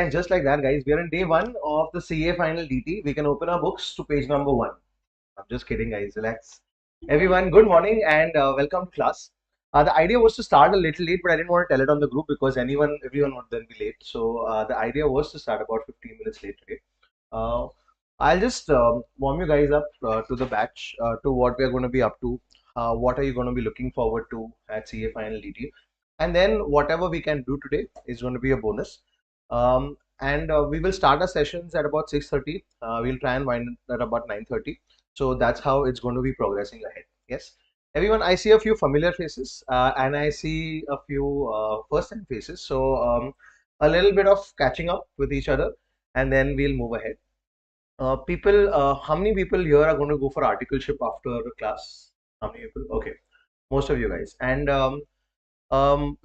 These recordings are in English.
Alright, just like that, guys, we are in day one of the CA Final DT. We can open our books to page number one. I'm just kidding, guys. Relax. Everyone, good morning and welcome to class. The idea was to start a little late, but I didn't want to tell it on the group because everyone would then be late. So the idea was to start about 15 minutes late today. Uh, I'll just warm you guys up to the batch, to what we are going to be up to. What are you going to be looking forward to at CA Final DT? And then whatever we can do today is going to be a bonus. And we will start our sessions at about 6:30. We'll try and wind at about 9:30. So that's how it's going to be progressing ahead. Yes. Everyone, I see a few familiar faces and I see a few first-time faces. So a little bit of catching up with each other and then we'll move ahead. How many people here are going to go for articleship after class? How many people? Okay, most of you guys. And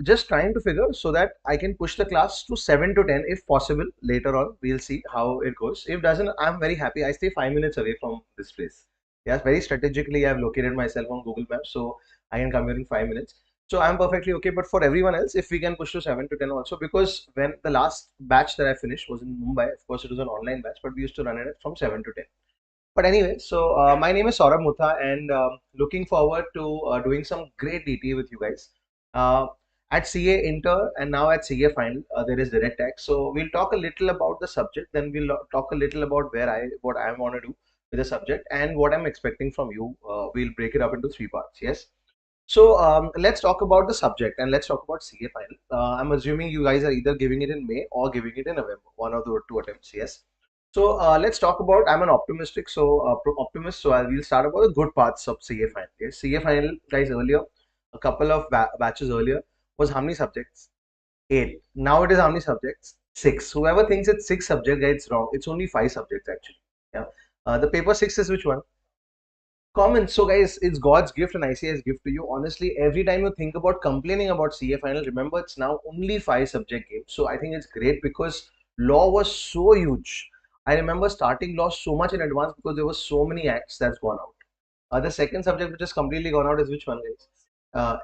just trying to figure so that I can push the class to 7 to 10 if possible later on. We'll see how it goes. If doesn't, I'm very happy. I stay 5 minutes away from this place. Yes, very strategically, I've located myself on Google Maps so I can come here in 5 minutes. So I'm perfectly okay. But for everyone else, if we can push to 7 to 10 also, because when the last batch that I finished was in Mumbai, of course, it was an online batch, but we used to run it from 7 to 10. But anyway, so my name is Sourabh Mutha and looking forward to doing some great DT with you guys. Uh, at CA Inter and now at CA Final, there is direct tax. So we'll talk a little about the subject, then we'll talk a little about what I want to do with the subject and what I'm expecting from you. We'll break it up into three parts. Yes. So let's talk about the subject and let's talk about CA Final. I'm assuming you guys are either giving it in May or giving it in November, one of the two attempts. Yes. So let's talk about. I'm an optimist. So I will start about the good parts of CA Final. Yes, CA Final, guys. Earlier, a couple of batches earlier was how many subjects? 8. Now it is how many subjects? 6. Whoever thinks it's 6 subjects, guys, it's wrong. It's only 5 subjects actually. Yeah. The paper 6 is which one? Common. So guys, it's God's gift and ICA's gift to you. Honestly, every time you think about complaining about CA Final, remember it's now only 5 subject games. So I think it's great because law was so huge. I remember starting law so much in advance because there were so many acts that's gone out. The second subject which has completely gone out is which one, guys?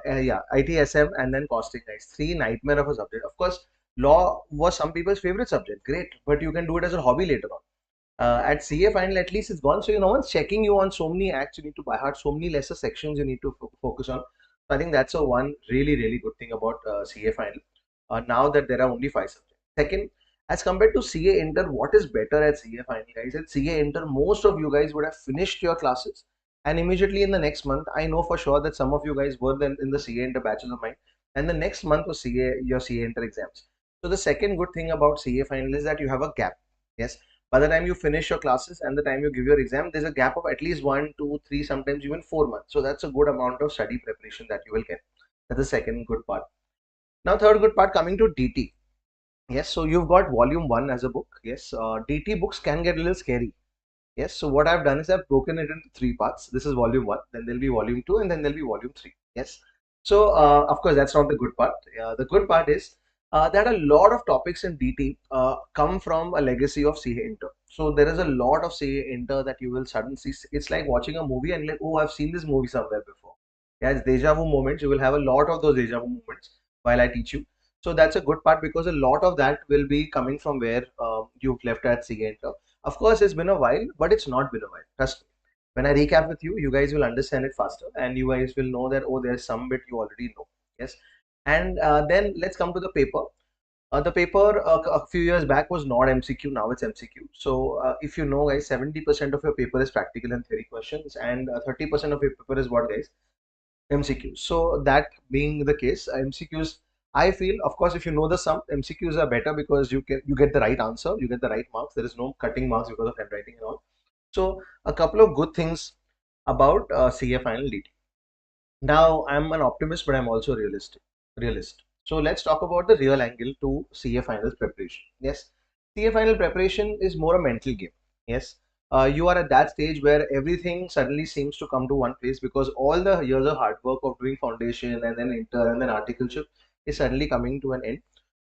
Yeah, ITSM and then costing, guys. 3 nightmare of a subject. Of course, law was some people's favorite subject. Great, but you can do it as a hobby later on. At CA Final, at least it's gone. So no one's checking you on so many acts you need to buy hard, so many lesser sections you need to focus on. So I think that's a one really good thing about CA Final. Now that there are only 5 subjects. Second, as compared to CA Inter, what is better at CA Final, guys? At CA Inter, most of you guys would have finished your classes, and immediately in the next month, I know for sure that some of you guys were then in the CA Inter batches of mine, and the next month was your CA Inter exams. So the second good thing about CA Final is that you have a gap. Yes, by the time you finish your classes and the time you give your exam, there's a gap of at least 1, 2, 3, sometimes even 4 months. So that's a good amount of study preparation that you will get. That's the second good part. Now, third good part coming to DT. Yes, so you've got volume 1 as a book. Yes, DT books can get a little scary. Yes, so what I've done is I've broken it into 3 parts. This is volume 1, then there'll be volume 2, and then there'll be volume 3. Yes, so of course, that's not the good part. The good part is that a lot of topics in DT come from a legacy of CA Inter. So there is a lot of CA Inter that you will suddenly see. It's like watching a movie and like, oh, I've seen this movie somewhere before. Yeah, it's deja vu moments. You will have a lot of those deja vu moments while I teach you. So that's a good part because a lot of that will be coming from where you've left at CA Inter. Of course, it's been a while, but it's not been a while. Trust me. When I recap with you, you guys will understand it faster and you guys will know that, oh, there's some bit you already know. Yes. And then let's come to the paper. The paper a few years back was not MCQ, now it's MCQ. So if you know, guys, 70% of your paper is practical and theory questions, and 30% of your paper is what, guys? MCQs. So that being the case, MCQs, I feel, of course, if you know the sum, MCQs are better because you get the right answer, you get the right marks. There is no cutting marks because of handwriting and all. So a couple of good things about CA Final DT. Now I'm an optimist, but I'm also realist. So let's talk about the real angle to CA Finals preparation. Yes, CA Final preparation is more a mental game. Yes, you are at that stage where everything suddenly seems to come to one place because all the years of hard work of doing foundation and then inter and then articleship is suddenly coming to an end.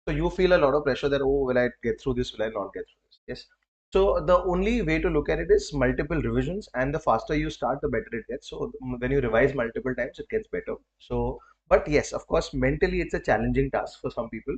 So you feel a lot of pressure that, oh, will I get through this? Will I not get through this? Yes. So the only way to look at it is multiple revisions, and the faster you start, the better it gets. So when you revise multiple times, it gets better. So, but yes, of course, mentally it's a challenging task for some people.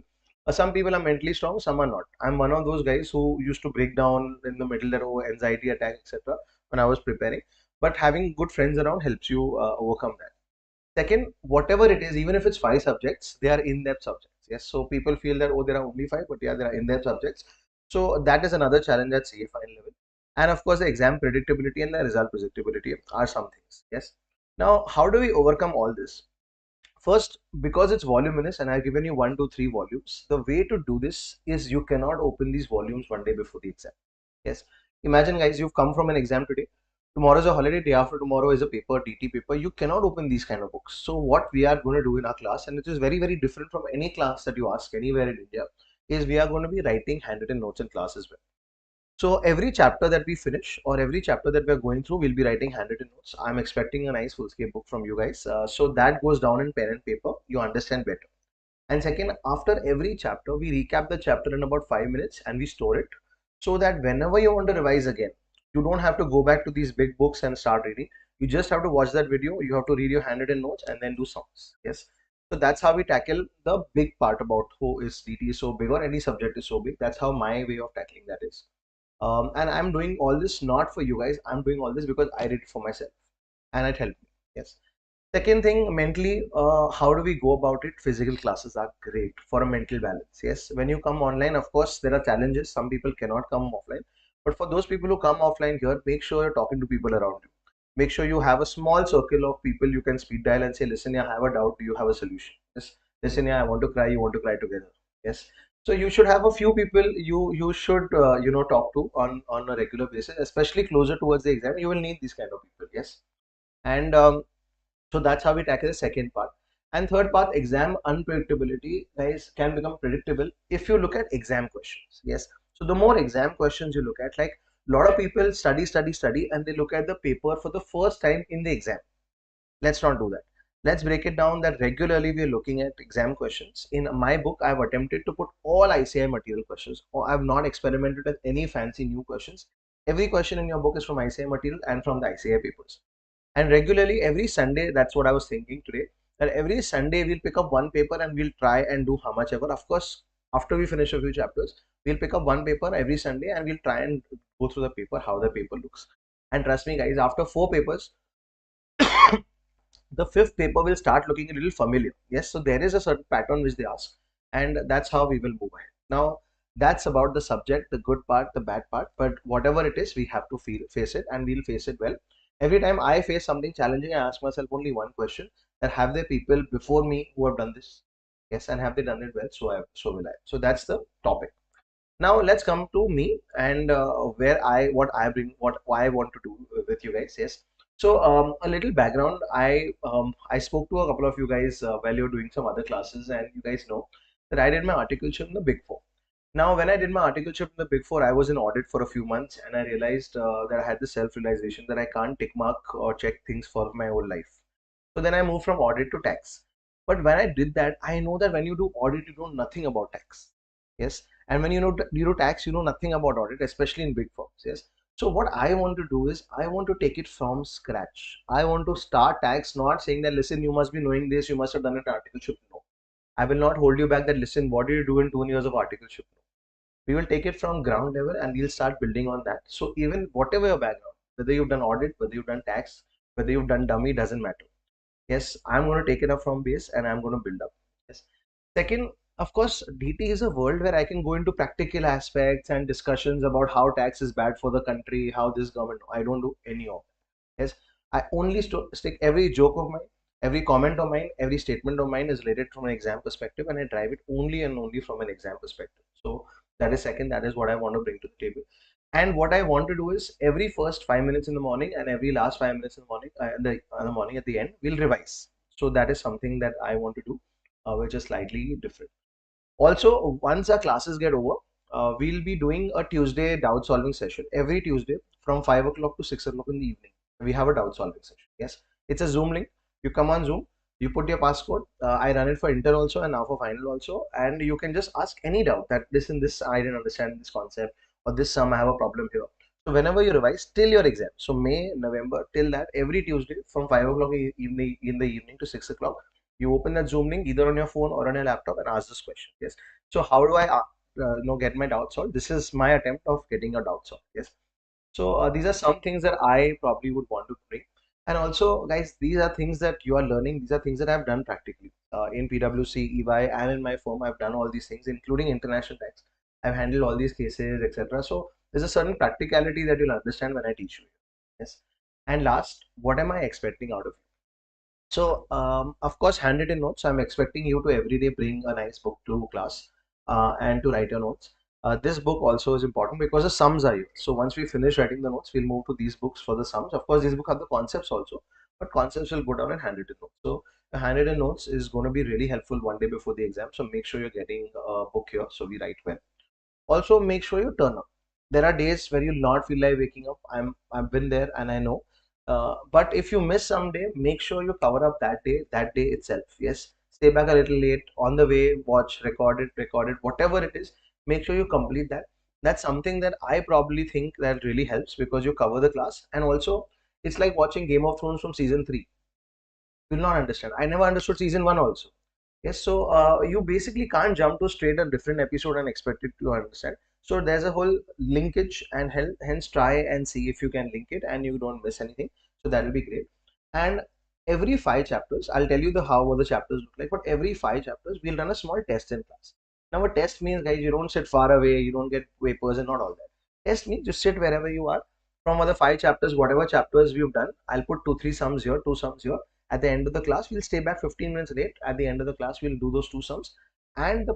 Some people are mentally strong, some are not. I'm one of those guys who used to break down in the middle that oh anxiety attack etc. when I was preparing. But having good friends around helps you overcome that. Second, whatever it is, even if it's 5 subjects, they are in-depth subjects. Yes, so people feel that oh there are only 5, but yeah, there are in-depth subjects. So that is another challenge at CA final level. And of course, the exam predictability and the result predictability are some things. Yes. Now, how do we overcome all this? First, because it's voluminous and I've given you 1 to 3 volumes, the way to do this is you cannot open these volumes one day before the exam. Yes. Imagine, guys, you've come from an exam today. Tomorrow is a holiday, day after tomorrow is a paper, DT paper. You cannot open these kind of books. So, what we are going to do in our class, and it is very, very different from any class that you ask anywhere in India, is we are going to be writing handwritten notes in class as well. So every chapter that we finish or every chapter that we're going through, we'll be writing handwritten notes. I'm expecting a nice full-scale book from you guys. So that goes down in pen and paper. You understand better. And second, after every chapter, we recap the chapter in about 5 minutes and we store it so that whenever you want to revise again, you don't have to go back to these big books and start reading. You just have to watch that video. You have to read your handwritten notes and then do songs. Yes. So that's how we tackle the big part about who is DT is so big or any subject is so big. That's how my way of tackling that is. And I'm doing all this not for you guys. I'm doing all this because I did it for myself and it helped me. Yes. Second thing, mentally, how do we go about it? Physical classes are great for a mental balance. Yes. When you come online, of course, there are challenges. Some people cannot come offline. But for those people who come offline here, make sure you're talking to people around you. Make sure you have a small circle of people you can speed dial and say, listen, yeah, I have a doubt. Do you have a solution? Yes. Listen, yeah, I want to cry. You want to cry together. Yes. So you should have a few people you should talk to on a regular basis, especially closer towards the exam. You will need these kind of people, yes. And so that's how we tackle the second part. And third part, exam unpredictability, guys, can become predictable if you look at exam questions. Yes. So the more exam questions you look at, like a lot of people study, and they look at the paper for the first time in the exam. Let's not do that. Let's break it down that regularly we are looking at exam questions. In my book, I've attempted to put all ICI material questions, or I've not experimented with any fancy new questions. Every question in your book is from ICI material and from the ICI papers. And regularly, every Sunday, that's what I was thinking today, that every Sunday we'll pick up one paper and we'll try and do how much ever. Of course, after we finish a few chapters, we'll pick up one paper every Sunday and we'll try and go through the paper, how the paper looks. And trust me, guys, after 4 papers, the fifth paper will start looking a little familiar. Yes, so there is a certain pattern which they ask, and that's how we will move ahead. Now, that's about the subject, the good part, the bad part, but whatever it is, we have to face it and we'll face it well. Every time I face something challenging, I ask myself only one question: that have there people before me who have done this? Yes, and have they done it well? So will I. So that's the topic. Now let's come to me and what I bring, what I want to do with you guys. Yes. So a little background. I spoke to a couple of you guys while you were doing some other classes, and you guys know that I did my articleship in the Big Four. Now, when I did my articleship in the Big Four, I was in audit for a few months, and I realized that I had the self-realization that I can't tick mark or check things for my whole life. So then I moved from audit to tax. But when I did that, I know that when you do audit, you know nothing about tax. Yes. And when you do tax, you know nothing about audit, especially in big firms. Yes. So what I want to do is I want to take it from scratch. I want to start tax, not saying that listen, you must be knowing this, you must have done it articleship. No. I will not hold you back that listen, what did you do in 2 years of articleship? No. We will take it from ground level and we'll start building on that. So even whatever your background, whether you've done audit, whether you've done tax, whether you've done dummy, doesn't matter. Yes, I'm going to take it up from base and I'm going to build up. Yes. Second, of course, DT is a world where I can go into practical aspects and discussions about how tax is bad for the country, how this government. I don't do any of it. Yes, I only stick every joke of mine, every comment of mine, every statement of mine is related from an exam perspective, and I drive it only and only from an exam perspective. So that is second. That is what I want to bring to the table. And what I want to do is every first 5 minutes in the morning and every last 5 minutes in the morning, the morning at the end, we'll revise. So that is something that I want to do, which is slightly different. Also, once our classes get over, we'll be doing a Tuesday doubt solving session every Tuesday from 5 o'clock to 6 o'clock in the evening. We have a doubt solving session. Yes, it's a Zoom link. You come on Zoom, you put your passcode. I run it for inter also and now for final also, and you can just ask any doubt that this and this I didn't understand this concept or this sum I have a problem here. So whenever you revise till your exam, so May, November till that, every Tuesday from 5 o'clock in the evening to 6 o'clock, you open that Zoom link either on your phone or on your laptop and ask this question. Yes. So how do I get my doubts solved? This is my attempt of getting your doubts solved. Yes. So these are some things that I probably would want to bring. And also, guys, these are things that you are learning. These are things that I've done practically in PwC, EY, and in my firm. I've done all these things, including international tax. I've handled all these cases, etc. So there's a certain practicality that you'll understand when I teach you. Yes. And last, what am I expecting out of you? So, of course, handwritten notes. I'm expecting you to every day bring a nice book to class and to write your notes. This book also is important because the sums are here. So once we finish writing the notes, we'll move to these books for the sums. Of course, these books have the concepts also, but concepts will go down in handwritten notes. So the handwritten notes is going to be really helpful one day before the exam. So make sure you're getting a book here so we write well. Also, make sure you turn up. There are days where you'll not feel like waking up. I've been there and I know. But if you miss some day, make sure you cover up that day itself. Yes, stay back a little late on the way, watch, record it, whatever it is. Make sure you complete that. That's something that I probably think that really helps because you cover the class, and also it's like watching Game of Thrones from season 3. You'll not understand. I never understood season 1 also. Yes, so you basically can't jump to straight a different episode and expect it to understand. So there's a whole linkage, and hence try and see if you can link it and you don't miss anything. So that will be great. And every 5 chapters, I'll tell you the how the chapters look like. But every 5 chapters, we'll run a small test in class. Now, a test means, guys, you don't sit far away, you don't get papers and not all that. Test means just sit wherever you are. From other 5 chapters, whatever chapters we've done, I'll put 2, 3 sums here, 2 sums here. At the end of the class, we'll stay back 15 minutes late. At the end of the class, we'll do those 2 sums. And the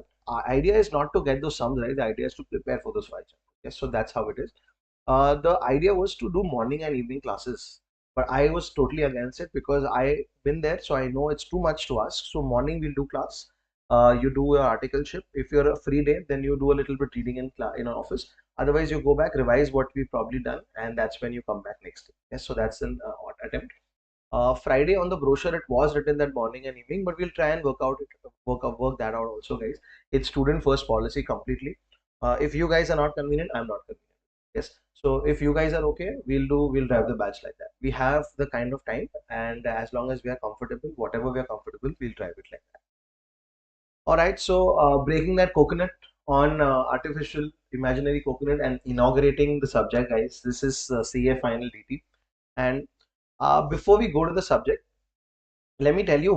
idea is not to get those sums right. The idea is to prepare for those 5 chapters. Yes, so that's how it is. The idea was to do morning and evening classes, but I was totally against it because I been there, so I know it's too much to ask. So morning we'll do class. You do your articleship. If you're a free day, then you do a little bit reading in in an office. Otherwise, you go back, revise what we've probably done, and that's when you come back next day. Yes, so that's an attempt. Friday on the brochure, it was written that morning and evening, but we'll try and work that out also, guys. It's student first policy completely. If you guys are not convenient, I'm not convenient. Yes. So if you guys are okay, we'll drive the batch like that. We have the kind of time, and as long as we are comfortable, whatever we are comfortable, we'll drive it like that. All right. So breaking that coconut on artificial imaginary coconut and inaugurating the subject, guys. This is CA Final DT, and before we go to the subject, let me tell you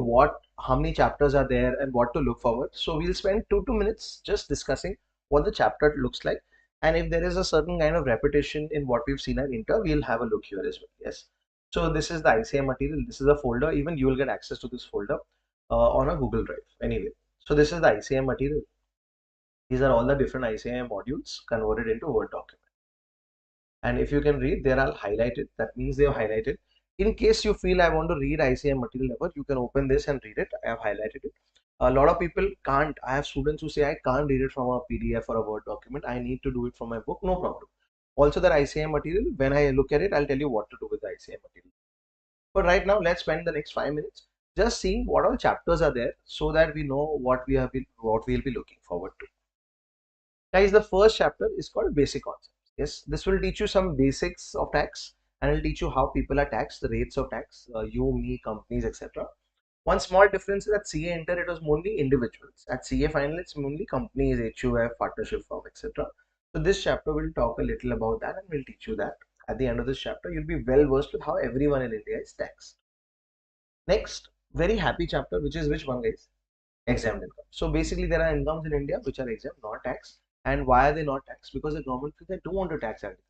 how many chapters are there and what to look forward. So we'll spend 2 minutes just discussing what the chapter looks like, and if there is a certain kind of repetition in what we've seen at Inter, we'll have a look here as well. Yes. So this is the ICA material. This is a folder. Even you will get access to this folder on a Google Drive. Anyway, so this is the ICA material. These are all the different ICA modules converted into Word document. And if you can read, they are all highlighted. That means they are highlighted. In case you feel I want to read ICM material ever, you can open this and read it. I have highlighted it. A lot of people can't. I have students who say I can't read it from a PDF or a Word document. I need to do it from my book. No problem. Also, that ICM material, when I look at it, I'll tell you what to do with the ICM material. But right now, let's spend the next 5 minutes just seeing what all chapters are there so that we know what we'll be looking forward to. Guys, the first chapter is called Basic Concepts. Yes, this will teach you some basics of tax and it'll teach you how people are taxed, the rates of tax, you, me, companies, etc. One small difference is that CA Inter, it was mainly individuals. At CA Final, it's mainly companies, HUF, partnership firm, etc. So this chapter will talk a little about that and we'll teach you that. At the end of this chapter, you'll be well versed with how everyone in India is taxed. Next, very happy chapter, which is which one, guys? Exempt income. So basically, there are incomes in India which are exempt, not taxed. And why are they not taxed? Because the government feels they don't want to tax agriculture.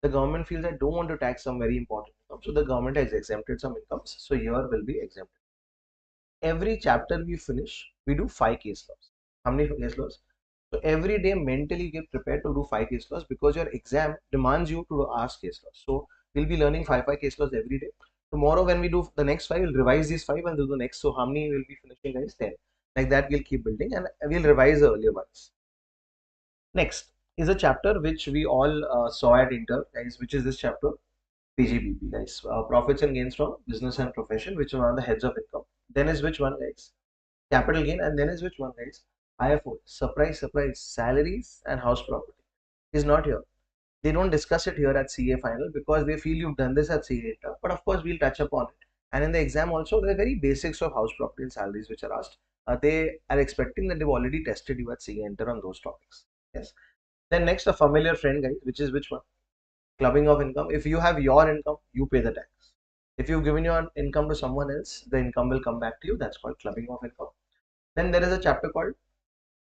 The government feels they don't want to tax some very important income. So the government has exempted some incomes. So here will be exempted. Every chapter we finish, we do 5 case laws. How many case laws? So every day mentally get prepared to do 5 case laws because your exam demands you to ask case laws. So we'll be learning five case laws every day. Tomorrow when we do the next 5, we'll revise these 5 and do the next. So how many will be finishing, guys? 10. Like that we'll keep building and we'll revise the earlier ones. Next is a chapter which we all saw at Inter, guys, which is this chapter, PGBP, guys. Profits and gains from business and profession, which are one of the heads of income. Then is which one, guys? Capital gain. And then is which one, guys? IFO. Surprise, surprise. Salaries and house property is not here. They don't discuss it here at CA Final because they feel you've done this at CA Inter. But of course, we'll touch upon it. And in the exam also, there are very basics of house property and salaries which are asked. they are expecting that they've already tested you at CA Enter on those topics. Yes. Then next, a familiar friend, guys, which is which one? Clubbing of income. If you have your income, you pay the tax. If you've given your income to someone else, the income will come back to you. That's called clubbing of income. Then there is a chapter called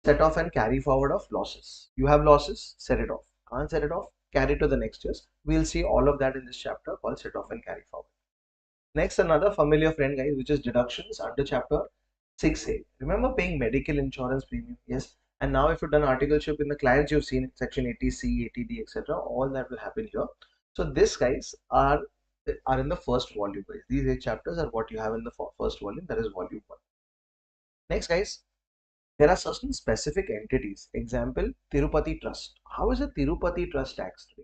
set off and carry forward of losses. You have losses, set it off. Can't set it off, carry to the next years. We'll see all of that in this chapter called set off and carry forward. Next, another familiar friend, guys, which is deductions under chapter 6A. Remember paying medical insurance premium? Yes. And now if you've done articleship in the clients, you've seen section 80C, 80D, etc. All that will happen here. So this, guys, are in the first volume, guys. These 8 chapters are what you have in the first volume, that is volume 1. Next, guys, there are certain specific entities. Example, Tirupati Trust. How is a Tirupati Trust taxed?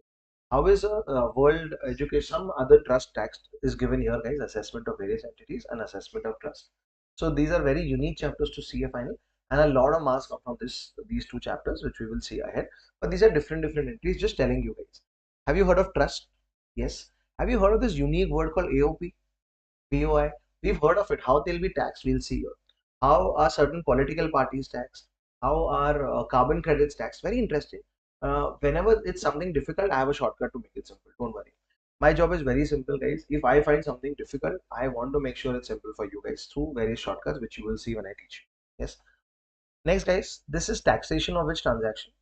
How is a world education, some other trust tax is given here, guys, assessment of various entities and assessment of trust. So these are very unique chapters to see a final, and a lot of marks come from these 2 chapters, which we will see ahead. But these are different entities, just telling you guys. Have you heard of trust? Yes. Have you heard of this unique word called AOP? POI? We've heard of it. How they'll be taxed, we'll see here. How are certain political parties taxed? How are carbon credits taxed? Very interesting. Whenever it's something difficult, I have a shortcut to make it simple. Don't worry. My job is very simple, guys. If I find something difficult, I want to make sure it's simple for you guys through various shortcuts, which you will see when I teach you. Yes. Next, guys, this is taxation of which transaction?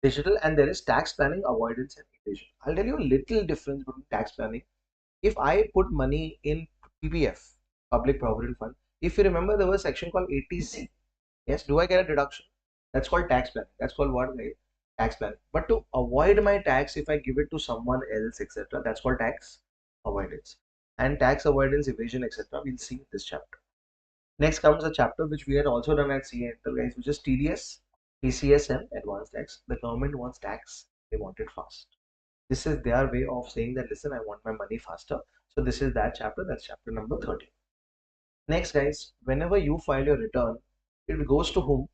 Digital, and there is tax planning, avoidance, and evasion. I'll tell you a little difference between tax planning. If I put money in PPF, Public Provident Fund, if you remember, there was a section called 80C. Yes, do I get a deduction? That's called tax planning. That's called what? Tax planning. But to avoid my tax, if I give it to someone else, etc., that's called tax avoidance. And tax avoidance, evasion, etc., we'll see in this chapter. Next comes a chapter which we had also done at CA Enter, guys, which is TDS, TCS, and advanced tax. The government wants tax, they want it fast. This is their way of saying that, listen, I want my money faster. So this is that chapter, that's chapter number 13. Next, guys, whenever you file your return, it goes to whom?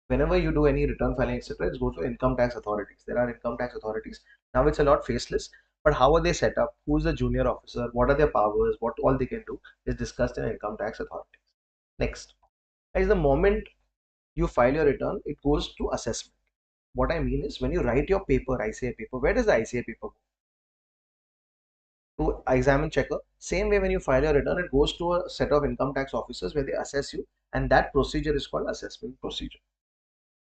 Whenever you do any return filing, etc., it goes to income tax authorities. There are income tax authorities. Now it's a lot faceless, but how are they set up? Who's the junior officer? What are their powers? What all they can do is discussed in income tax authorities. Next, guys, the moment you file your return, it goes to assessment. What I mean is when you write your paper, ICA paper, where does the ICA paper go? To examine checker. Same way when you file your return, it goes to a set of income tax officers where they assess you, and that procedure is called assessment procedure.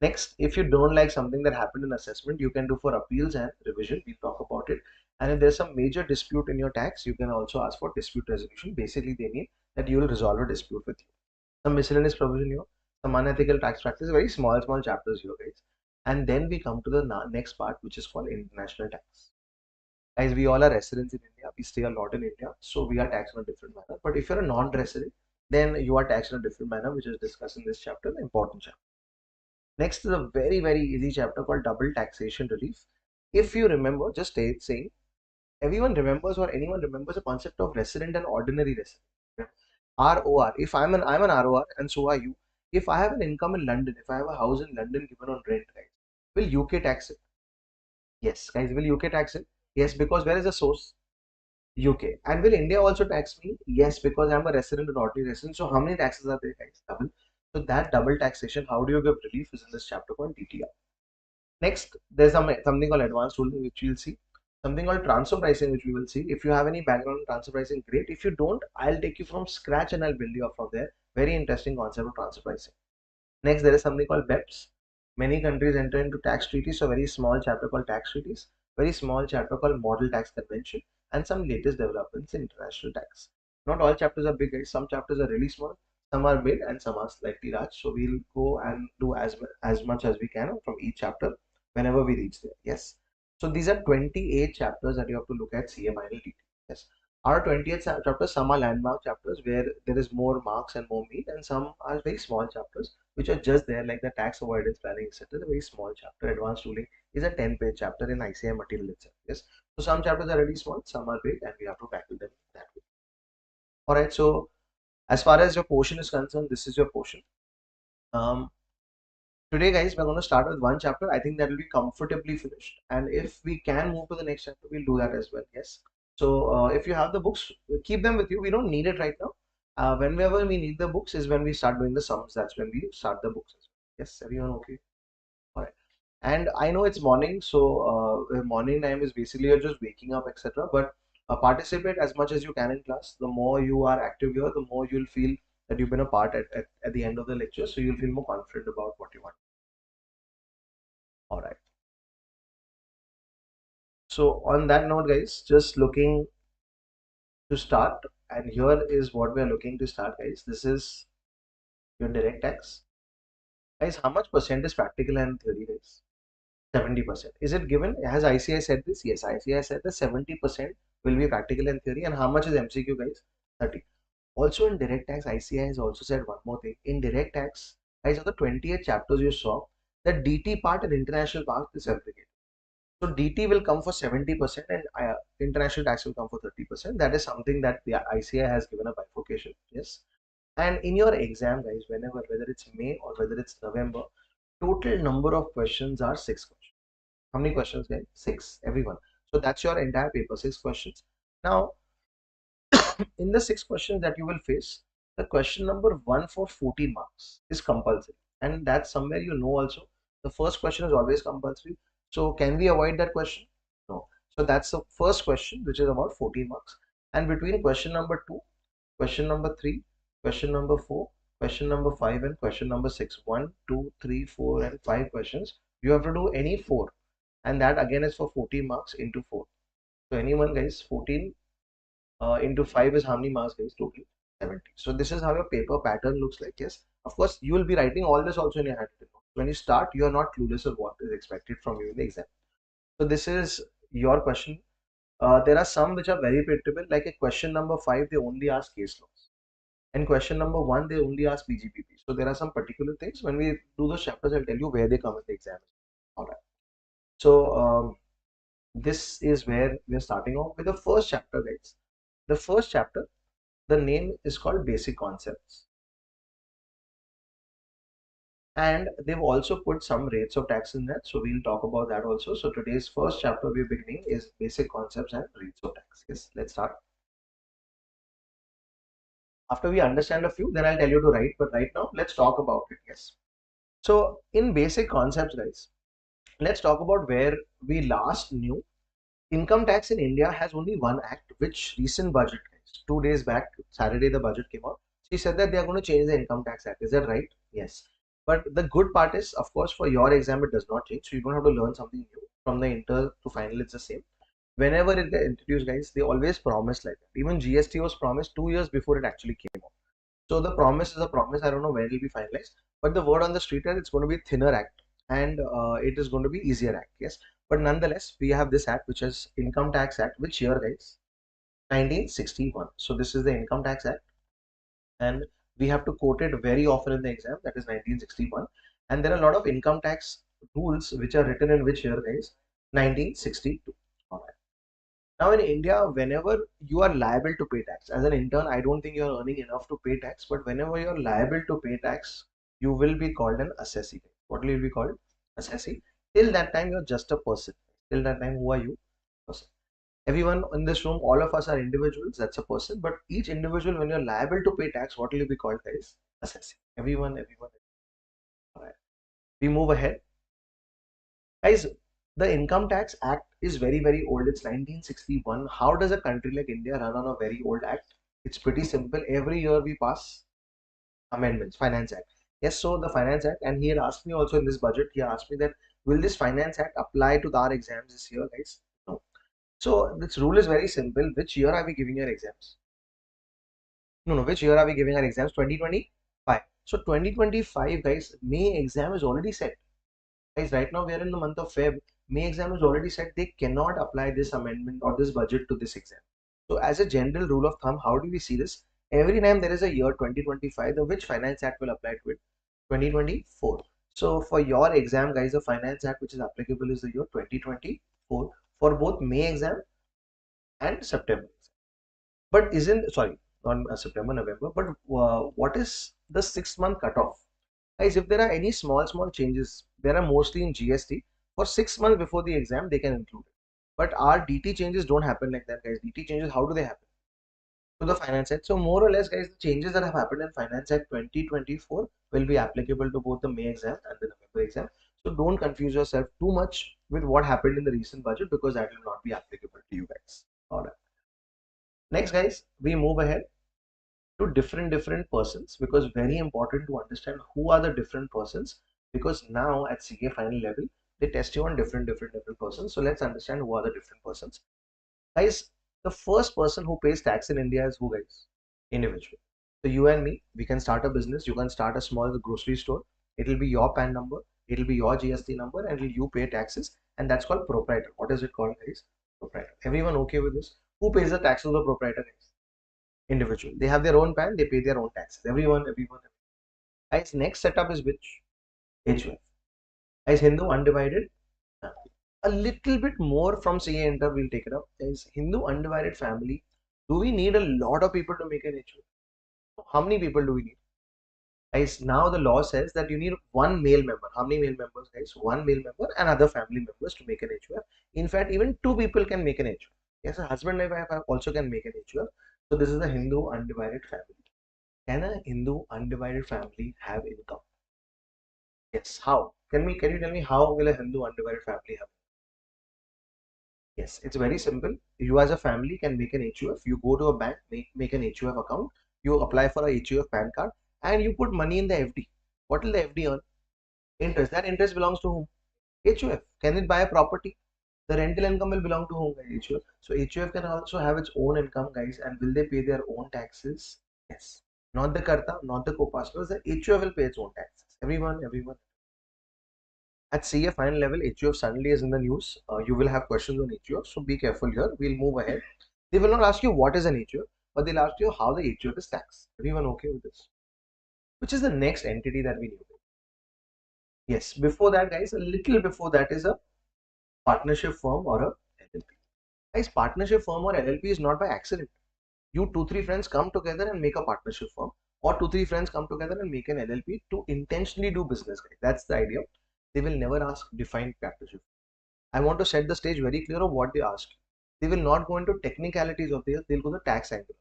Next, if you don't like something that happened in assessment, you can do for appeals and revision. We'll talk about it. And if there's some major dispute in your tax, you can also ask for dispute resolution. Basically, they mean that you will resolve a dispute with you. Some miscellaneous provision here, some unethical tax practice, very small chapters here, guys. And then we come to the next part, which is called international tax. Guys, we all are residents in India. We stay a lot in India, so we are taxed in a different manner. But if you're a non-resident, then you are taxed in a different manner, which is discussed in this chapter, the important chapter. Next is a very, very easy chapter called double taxation relief. If you remember, just saying, everyone remembers or anyone remembers the concept of resident and ordinary resident. ROR. If I'm an ROR and so are you. If I have an income in London, if I have a house in London given on rent, guys, will UK tax it? Yes, guys, will UK tax it? Yes, because where is the source? UK. And will India also tax me? Yes, because I'm a resident and ordinary resident. So how many taxes are there, guys? Double. So that double taxation, how do you give relief, is in this chapter called DTR. Next, there's something called advanced ruling, which we'll see. Something called transfer pricing, which we will see. If you have any background in transfer pricing, great. If you don't, I'll take you from scratch and I'll build you up from there. Very interesting concept of transfer pricing. Next, there is something called BEPS. Many countries enter into tax treaties, so very small chapter called tax treaties, very small chapter called model tax convention, and some latest developments in international tax. Not all chapters are big, guys. Some chapters are really small, some are big, and some are slightly large. So we'll go and do as much as we can from each chapter whenever we reach there. Yes. So these are 28 chapters that you have to look at CA Final DT. Yes. Our 20th chapter, some are landmark chapters where there is more marks and more meat, and some are very small chapters which are just there, like the tax avoidance planning, etc. The very small chapter. Advanced ruling is a 10-page chapter in ICI material itself. Yes. So some chapters are really small, some are big, and we have to tackle them that way. Alright, so as far as your portion is concerned, this is your portion. Today, guys, we're going to start with one chapter. I think that will be comfortably finished. And if we can move to the next chapter, we'll do that as well. Yes. So if you have the books, keep them with you. We don't need it right now. Whenever we need the books is when we start doing the sums. That's when we start the books. Yes, everyone okay? All right. And I know it's morning, so morning time is basically you're just waking up, etc. But participate as much as you can in class. The more you are active here, the more you'll feel that you've been a part at the end of the lecture. So you'll feel more confident about what you want. All right. So on that note, guys, just looking to start, and here is what we are looking to start, guys. This is your direct tax. Guys, how much percent is practical and theory, guys? 70%. Is it given? Has ICI said this? Yes, ICI said that 70% will be practical and theory. And how much is MCQ, guys? 30. Also in direct tax, ICI has also said one more thing. In direct tax, guys, of the 28 chapters you saw, the DT part and international part is segregated. So DT will come for 70% and international tax will come for 30%. That is something that the ICI has given a bifurcation. Yes. And in your exam, guys, whether it's May or whether it's November, total number of questions are 6 questions. How many questions, guys? 6, everyone. So that's your entire paper, 6 questions. Now, in the 6 questions that you will face, the question number 1 for 14 marks is compulsory. And that's somewhere you know also. The first question is always compulsory. So can we avoid that question? No. So that's the first question, which is about 14 marks. And between question number 2, question number 3, question number 4, question number 5, and question number 6. 1, 2, 3, 4, and 5 questions. You have to do any 4. And that again is for 14 marks into 4. So anyone, guys, 14 into 5 is how many marks, guys? Total 70. So this is how your paper pattern looks like. Yes, of course you will be writing all this also in your handwritten notes. When you start, you are not clueless of what is expected from you in the exam. So this is your question. There are some which are very predictable, like a question number 5 they only ask case laws, and question number 1 they only ask BGPP. So there are some particular things. When we do those chapters, I'll tell you where they come in the exam. All right. So this is where we are starting off with the first chapter, guys. The first chapter, the name is called Basic Concepts, and they've also put some rates of tax in that, so we'll talk about that also. So today's first chapter we're beginning is Basic Concepts and Rates of Tax. Yes, let's start. After we understand a few, then I'll tell you to write, but right now let's talk about it. Yes, so in Basic Concepts, guys, let's talk about where we last knew. Income tax in India has only one act, which recent budget, 2 days back, Saturday, the budget came out. She said that they are going to change the income tax act. Is that right? Yes. But the good part is, of course, for your exam, it does not change. So you don't have to learn something new. From the inter to final, it's the same. Whenever it gets introduced, guys, they always promise like that. Even GST was promised 2 years before it actually came out. So the promise is a promise. I don't know when it will be finalized. But the word on the street is it's going to be a thinner act, and it is going to be easier act. Yes. But nonetheless, we have this act, which is Income Tax Act, which year, guys? 1961. So this is the Income Tax Act, and we have to quote it very often in the exam. That is 1961. And there are a lot of income tax rules which are written in which year, guys? 1962. All right. Now in India, whenever you are liable to pay tax, as an intern, I don't think you are earning enough to pay tax, but whenever you are liable to pay tax, you will be called an assessee. What will you be called? Assessee. Till that time, you're just a person. Till that time, who are you? Person. Everyone in this room, all of us are individuals. That's a person. But each individual, when you're liable to pay tax, what will you be called, guys? Assessee. Everyone. All right. We move ahead. Guys, the Income Tax Act is very, very old. It's 1961. How does a country like India run on a very old act? It's pretty simple. Every year we pass amendments, Finance Act. Yes, so the Finance Act, and he had asked me also in this budget, he asked me that, will this Finance Act apply to our exams this year, guys? No. So this rule is very simple. Which year are we giving your exams? No, which year are we giving our exams? 2025. So 2025, guys, May exam is already set. Guys, right now we are in the month of Feb. May exam is already set. They cannot apply this amendment or this budget to this exam. So as a general rule of thumb, how do we see this? Every time there is a year 2025, the which Finance Act will apply to it? 2024. So for your exam, guys, the Finance Act which is applicable is the year 2024 for both May exam and September. But isn't, sorry, not September, November, but what is the 6 month cutoff? Guys, if there are any small changes, there are mostly in GST. For 6 months before the exam, they can include it. But our DT changes don't happen like that, guys. DT changes, how do they happen? to the Finance Act. So more or less, guys, the changes that have happened in Finance Act 2024 will be applicable to both the May exam and the November exam. So don't confuse yourself too much with what happened in the recent budget, because that will not be applicable to you guys. All right. Next, guys, we move ahead to different persons, because very important to understand who are the different persons, because now at CA final level they test you on different persons. So let's understand who are the different persons. Guys, the first person who pays tax in India is who, guys? Individual. So you and me, we can start a business. You can start a small grocery store. It will be your PAN number. It will be your GST number, and you pay taxes. And that's called proprietor. What is it called, guys? Proprietor. Everyone okay with this? Who pays the tax to the proprietor, guys? Individual. They have their own PAN. They pay their own taxes. Everyone. Guys, next setup is which? HUF. Guys, Hindu undivided. A little bit more from CA Inter, we'll take it up. Guys, Hindu undivided family. Do we need a lot of people to make an HUF? How many people do we need? Guys, now the law says that you need one male member. How many male members, guys? One male member and other family members to make an HUF. In fact, even two people can make an HUF. Yes, a husband and wife also can make an HUF. So this is a Hindu undivided family. Can a Hindu undivided family have income? Yes. How? Can you tell me how will a Hindu undivided family have? Yes, it's very simple. You as a family can make an HUF. You go to a bank, make an HUF account. You apply for a HUF PAN card, and you put money in the FD. What will the FD earn? Interest. That interest belongs to whom? HUF. Can it buy a property? The rental income will belong to whom? HUF. So HUF can also have its own income, guys. And will they pay their own taxes? Yes. Not the Karta, not the co-pastorals. The HUF will pay its own taxes. Everyone. At CA final level, HUF suddenly is in the news. You will have questions on HUF, so be careful here. We'll move ahead. They will not ask you what is an HUF, but they'll ask you how the HUF is taxed. Everyone okay with this? Which is the next entity that we need? Yes, before that, guys, a little before that is a partnership firm or a LLP. Guys, partnership firm or LLP is not by accident. You two, three friends come together and make a partnership firm, or two, three friends come together and make an LLP to intentionally do business, guys. That's the idea. They will never ask defined partnership. I want to set the stage very clear of what they ask. They will not go into technicalities of this, they'll go to the tax angle.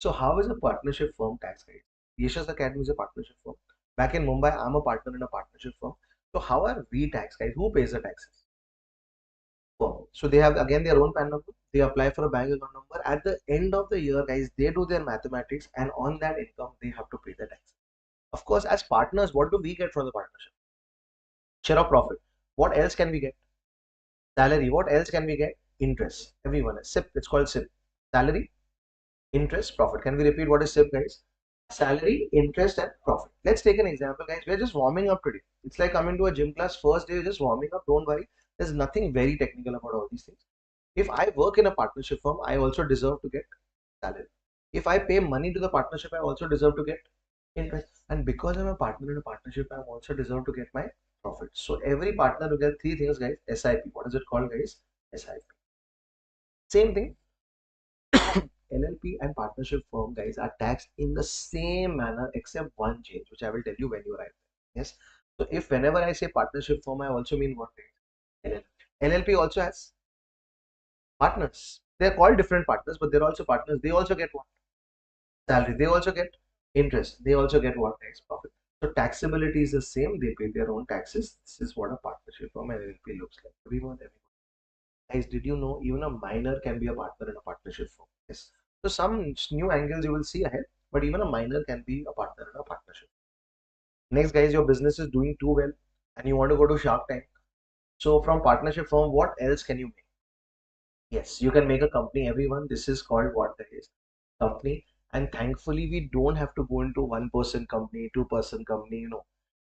So how is a partnership firm tax, guys? Yeshas Academy is a partnership firm. Back in Mumbai, I'm a partner in a partnership firm. So how are we taxed, guys? Who pays the taxes? Firm. So they have again their own PAN number. They apply for a bank account number. At the end of the year, guys, they do their mathematics, and on that income, they have to pay the tax. Of course, as partners, what do we get from the partnership? Share of profit. What else can we get? Salary. What else can we get? Interest. Everyone. SIP. It's called SIP. Salary, interest, profit. Can we repeat what is SIP, guys? Salary, interest, and profit. Let's take an example, guys. We're just warming up today. It's like coming to a gym class. First day, just warming up. Don't worry. There's nothing very technical about all these things. If I work in a partnership firm, I also deserve to get salary. If I pay money to the partnership, I also deserve to get interest. And because I'm a partner in a partnership, I also deserve to get my profit. So every partner will get three things, guys. SIP. What is it called, guys? SIP. Same thing. LLP and partnership firm, guys, are taxed in the same manner except one change, which I will tell you when you arrive there. Yes. So if whenever I say partnership firm, I also mean what? LLP. LLP also has partners. They are called different partners, but they're also partners. They also get what? Salary. They also get interest. They also get what? Tax profit. So taxability is the same. They pay their own taxes. This is what a partnership firm and LLP looks like. Everyone. Guys, did you know even a minor can be a partner in a partnership firm? Yes. So some new angles you will see ahead, but even a minor can be a partner in a partnership. Next, guys, your business is doing too well and you want to go to Shark Tank. So from partnership firm, what else can you make? Yes, you can make a company, everyone. This is called what that is. Company. And thankfully, we don't have to go into one-person company, two-person company,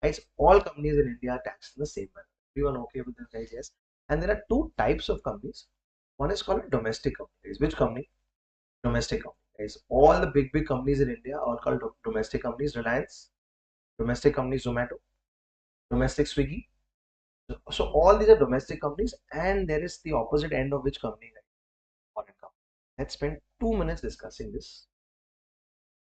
Guys, all companies in India are taxed in the same manner. Everyone okay with this, guys? Yes. And there are two types of companies. One is called domestic companies. Which company? Domestic companies. All the big companies in India are called domestic companies. Reliance, domestic companies. Zomato, domestic Swiggy. So all these are domestic companies, and there is the opposite end of which company? Foreign company. Let's spend 2 minutes discussing this.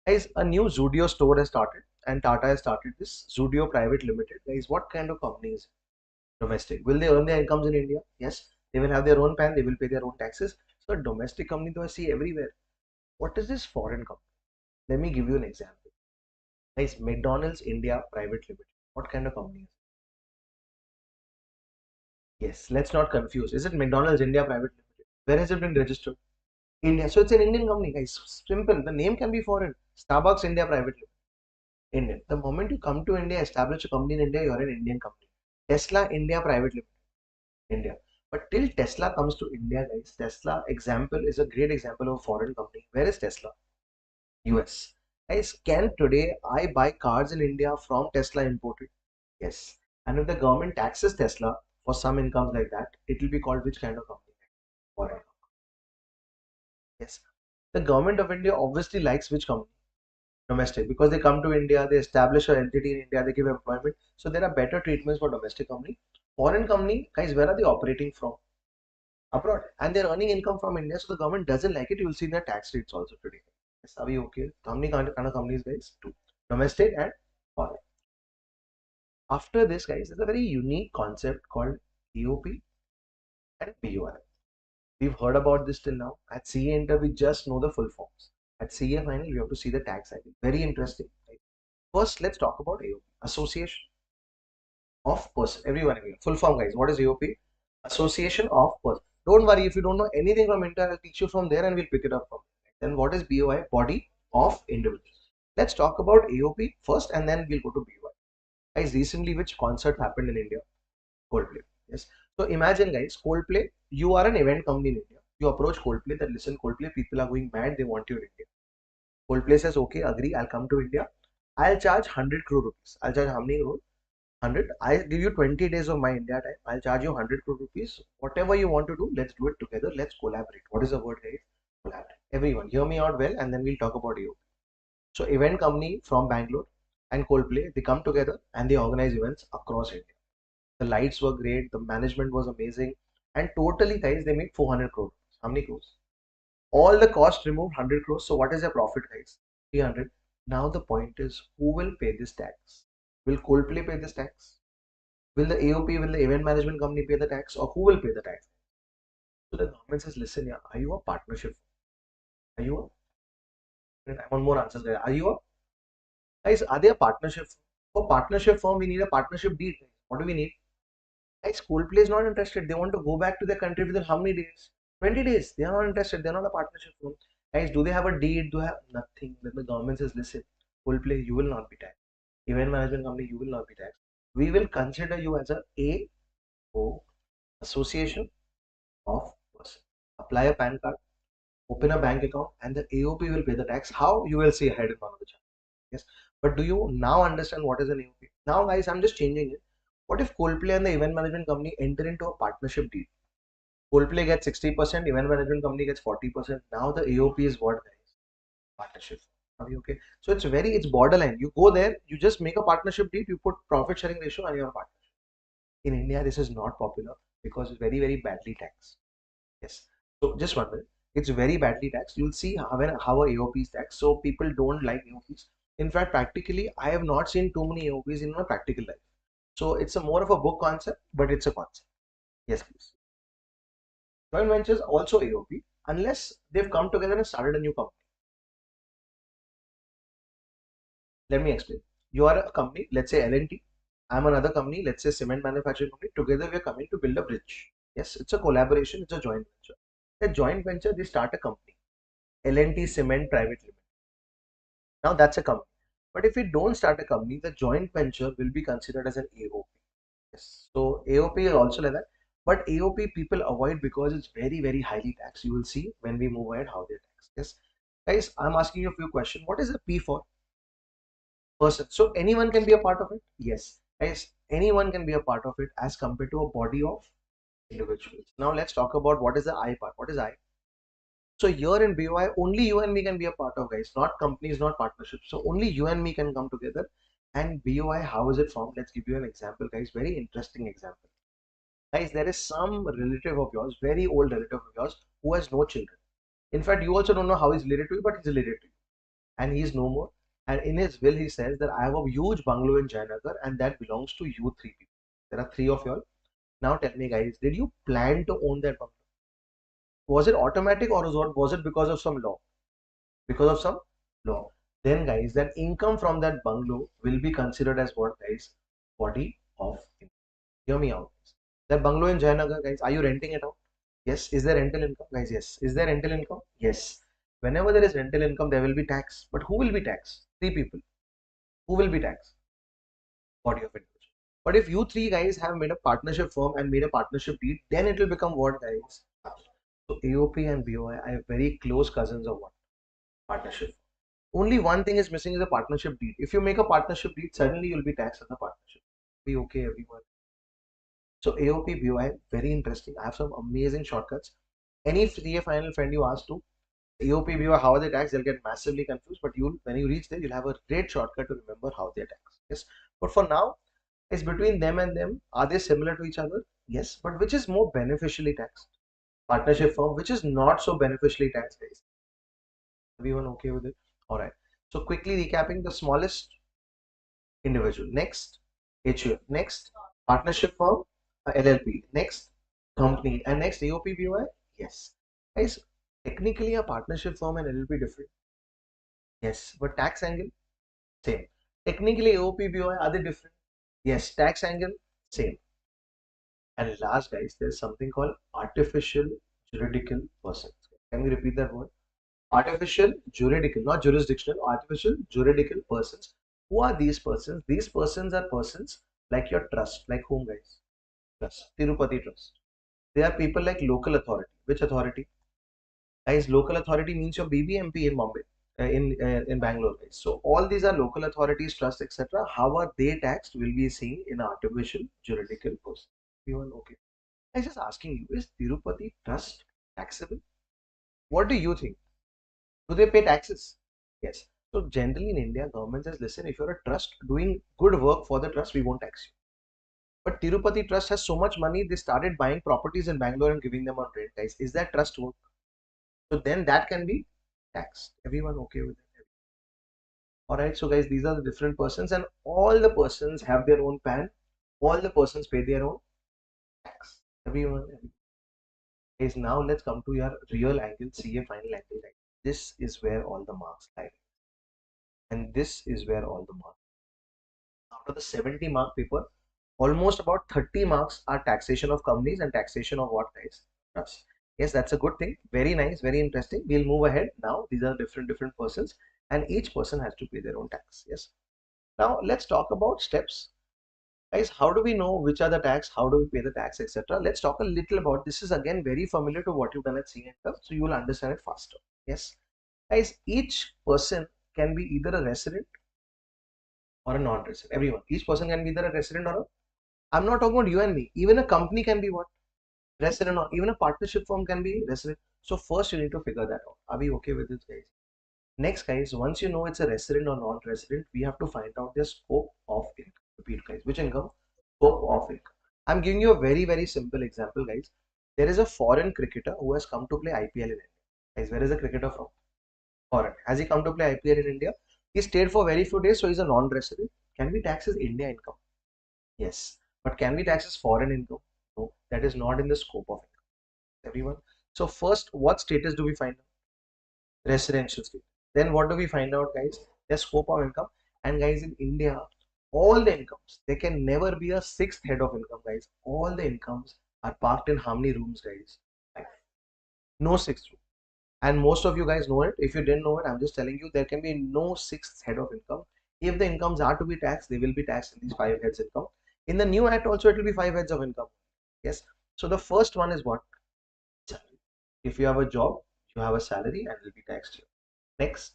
Guys, a new Zudio store has started, and Tata has started this Zudio Private Limited. Guys, what kind of company is it? Domestic. Will they earn their incomes in India? Yes. They will have their own PAN. They will pay their own taxes. So a domestic company, though, I see everywhere. What is this foreign company? Let me give you an example. Guys, McDonald's India Private Limited. What kind of company is it? Yes, let's not confuse. Is it McDonald's India Private Limited? Where has it been registered? India. So it's an Indian company, guys. Simple. The name can be foreign. Starbucks India Private Limited. Indian. The moment you come to India, establish a company in India, you're an Indian company. Tesla India Private Limited. India. But till Tesla comes to India, guys, Tesla example is a great example of a foreign company. Where is Tesla? US. Guys, can today I buy cars in India from Tesla imported? Yes. And if the government taxes Tesla for some incomes like that, it will be called which kind of company? Foreign. Yes. The government of India obviously likes which company? Domestic, because they come to India, they establish an entity in India, they give employment. So there are better treatments for domestic company. Foreign company, guys, where are they operating from? Abroad, and they're earning income from India, so the government doesn't like it. You will see their tax rates also today. Yes, are we okay? How many kind of companies, guys? Two, domestic and foreign. After this, guys, there's a very unique concept called EOP and BOI. We've heard about this till now. At CA Inter, we just know the full forms. At CA Final, we have to see the tax ID. Very interesting. Right? First, let's talk about AOP, Association of Person. Everyone, full form, guys. What is AOP? Association of Person. Don't worry if you don't know anything from Inter, I'll teach you from there and we'll pick it up from there. Then what is BOI? Body of Individuals. Let's talk about AOP first and then we'll go to BOI. Guys, recently which concert happened in India? Coldplay. Yes. So imagine, guys, Coldplay, you are an event company in India. You approach Coldplay that listen, Coldplay, people are going mad, they want you in India. Coldplay says, okay, agree, I'll come to India. I'll charge 100 crore rupees. I'll charge how many crore? 100. I give you 20 days of my India time. I'll charge you 100 crore rupees. Whatever you want to do, let's do it together. Let's collaborate. What is the word, guys? Collaborate. Everyone, hear me out well, and then we'll talk about you. So, event company from Bangalore and Coldplay, they come together and they organize events across India. The lights were great. The management was amazing. And totally, guys, they made 400 crores. How many crores? All the cost removed 100 crores. So, what is the profit, guys? 300. Now, the point is, who will pay this tax? Will Coldplay pay this tax? Will the AOP, will the event management company pay the tax, or who will pay the tax? So the government says, listen, yeah, are you a partnership? Are you a, I want more answers there. Are you a, guys, are they a partnership? For partnership firm, we need a partnership deed. What do we need? Guys, Coldplay is not interested. They want to go back to their country within how many days? 20 days. They are not interested. They are not a partnership firm. Guys, do they have a deed? Do they have nothing? Then the government says, listen, Coldplay, you will not be taxed. Event management company, you will not be taxed. We will consider you as a AO, Association of Person. Apply a PAN card, open a bank account, and the AOP will pay the tax. How? You will see ahead in one of the chapters. Yes. But do you now understand what is an AOP? Now, guys, I'm just changing it. What if Coldplay and the event management company enter into a partnership deal? Coldplay gets 60%, event management company gets 40%. Now the AOP is what, guys? Partnership. Are you okay? So it's borderline. You go there, you just make a partnership deal, you put profit sharing ratio and you're a partner. In India, this is not popular because it's very, very badly taxed. Yes. So just one minute. It's very badly taxed. You'll see how a AOP is taxed. So people don't like AOPs. In fact, practically, I have not seen too many AOPs in my practical life. So it's a more of a book concept, but it's a concept. Yes, please. Joint ventures also AOP unless they've come together and started a new company. Let me explain. You are a company, let's say L&T. I'm another company, let's say cement manufacturing company. Together we are coming to build a bridge. Yes, it's a collaboration. It's a joint venture. A joint venture, they start a company. L&T Cement Private Limited. Now that's a company. But if we don't start a company, the joint venture will be considered as an AOP. Yes. So AOP is also like that. But AOP people avoid because it's very, very highly taxed. You will see when we move ahead how they're taxed. Yes. Guys, I'm asking you a few questions. What is the P for? Person. So anyone can be a part of it? Yes. Guys, anyone can be a part of it as compared to a body of individuals. Now let's talk about what is the I part. What is I? So here in BOI, only you and me can be a part of, guys, not companies, not partnerships. So only you and me can come together. And BOI, how is it formed? Let's give you an example, guys. Very interesting example. Guys, there is some relative of yours, very old relative of yours, who has no children. In fact, you also don't know how he's related to you, but he's related to you. And he's no more. And in his will, he says that I have a huge bungalow in Jayanagar and that belongs to you three people. There are three of you all. Now tell me, guys, did you plan to own that bungalow? Was it automatic or was it because of some law? because of some law. Then guys, that income from that bungalow will be considered as what guys? Body of income. Hear me out. That bungalow in Jayanagar, guys, are you renting it out? Yes. Is there rental income? Guys, yes. Is there rental income? Yes. Whenever there is rental income, there will be tax. But who will be taxed? Three people. Who will be taxed? Body of individual. But if you three guys have made a partnership firm and made a partnership deed, then it will become what, guys? So AOP and BOI are very close cousins of what? Partnership. Only one thing is missing is a partnership deed. If you make a partnership deed, suddenly you'll be taxed as a partnership. Be okay, everyone. So AOP, BOI, very interesting. I have some amazing shortcuts. Any CA final friend you ask to, AOP, BOI, how are they taxed? They'll get massively confused. But you'll when you reach there, you'll have a great shortcut to remember how they're taxed. Yes. But for now, it's between them and them. Are they similar to each other? Yes. But which is more beneficially taxed? Partnership firm, which is not so beneficially taxed, guys. Everyone okay with it? All right. So quickly recapping, the smallest individual. Next, HUF. Next, partnership firm, LLP. Next, company. And next, AOP, BOI. Yes. Guys, technically a partnership firm and LLP different. Yes. But tax angle, same. Technically AOP, BOI, are they different? Yes. Tax angle, same. And last, guys, there's something called artificial juridical persons. Can we repeat that word? Artificial juridical, not jurisdictional, artificial juridical persons. Who are these persons? These persons are persons like your trust, like whom, guys? Trust, Tirupati Trust. They are people like local authority. Which authority? Guys, local authority means your BBMP in Bombay, in Bangalore, guys. So all these are local authorities, trust, etc. How are they taxed? Will be seen in artificial juridical person. Everyone okay? I was just asking you, is Tirupati Trust taxable? What do you think? Do they pay taxes? Yes. So generally in India, government says, listen, if you're a trust doing good work for the trust, we won't tax you. But Tirupati Trust has so much money, they started buying properties in Bangalore and giving them on rent, guys. Is that trust work? So then that can be taxed. Everyone okay with it? Alright, so guys, these are the different persons and all the persons have their own PAN. All the persons pay their own tax. Everyone. Guys, now let's come to your real angle, CA final angle. Right? This is where all the marks lie. And this is where all the marks. Out of the 70 mark paper, almost about 30 marks are taxation of companies and taxation of what, guys? Trust. Yes, that's a good thing. Very nice, very interesting. We'll move ahead now. These are different persons and each person has to pay their own tax. Yes. Now let's talk about steps. Guys, how do we know which are the tax? How do we pay the tax, etc.? Let's talk a little about this. Is again very familiar to what you've done at CA, so you will understand it faster. Yes. Guys, each person can be either a resident or a non-resident. Everyone. Each person can be either a resident or a. I'm not talking about you and me. Even a company can be what? Resident or even a partnership firm can be resident. So first you need to figure that out. Are we okay with this, guys? Next, guys, once you know it's a resident or non-resident, we have to find out their scope of income. Repeat, guys. Which income? Scope of income. I'm giving you a very simple example, guys. There is a foreign cricketer who has come to play IPL in India. Guys, where is the cricketer from? Foreign. Has he come to play IPL in India? He stayed for very few days, so he's a non-resident. Can we tax his India income? Yes. But can we tax his foreign income? No. That is not in the scope of income. Everyone. So first, what status do we find out? Residential status. Then what do we find out, guys? Their scope of income. And guys, in India, all the incomes, there can never be a sixth head of income, guys. All the incomes are parked in how many rooms, guys? Five. No sixth room. And most of you guys know it. If you didn't know it, I'm just telling you, there can be no sixth head of income. If the incomes are to be taxed, they will be taxed in these five heads income. In the new act also, it will be five heads of income. Yes. So the first one is what? Salary. If you have a job, you have a salary and it will be taxed here. Next,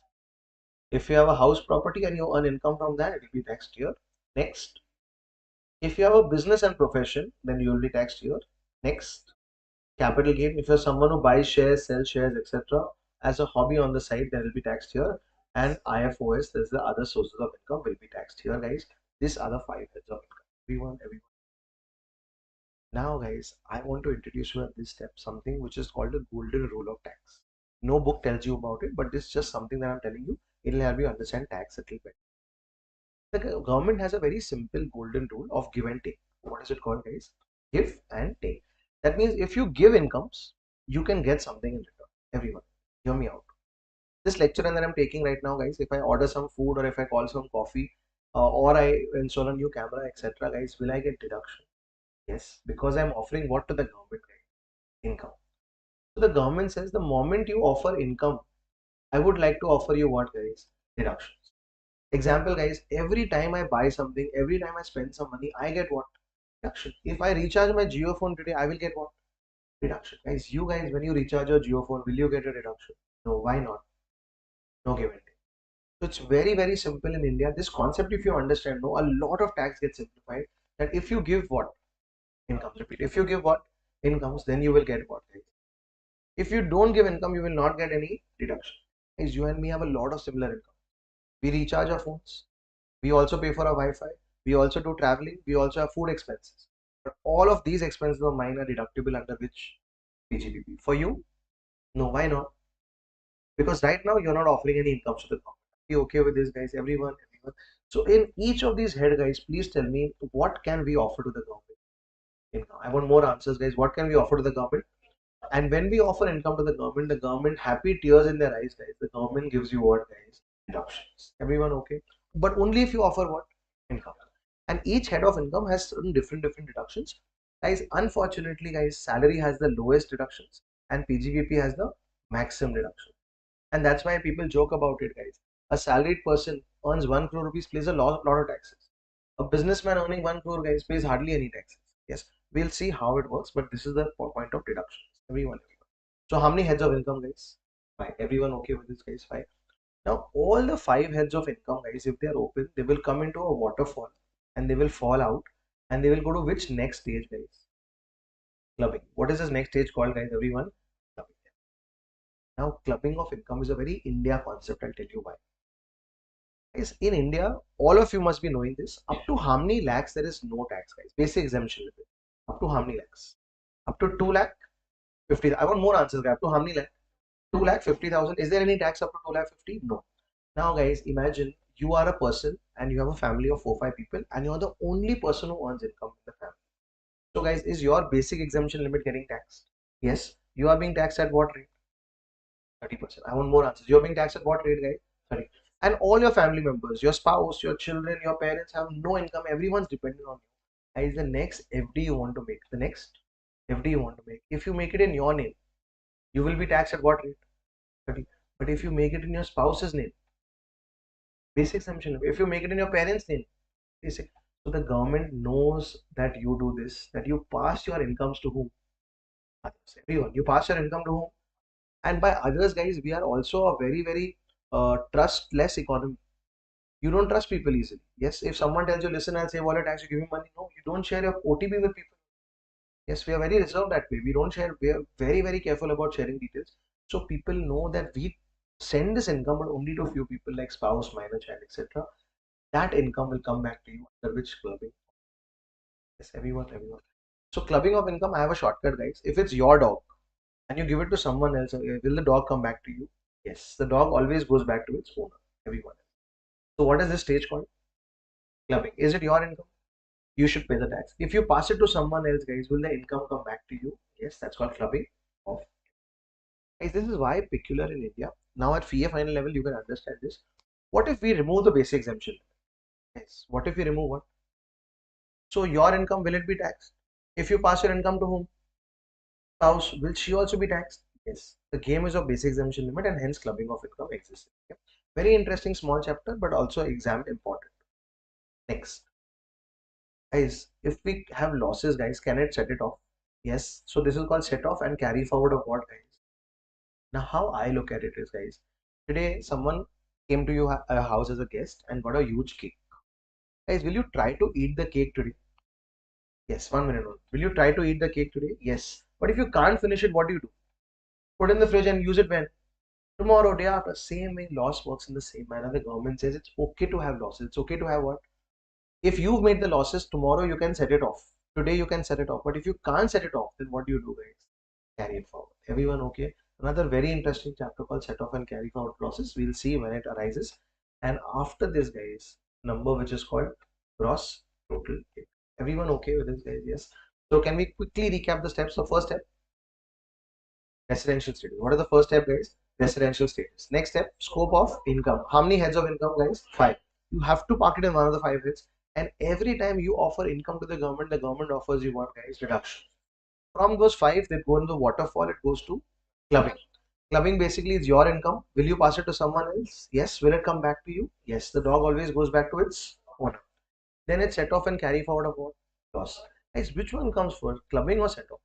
if you have a house property and you earn income from that, it will be taxed here. Next, if you have a business and profession, then you will be taxed here. Next, capital gain. If you're someone who buys shares, sells shares, etc., as a hobby on the side, that will be taxed here. And IFOS, that's the other sources of income, will be taxed here, guys. These are the five heads of income. Everyone. Now, guys, I want to introduce you at this step something which is called the golden rule of tax. No book tells you about it, but this is just something that I'm telling you. It will help you understand tax a little bit. The government has a very simple golden rule of give and take. What is it called, guys? Give and take. That means if you give incomes, you can get something in return. Everyone, hear me out. This lecture and that I'm taking right now, guys, if I order some food or if I call some coffee or I install a new camera, etc., guys, will I get deduction? Yes, because I'm offering what to the government, guys? Income. So the government says the moment you offer income, I would like to offer you what, guys? Deductions. Example, guys, every time I buy something, every time I spend some money, I get what? Deduction. If I recharge my Jio phone today, I will get what? Deduction. Guys, you guys, when you recharge your Jio phone, will you get a deduction? No, why not? No give and take. So it's very, very simple in India. This concept, if you understand, no, a lot of tax gets simplified. That if you give what? Incomes, repeat. If you give what? Incomes, then you will get what, guys? If you don't give income, you will not get any deduction. Guys, you and me have a lot of similar income. We recharge our phones. We also pay for our Wi-Fi. We also do traveling. We also have food expenses. But all of these expenses of mine are deductible under which PGBP. For you, no, why not? Because right now you're not offering any income to the government. Be okay with this, guys, everyone. So in each of these head, guys, please tell me what can we offer to the government? Income. I want more answers, guys. What can we offer to the government? And when we offer income to the government happy tears in their eyes, guys. The government gives you what, guys? Deductions. Everyone okay? But only if you offer what? Income. And each head of income has certain different deductions. Guys, unfortunately, guys, salary has the lowest deductions and PGBP has the maximum deduction. And that's why people joke about it, guys. A salaried person earns 1 crore rupees, pays a lot of taxes. A businessman earning 1 crore, guys, pays hardly any taxes. Yes, we'll see how it works, but this is the point of deductions. Everyone. So how many heads of income, guys? Five. Everyone okay with this, guys? Five. Now, all the five heads of income, guys, if they are open, they will come into a waterfall and they will fall out and they will go to which next stage, guys? Clubbing. What is this next stage called, guys? Everyone? Clubbing. Now, clubbing of income is a very India concept. I'll tell you why. Guys, in India, all of you must be knowing this. Up to how many lakhs there is no tax, guys? Basic exemption limit. Up to how many lakhs? Up to 2 lakh 50. I want more answers, guys. Up to how many lakh? 2 lakh 50,000. Is there any tax up to 2 lakh 50? No. Now, guys, imagine you are a person and you have a family of 4-5 people and you are the only person who earns income in the family. So, guys, is your basic exemption limit getting taxed? Yes. You are being taxed at what rate? 30%. I want more answers. You're being taxed at what rate, guys? 30. And all your family members, your spouse, your children, your parents have no income. Everyone's dependent on you. Guys, the next FD you want to make, the next FD you want to make, if you make it in your name, you will be taxed at what rate? 30. But if you make it in your spouse's name, basic exemption. If you make it in your parents' name, basic. So the government knows that you do this, that you pass your incomes to whom? Others. Everyone. You pass your income to whom? And by others, guys, we are also a very trustless economy. You don't trust people easily. Yes, if someone tells you, listen, I'll save wallet tax, you give me money. No, you don't share your OTP with people. Yes, we are very reserved that way. We don't share. We are very careful about sharing details. So people know that we send this income, but only to a few people like spouse, minor child, etc. That income will come back to you under which clubbing. Yes, everyone. So clubbing of income, I have a shortcut, guys. If it's your dog and you give it to someone else, will the dog come back to you? Yes, the dog always goes back to its owner. Everyone. So what is this stage called? Clubbing. Is it your income? You should pay the tax. If you pass it to someone else, guys, will the income come back to you? Yes, that's called clubbing of. Guys, this is why peculiar in India. Now at CA final level, you can understand this. What if we remove the basic exemption? Yes. What if we remove what? So your income, will it be taxed? If you pass your income to whom? Spouse, will she also be taxed? Yes. The game is of basic exemption limit and hence clubbing of income exists. Okay. Very interesting small chapter, but also exam important. Next. Guys, if we have losses, guys, can it set it off? Yes. So this is called set off and carry forward of what, guys? Now, how I look at it is, guys, today someone came to your house as a guest and got a huge cake. Guys, will you try to eat the cake today? Yes, 1 minute only. Will you try to eat the cake today? Yes. But if you can't finish it, what do you do? Put in the fridge and use it when? Tomorrow, day after. Same way, loss works in the same manner. The government says it's okay to have losses. It's okay to have what? If you've made the losses, tomorrow you can set it off. Today you can set it off. But if you can't set it off, then what do you do, guys? Carry it forward. Everyone okay? Another very interesting chapter called set off and carry forward losses. We'll see when it arises. And after this, guys, number which is called gross total income. Everyone okay with this, guys? Yes. So can we quickly recap the steps? So first step, residential status. What is the first step, guys? residential status. Next step, scope of income. How many heads of income, guys? 5. You have to park it in one of the 5 heads. And every time you offer income to the government offers you what, guys? Reduction. From those 5, they go into the waterfall. It goes to clubbing. Clubbing basically is your income. Will you pass it to someone else? Yes. Will it come back to you? Yes. The dog always goes back to its owner. Then it's set off and carry forward of what? Loss. Guys, which one comes first? Clubbing or set off?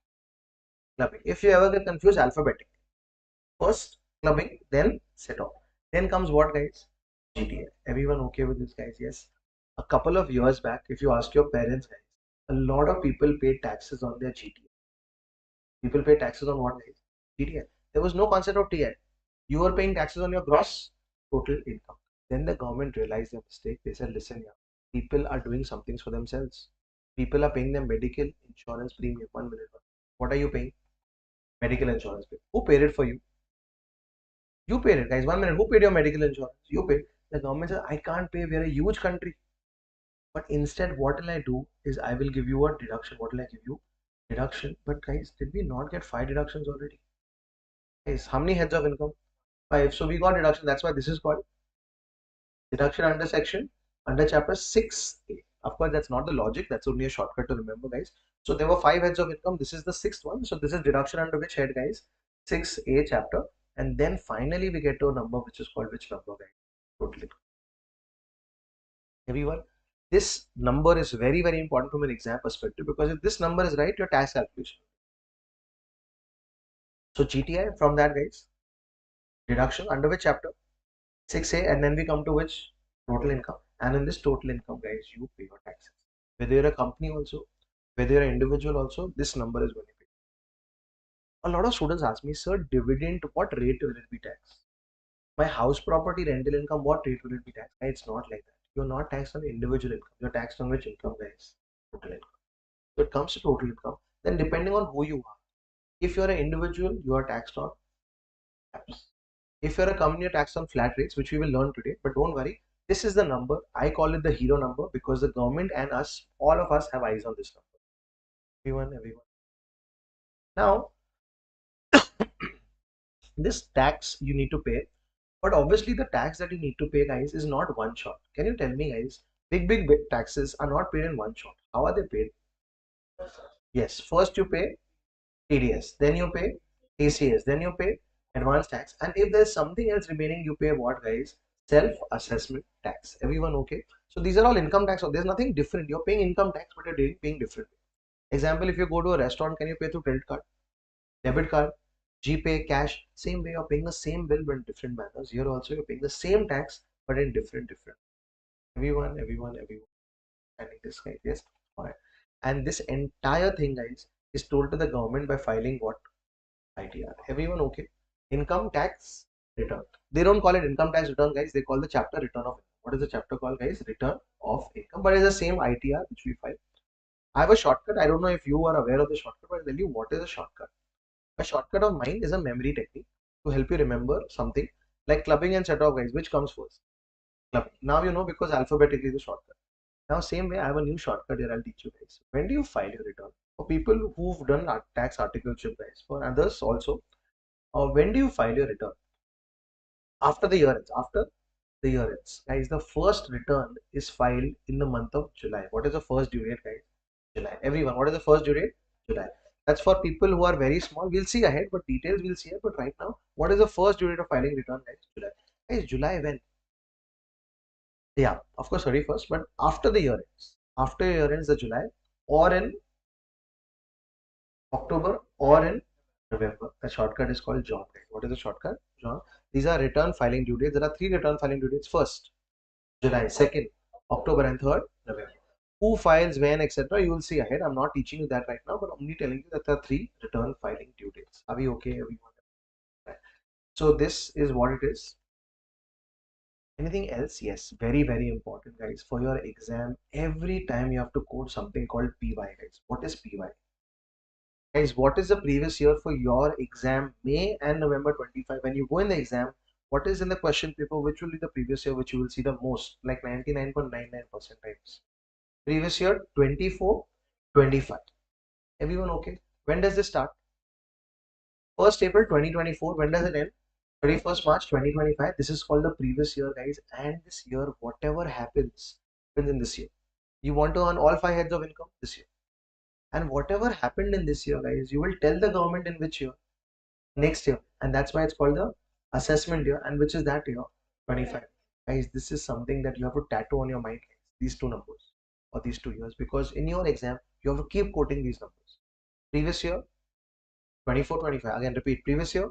Clubbing. If you ever get confused, alphabetic. First clubbing, then set off. Then comes what, guys? GTA. Everyone okay with this, guys? Yes. A couple of years back, if you ask your parents, guys, a lot of people paid taxes on their GTA. People pay taxes on what, guys? GTA. There was no concept of TI. You were paying taxes on your gross total income. Then the government realized their mistake. They said, listen, yeah, people are doing some things for themselves. People are paying their medical insurance premium. 1 minute. What are you paying? Medical insurance. Who paid it for you? You paid it, guys. 1 minute. Who paid your medical insurance? You paid. The government says, I can't pay. We're a huge country. But instead, what will I do is I will give you a deduction. What will I give you? Deduction. But guys, did we not get 5 deductions already? Guys, how many heads of income? 5. So we got deduction. That's why this is called deduction under chapter 6A. Of course, that's not the logic. That's only a shortcut to remember, guys. So there were 5 heads of income. This is the 6th one. So this is deduction under which head, guys? 6A chapter. And then finally we get to a number which is called which number, guys? Total income. Everyone, this number is very, very important from an exam perspective, because if this number is right, your tax calculation. So GTI, from that, guys, deduction under which chapter? 6A, and then we come to which? Total income. And in this total income, guys, you pay your taxes. Whether you're a company also, whether you're an individual also, this number is going to be. A lot of students ask me, sir, dividend, what rate will it be taxed? My house property rental income, what rate will it be taxed? It's not like that. You're not taxed on individual income. You're taxed on which income, guys? Total income. So it comes to total income. Then depending on who you are, if you're an individual, you are taxed on caps. If you're a company, you're taxed on flat rates, which we will learn today. But don't worry, this is the number. I call it the hero number because the government and us, all of us have eyes on this number. Everyone. Now, this tax you need to pay, but obviously the tax that you need to pay, guys, is not one shot. Can you tell me, guys, big taxes are not paid in one shot? How are they paid? Yes, first you pay TDS, then you pay ACS, then you pay advanced tax, and if there's something else remaining, you pay what, guys? Self-assessment tax. Everyone okay? So these are all income tax. So there's nothing different. You're paying income tax, but you're paying different. Example, if you go to a restaurant, can you pay through credit card, debit card, GPay, cash? Same way, you're paying the same bill but in different manners. Here also you're paying the same tax but in different. Everyone. Finding this, guys? Yes. Alright. And this entire thing, guys, is told to the government by filing what? ITR. Everyone okay? Income tax return. They don't call it income tax return, guys. They call the chapter return of income. What is the chapter called, guys? Return of income. But it's the same ITR which we file. I have a shortcut. I don't know if you are aware of the shortcut, but I'll tell you what is a shortcut. A shortcut of mine is a memory technique to help you remember something like clubbing and set off, guys. Which comes first? Clubbing. Now you know because alphabetically the shortcut. Now same way I have a new shortcut here. I'll teach you, guys. When do you file your return? For people who've done tax articleship, guys. For others also. When do you file your return? After the year ends. After the year ends, guys. The first return is filed in the month of July. What is the first due date, guys? July. Everyone, what is the first due date? July. That's for people who are very small. We'll see ahead, but details we'll see ahead. But right now, what is the first due date of filing return, guys? July. Guys, July when? Yeah, of course, 31st, but after the year ends. After year ends the July, or in October, or in November. The shortcut is called John. What is the shortcut? John. These are return filing due dates. There are 3 return filing due dates. First, July. Second, October, and third, November. Who files when, etc. You will see ahead. I'm not teaching you that right now, but only telling you that there are 3 return filing due dates. Are we okay, everyone? Right. So this is what it is. Anything else? Yes, very important, guys. For your exam, every time you have to quote something called PY, guys. What is PY? Guys, what is the previous year for your exam, May and November 25? When you go in the exam, what is in the question paper, which will be the previous year, which you will see the most, like 99.99% times. Previous year, 24, 25. Everyone okay? When does this start? 1st April 2024. When does it end? 31st March 2025. This is called the previous year, guys. And this year, whatever happens in this year, you want to earn all 5 heads of income this year. And whatever happened in this year, guys, you will tell the government in which year? Next year. And that's why it's called the assessment year. And which is that year? 25. Guys, this is something that you have to tattoo on your mind, guys, these two numbers or these 2 years, because in your exam, you have to keep quoting these numbers. Previous year, 24-25. Again, repeat. Previous year,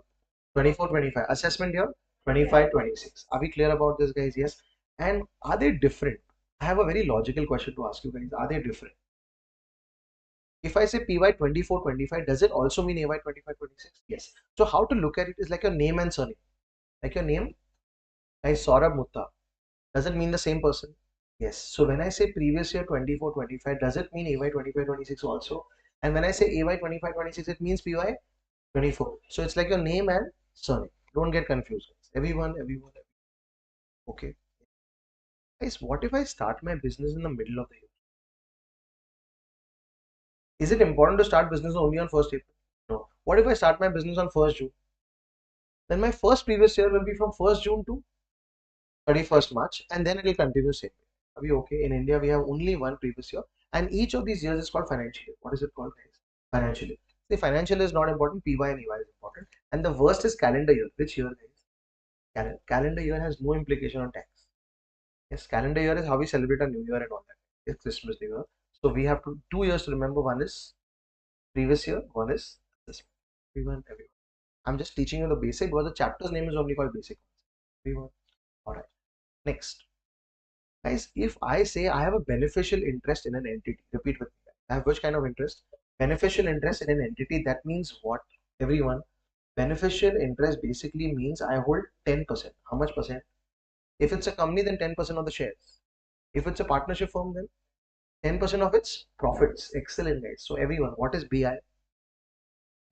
24-25. Assessment year, 25-26. Are we clear about this, guys? Yes. And are they different? I have a very logical question to ask you, guys. Are they different? If I say PY 24-25, does it also mean AY 25-26? Yes. So how to look at it is like your name and surname. Like your name, like Sourabh Mutha. Does it mean the same person? Yes. So when I say previous year 24-25, does it mean AY 25-26 also? And when I say AY 25-26, it means PY 24. So it's like your name and surname. Don't get confused. Everyone. Okay. Guys, what if I start my business in the middle of the year? Is it important to start business only on 1st April? No. What if I start my business on 1st June? Then my first previous year will be from 1st June to 31st March, and then it will continue same. Are we okay? In India, we have only one previous year, and each of these years is called financial year. What is it called, guys? Financial year. See, financial is not important. PY and EY is important, and the worst is calendar year. Which year, guys? Calendar year has no implication on tax. Yes, calendar year is how we celebrate our New Year and all that. It's Christmas, New Year. So we have 2 years to remember. One is previous year, one is this. Everyone. I'm just teaching you the basic because the chapter's name is only called basic. Everyone. Alright. Next. Guys, if I say I have a beneficial interest in an entity, repeat with me. I have which kind of interest? Beneficial interest in an entity. That means what? Everyone. Beneficial interest basically means I hold 10%. How much percent? If it's a company, then 10% of the shares. If it's a partnership firm, then 10% of its profits. Excellent, guys. So everyone, what is BI?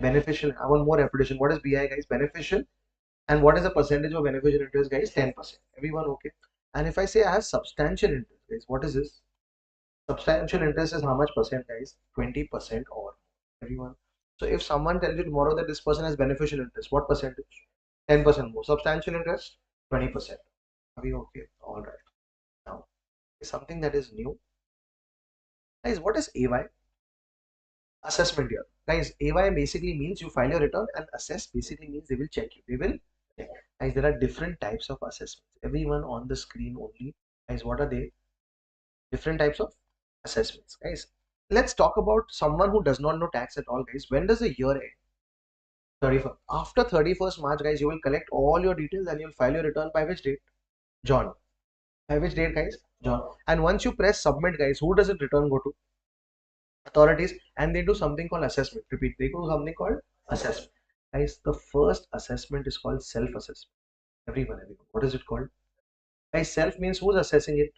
Beneficial. I want more repetition. What is BI, guys? Beneficial. And what is the percentage of beneficial interest, guys? 10%. Everyone okay? And if I say I have substantial interest, guys, what is this? Substantial interest is how much percent, guys? 20% or everyone. So if someone tells you tomorrow that this person has beneficial interest, what percentage? 10% more. Substantial interest, 20%. Are we okay? All right. Now, something that is new. Guys, what is AY? Assessment year. Guys, AY basically means you file your return, and assess basically means they will check you. They will check. Guys, there are different types of assessments. Everyone on the screen only. Guys, what are they? Different types of assessments. Guys, let's talk about someone who does not know tax at all, guys. When does the year end? 31st. After 31st March, guys, you will collect all your details and you'll file your return by which date? John. By which date, guys? John. And once you press submit, guys, who does it return go to? Authorities, and they do something called assessment. Repeat, they do something called assessment. Guys, the first assessment is called self-assessment. Everyone. What is it called? Guys, self means who's assessing it?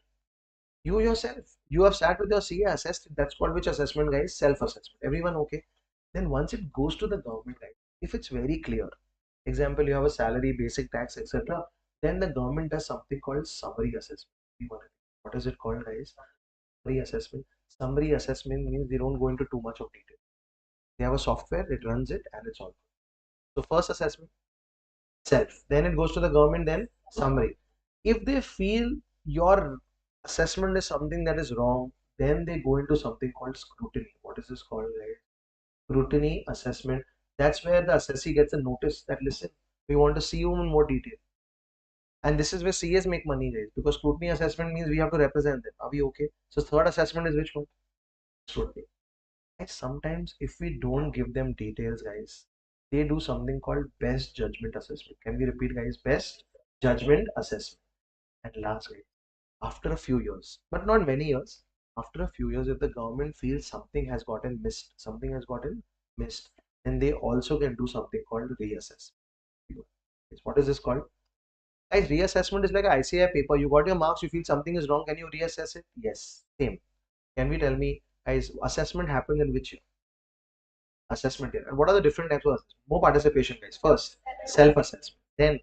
You yourself. You have sat with your CA, assessed it. That's called which assessment, guys? Self-assessment. Everyone okay? Then once it goes to the government, guys, if it's very clear, example, you have a salary, basic tax, etc., then the government does something called summary assessment. What is it called, guys? Summary assessment. Summary assessment means they don't go into too much of detail. They have a software, it runs it, and it's all good. So first assessment, self. Then it goes to the government, then summary. If they feel your assessment is something that is wrong, then they go into something called scrutiny. What is this called, right? Scrutiny assessment. That's where the assessee gets a notice that listen, we want to see you in more detail. And this is where CAs make money, guys, because scrutiny assessment means we have to represent them. Are we okay? So third assessment is which one? Scrutiny. And sometimes if we don't give them details, guys, they do something called best judgment assessment. Can we repeat, guys? Best judgment assessment. And lastly, after a few years, but not many years, after a few years, if the government feels something has gotten missed, then they also can do something called reassess. What is this called? Guys, reassessment is like an ICI paper. You got your marks, you feel something is wrong, can you reassess it? Yes, same. Can we tell me, guys, assessment happens in which year? Assessment year. And what are the different types of assessment? More participation, guys. First, self-assessment. Then,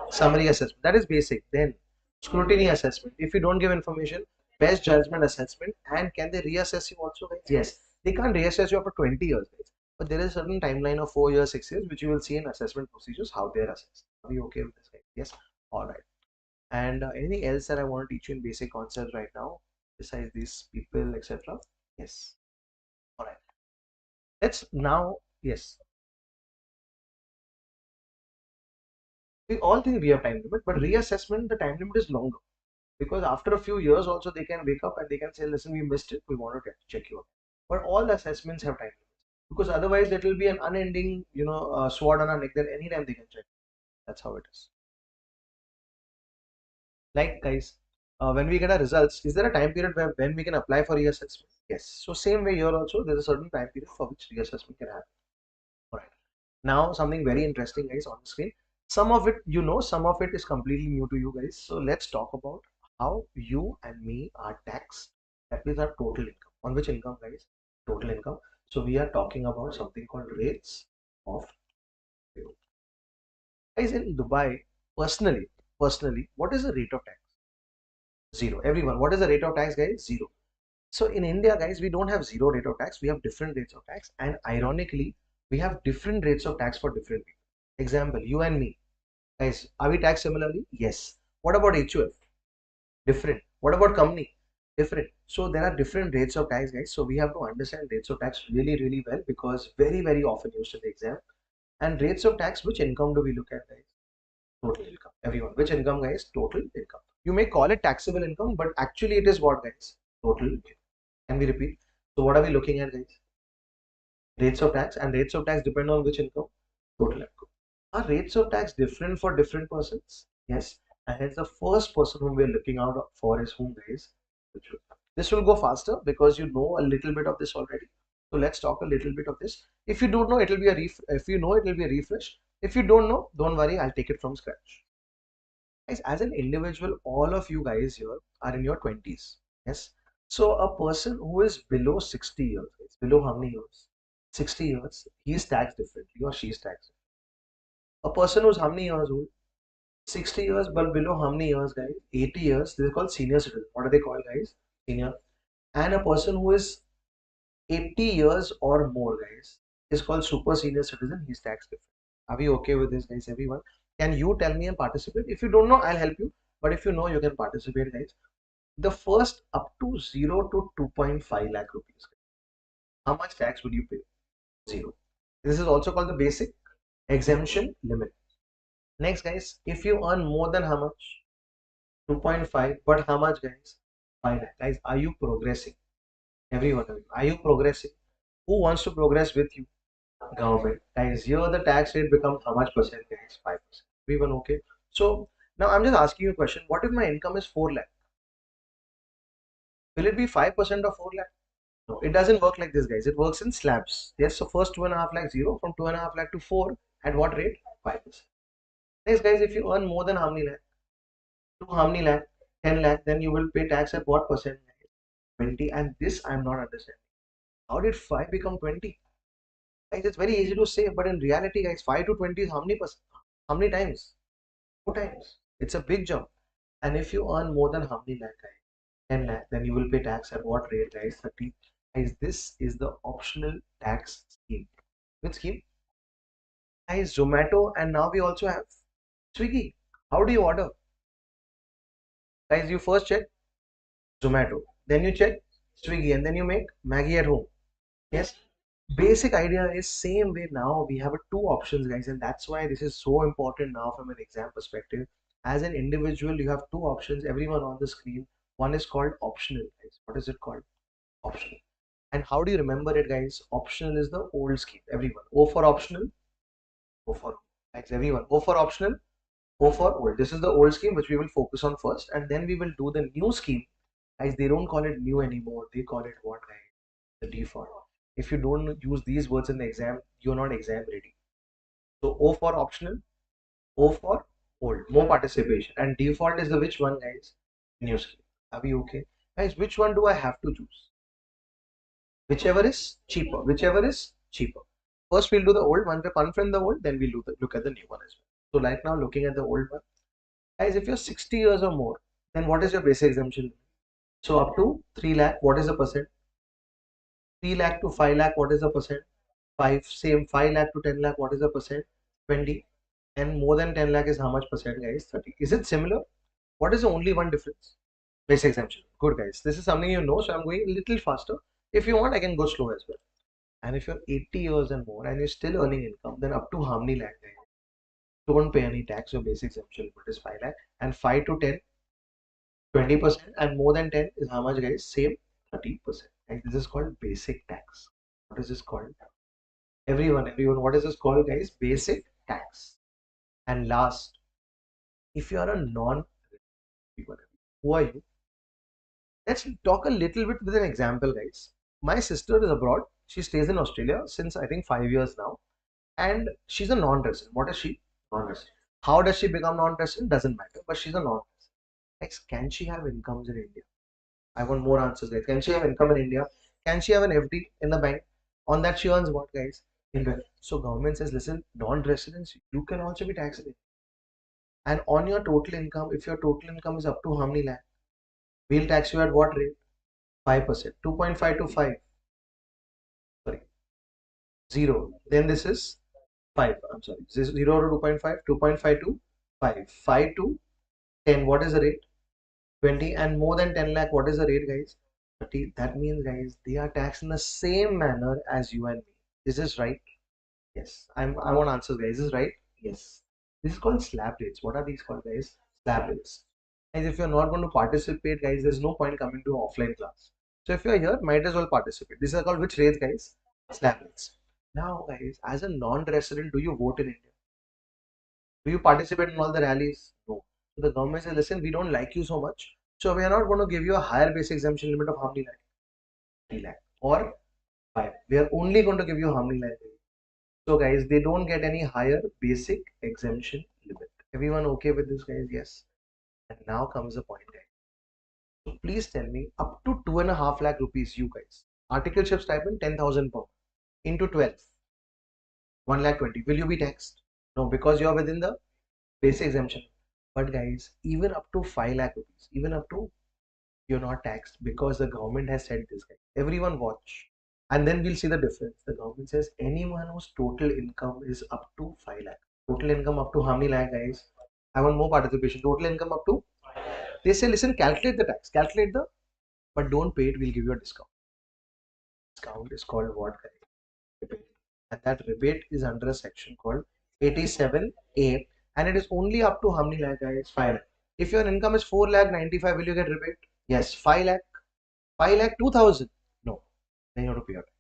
summary assessment. That is basic. Then, scrutiny assessment. If you don't give information, best judgment assessment. And can they reassess you also, guys? Yes. They can't reassess you after 20 years, guys. But there is a certain timeline of 4 years, 6 years, which you will see in assessment procedures, how they are assessed. Are we okay with this, guys? Yes. All right. And anything else that I want to teach you in basic concepts right now, besides these people, etc.? Yes. All right. Let's now, yes. We all think we have time limit, but reassessment, the time limit is longer because after a few years also they can wake up and they can say, listen, we missed it, we want to check you out. But all assessments have time limits because otherwise it will be an unending, sword on our neck that anytime they can check. That's how it is. Like guys, when we get our results, is there a time period where when we can apply for reassessment? Yes. So same way here also, there's a certain time period for which reassessment can happen. All right. Now something very interesting, guys, on the screen. Some of it you know, some of it is completely new to you guys. So let's talk about how you and me are taxed. That means our total income. On which income, guys? Total income. So we are talking about something called rates of payroll. Guys, in Dubai, personally, what is the rate of tax? Zero. Everyone, what is the rate of tax, guys? Zero. So in India, guys, we don't have zero rate of tax. We have different rates of tax, and ironically, we have different rates of tax for different people. Example, you and me, guys, are we taxed similarly? Yes. What about HUF? Different. What about company? Different. So there are different rates of tax, guys. So we have to understand rates of tax really, really well because very often used in the exam. And rates of tax, which income do we look at, guys? Total income. Everyone, which income, guys? Total income. You may call it taxable income, but actually it is what, guys? Total income. Can we repeat? So what are we looking at, guys? Rates of tax, and rates of tax depend on which income? Total income. Are rates of tax different for different persons? Yes. And hence the first person whom we're looking out for is whom, guys? This will go faster because you know a little bit of this already. So let's talk a little bit of this. If you don't know, it will be a if you know, it will be a refresh. If you don't know, don't worry, I'll take it from scratch. Guys, as an individual, all of you guys here are in your 20s. Yes. So a person who is below 60 years, guys, below how many years? 60 years, he is taxed differently or she is taxed. A person who's how many years old? 60 years, but below how many years, guys? 80 years, they're called senior citizen. What are they called, guys? Senior. And a person who is 80 years or more, guys, is called super senior citizen. He's taxed different. Are we okay with this, guys? Everyone, can you tell me and participate? If you don't know, I'll help you. But if you know, you can participate, guys. The first up to 0 to 2.5 lakh rupees. How much tax would you pay? Zero. This is also called the basic exemption limit. Next, guys, if you earn more than how much? 2.5, but how much, guys? 5 lakh. Guys, are you progressing? Everyone, are you progressing? Who wants to progress with you? Government. Guys, here the tax rate becomes how much percent, guys? 5%. Everyone okay? So now I'm just asking you a question. What if my income is 4 lakh? Will it be 5% of 4 lakh? No, it doesn't work like this, guys. It works in slabs. Yes, so first 2.5 lakh zero, from 2.5 lakh to 4, at what rate? 5%. Next, guys, if you earn more than how many lakh? To how many lakh? 10 lakh, then you will pay tax at what percent? 20. And this I'm not understanding. How did 5 become 20? Guys, it's very easy to say, but in reality, guys, 5 to 20 is how many percent? How many times? 4 times. It's a big jump. And if you earn more than how many lakh, guys? 10 lakh, then you will pay tax at what rate, guys? 30. Guys, this is the optional tax scheme. Which scheme? Guys, Zomato, and now we also have Swiggy. How do you order? Guys, you first check Zomato, then you check Swiggy, and then you make Maggie at home. Yes, basic idea is same way. Now we have a two options, guys, and that's why this is so important now from an exam perspective. As an individual, you have two options. Everyone on the screen. One is called optional, guys. What is it called? Optional. And how do you remember it, guys? Optional is the old scheme. Everyone. O for optional. O for, guys. Everyone. O for optional. O for old. This is the old scheme which we will focus on first, and then we will do the new scheme. Guys, they don't call it new anymore. They call it what, guys? The default. If you don't use these words in the exam, you're not exam ready. So O for optional, O for old, more participation, and default is the which one, guys? New scheme. Are we okay, guys? Which one do I have to choose? Whichever is cheaper. Whichever is cheaper. First, we'll do the old one. We'll confront the old, then we'll look at the new one as well. So, right now, looking at the old one, guys, if you're 60 years or more, then what is your basic exemption? So, up to 3 lakh, what is the percent? 3 lakh to 5 lakh, what is the percent? 5. Same 5 lakh to 10 lakh, what is the percent? 20. And more than 10 lakh is how much percent, guys? 30. Is it similar? What is the only one difference? Basic exemption. Good, guys. This is something you know, so I'm going a little faster. If you want, I can go slow as well. And if you're 80 years and more and you're still earning income, then up to how many lakh, guys? Don't pay any tax. Your basic exemption limit is 5 lakh. And 5 to 10, 20%. And more than 10 is how much, guys? Same, 30%. And this is called basic tax. What is this called? Everyone, what is this called, guys? Basic tax. And last, if you are a non, who are you? Let's talk a little bit with an example, guys. My sister is abroad. She stays in Australia since I think 5 years now, and she's a non-resident. What is she? Non-resident. How does she become non-resident? Doesn't matter, but she's a non-resident. Guys, can she have incomes in India? I want more answers, guys. Can she have income in India? Can she have an FD in the bank? On that, she earns what, guys? India. So government says, listen, non-residents, you can also be taxed in India. And on your total income, if your total income is up to how many lakh, we'll tax you at what rate? 5%. 2.5 to 5. Sorry, 0. Then this is 5. I'm sorry. This is 0 to 2.5, 2.5 to 5. 5 to 10. What is the rate? 20. And more than 10 lakh, what is the rate, guys? 30. That means, guys, they are taxed in the same manner as you and me. Is this right? Yes. I want answers, guys. Is this right? Yes. This is called slab rates. What are these called, guys? Slab rates. Guys, if you're not going to participate, guys, there's no point coming to offline class. So if you're here, might as well participate. These are called which rates, guys? Slab rates. Now, guys, as a non-resident, do you vote in India? Do you participate in all the rallies? No. So the government says, listen, we don't like you so much. So we are not going to give you a higher basic exemption limit of how many lakh? 3 lakh or 5. We are only going to give you how many lakh? So guys, they don't get any higher basic exemption limit. Everyone okay with this, guys? Yes. And now comes the point, guys. So please tell me, up to 2.5 lakh rupees, you guys, articleship stipend 10,000 per into 12, 1 lakh 20. Will you be taxed? No, because you are within the basic exemption. But guys, even up to 5 lakh rupees, even up to, you're not taxed because the government has said this, guys. Everyone watch. And then we'll see the difference. The government says anyone whose total income is up to 5 lakh. Total income up to how many lakh, guys? I want more participation. Total income up to. They say, listen, calculate the tax. Calculate the, but don't pay it. We'll give you a discount. Discount is called what, guys? Rebate. And that rebate is under a section called 87A. And it is only up to how many lakh, guys? 5 lakh. If your income is 4 lakh 95, will you get rebate? Yes. 5 lakh. 5 lakh 2,000. No. Then you have to pay your tax.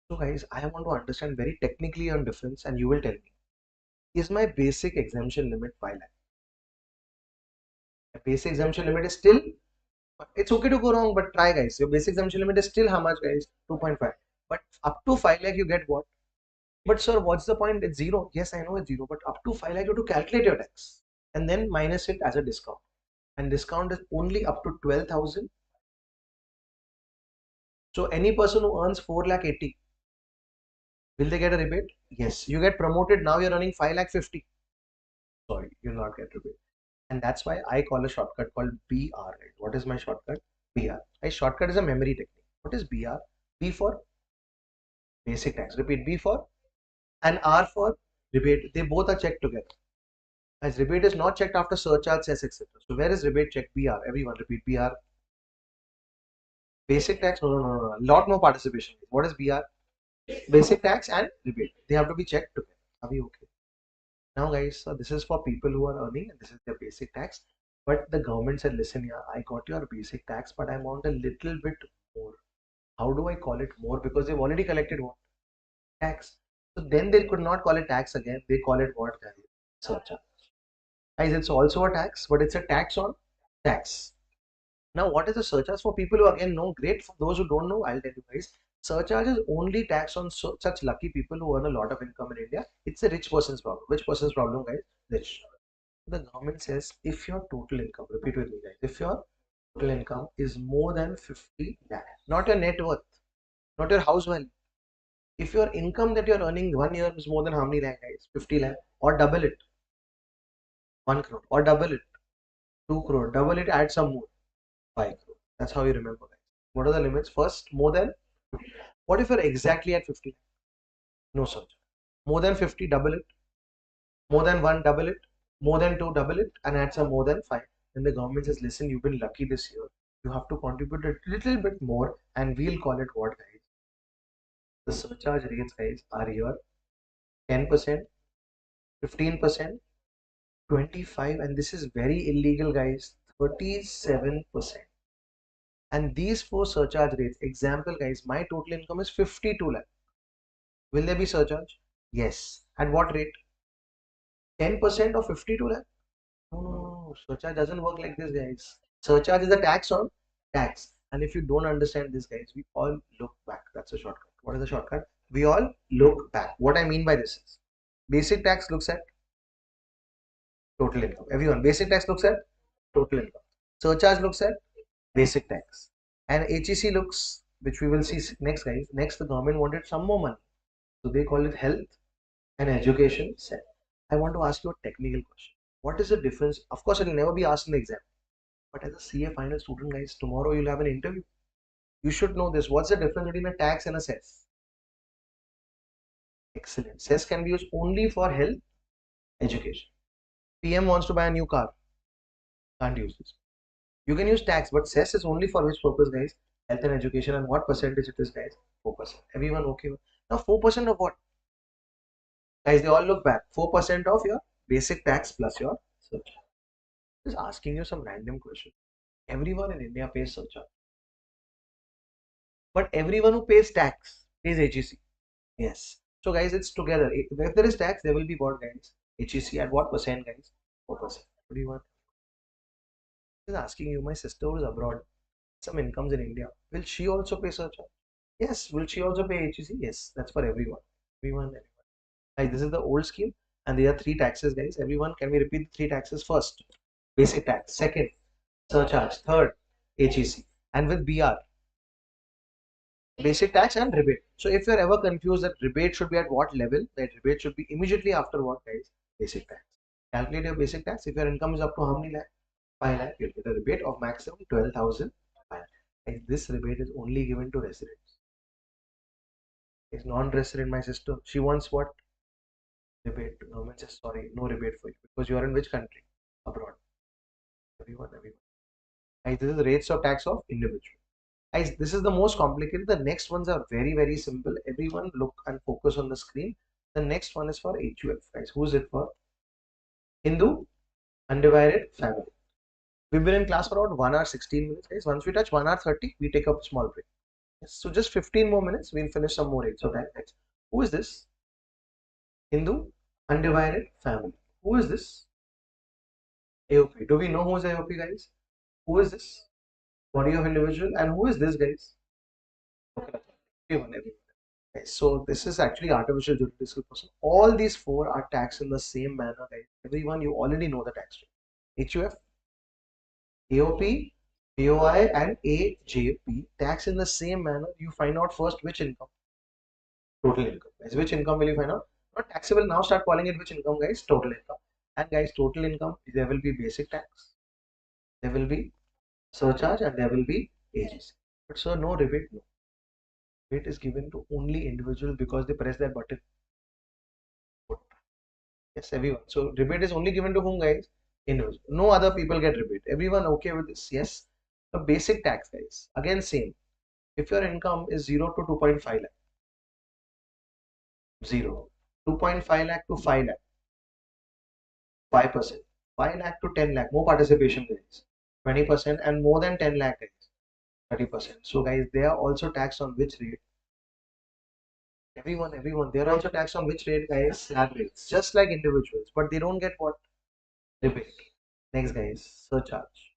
So guys, I want to understand very technically on difference and you will tell me. Is my basic exemption limit 5 lakh? My basic exemption limit is still, it's okay to go wrong, but try, guys. Your basic exemption limit is still how much, guys? 2.5. But up to 5 lakh, you get what? But sir, what's the point? It's 0. Yes, I know it's 0, but up to 5 lakh, you have to calculate your tax and then minus it as a discount. And discount is only up to 12,000. So any person who earns 4 lakh 80, will they get a rebate? Yes. You get promoted, now you're earning 5 lakh 50. Sorry, you'll not get rebate. And that's why I call a shortcut called BR. Right? What is my shortcut? BR. A shortcut is a memory technique. What is BR? B for basic tax. Repeat, B for, and R for rebate. They both are checked together. As rebate is not checked after surcharge, cess, etc. So where is rebate checked? BR. Everyone repeat, BR. Basic tax? No. Lot more participation. What is BR? Basic tax and rebate. They have to be checked together. Are we okay? Now guys, so this is for people who are earning and this is their basic tax. But the government said, listen, yeah, I got your basic tax, but I want a little bit more. How do I call it more? Because they've already collected what? Tax. So then they could not call it tax again. They call it what, guys? Surcharge. Guys, it's also a tax, but it's a tax on tax. Now, what is the surcharge? For people who again know, great. For those who don't know, I'll tell you guys. Surcharge is only tax on such lucky people who earn a lot of income in India. It's a rich person's problem. Which person's problem, guys? Rich. The government says if your total income, repeat with me, guys, if your total income is more than 50 lakh, not your net worth, not your house value. If your income that you're earning 1 year is more than how many lakh, guys? 50 lakh, or double it, 1 crore, or double it, 2 crore, double it, add some more, 5 crore. That's how you remember, guys. What are the limits? First, more than, what if you're exactly at 50? No, sir. More than 50, double it. More than one, double it. More than two, double it, and add some more than five. Then the government says, listen, you've been lucky this year. You have to contribute a little bit more, and we'll call it what, guys? The surcharge rates, guys, are here 10%, 15%, 25, and this is very illegal, guys, 37%. And these four surcharge rates, example, guys, my total income is 52 lakh. Will there be surcharge? Yes. At what rate? 10% of 52 lakh? No, no, no. Surcharge doesn't work like this, guys. Surcharge is a tax on tax. And if you don't understand this, guys, we all look back. That's a shortcut. What is the shortcut? We all look back. What I mean by this is basic tax looks at total income. Everyone, basic tax looks at total income. Surcharge looks at basic tax. And HEC looks, which we will see next, guys. Next, the government wanted some more money. So they call it health and education set. I want to ask you a technical question. What is the difference? Of course, it will never be asked in the exam. But as a CA final student, guys, tomorrow you'll have an interview. You should know this. What's the difference between a tax and a cess? Excellent. Cess can be used only for health, education. PM wants to buy a new car. Can't use this. You can use tax, but cess is only for which purpose, guys? Health and education. And what percentage it is, guys? 4%. Everyone okay with? Now, 4% of what? Guys, they all look back. 4% of your basic tax plus your surcharge. Just asking you some random question. Everyone in India pays surcharge. But everyone who pays tax pays HEC. Yes. So guys, it's together. If there is tax, there will be what, guys? HEC at what percent, guys? 4%. What do you want? Just asking you, my sister who is abroad, some incomes in India. Will she also pay surcharge? Yes. Will she also pay HEC? Yes. That's for everyone. Everyone. Guys, this is the old scheme, and there are three taxes, guys. Everyone, can we repeat the three taxes? First, basic tax. Second, surcharge. Third, HEC. And with BR, basic tax and rebate. So if you're ever confused that rebate should be at what level, that rebate should be immediately after what, guys? Basic tax. Calculate your basic tax. If your income is up to how many lakh? 5 lakh, you'll get a rebate of maximum 12,000. And this rebate is only given to residents. It's non-resident, my sister. She wants what? Rebate. Government says sorry, no rebate for you because you are in which country? Abroad. Everyone. Guys, this is the rates of tax of individual. Guys, this is the most complicated. The next ones are very simple. Everyone look and focus on the screen. The next one is for HUF. Guys, who is it for? Hindu undivided family. We've been in class for about 1 hour 16 minutes, guys. Once we touch 1 hour 30, we take a small break. Yes, so just 15 more minutes, we'll finish some more rates of that. Guys, who is this? Hindu undivided family. Who is this? AOP. Do we know who is AOP, guys? Who is this? Body of individual. And who is this, guys? Okay. Everyone. Okay, so this is actually artificial juridical person. All these four are taxed in the same manner, guys. Everyone, you already know the tax rate. HUF, AOP, AOI, and AJP tax in the same manner. You find out first which income. Total income. Guys, which income will you find out? Not taxable. Now start calling it which income, guys? Total income. And guys, total income, there will be basic tax, there will be surcharge, and there will be AGC. But sir, no rebate. No. Rebate is given to only individuals because they press that button. Yes, everyone. So rebate is only given to whom, guys? Individual. No other people get rebate. Everyone okay with this? Yes. The basic tax, guys. Again, same. If your income is 0 to 2.5 lakh, 0. 2.5 lakh to 5 lakh, 5%. 5 lakh to 10 lakh, more participation, guys. 20%, and more than 10 lakh, guys. 30%. So, guys, they are also taxed on which rate? Everyone. They are also taxed on which rate, guys? Slab rates. Just like individuals, but they don't get what? Rebate. Next, guys, surcharge.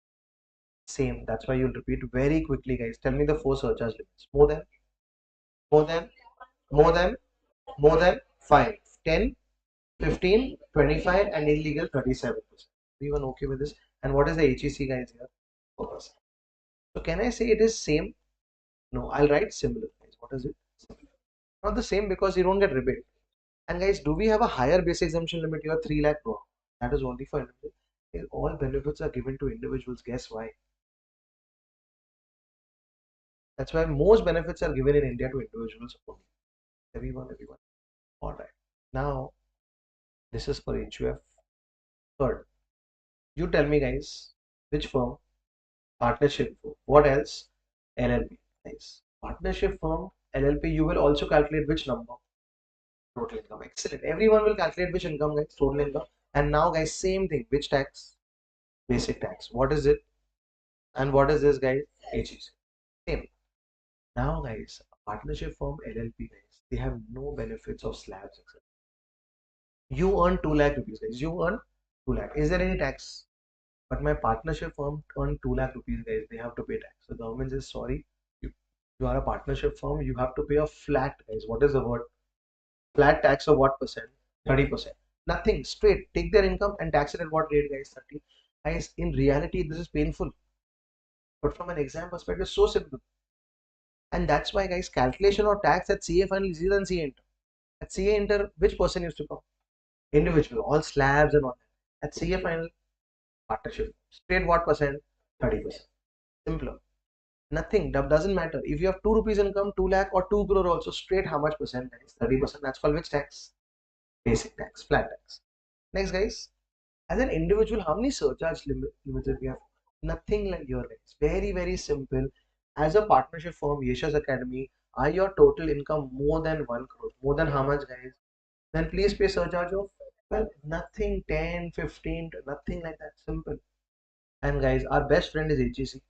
Same. That's why you'll repeat very quickly, guys. Tell me the four surcharge limits. More than, more than, more than 5, 10, 15, 25, and illegal 37%. Everyone okay with this? And what is the HEC, guys, here? 4%. So can I say it is same? No, I'll write similar, guys. What is it? Similar. Not the same because you don't get rebate. And guys, do we have a higher base exemption limit here? 3 lakh per. That is only for individuals. All benefits are given to individuals. Guess why? That's why most benefits are given in India to individuals only. Everyone. All right. Now, This is for HUF. Third, you tell me guys, which firm? Partnership firm. What else? LLP. Nice. Partnership firm, LLP, you will also calculate which number? Total income. Excellent. Everyone will calculate which income, guys? Total income. And now, guys, same thing. Which tax? Basic tax. What is it? And what is this, guys? HEC. Same. Now, guys, a partnership firm, LLP, guys, they have no benefits of slabs, etc. You earn 2 lakh rupees, guys. You earn 2 lakh. Is there any tax? But my partnership firm earn 2 lakh rupees, guys. They have to pay tax. So government says, sorry, you are a partnership firm. You have to pay a flat, guys. What is the word? Flat tax of what percent? 30%. Nothing. Straight. Take their income and tax it at what rate, guys? 30. Guys, in reality, this is painful. But from an exam perspective, so simple. And that's why, guys, calculation or tax at CA final is easier than CA inter. At CA inter, which person used to come? Individual, all slabs and all that. At CA final, partnership. Straight what percent? 30%. Simpler. Nothing. That doesn't matter. If you have 2 rupees income, 2 lakh or 2 crore also, straight how much percent? 30%. That's called which tax? Basic tax, flat tax. Next, guys, as an individual, how many surcharge limits we have? Nothing like your guys. Very, very simple. As a partnership firm, Yeshas Academy, are your total income more than 1 crore? More than how much, guys? Then please pay surcharge of, well, nothing, 10, 15, nothing like that. Simple. And guys, our best friend is HEC.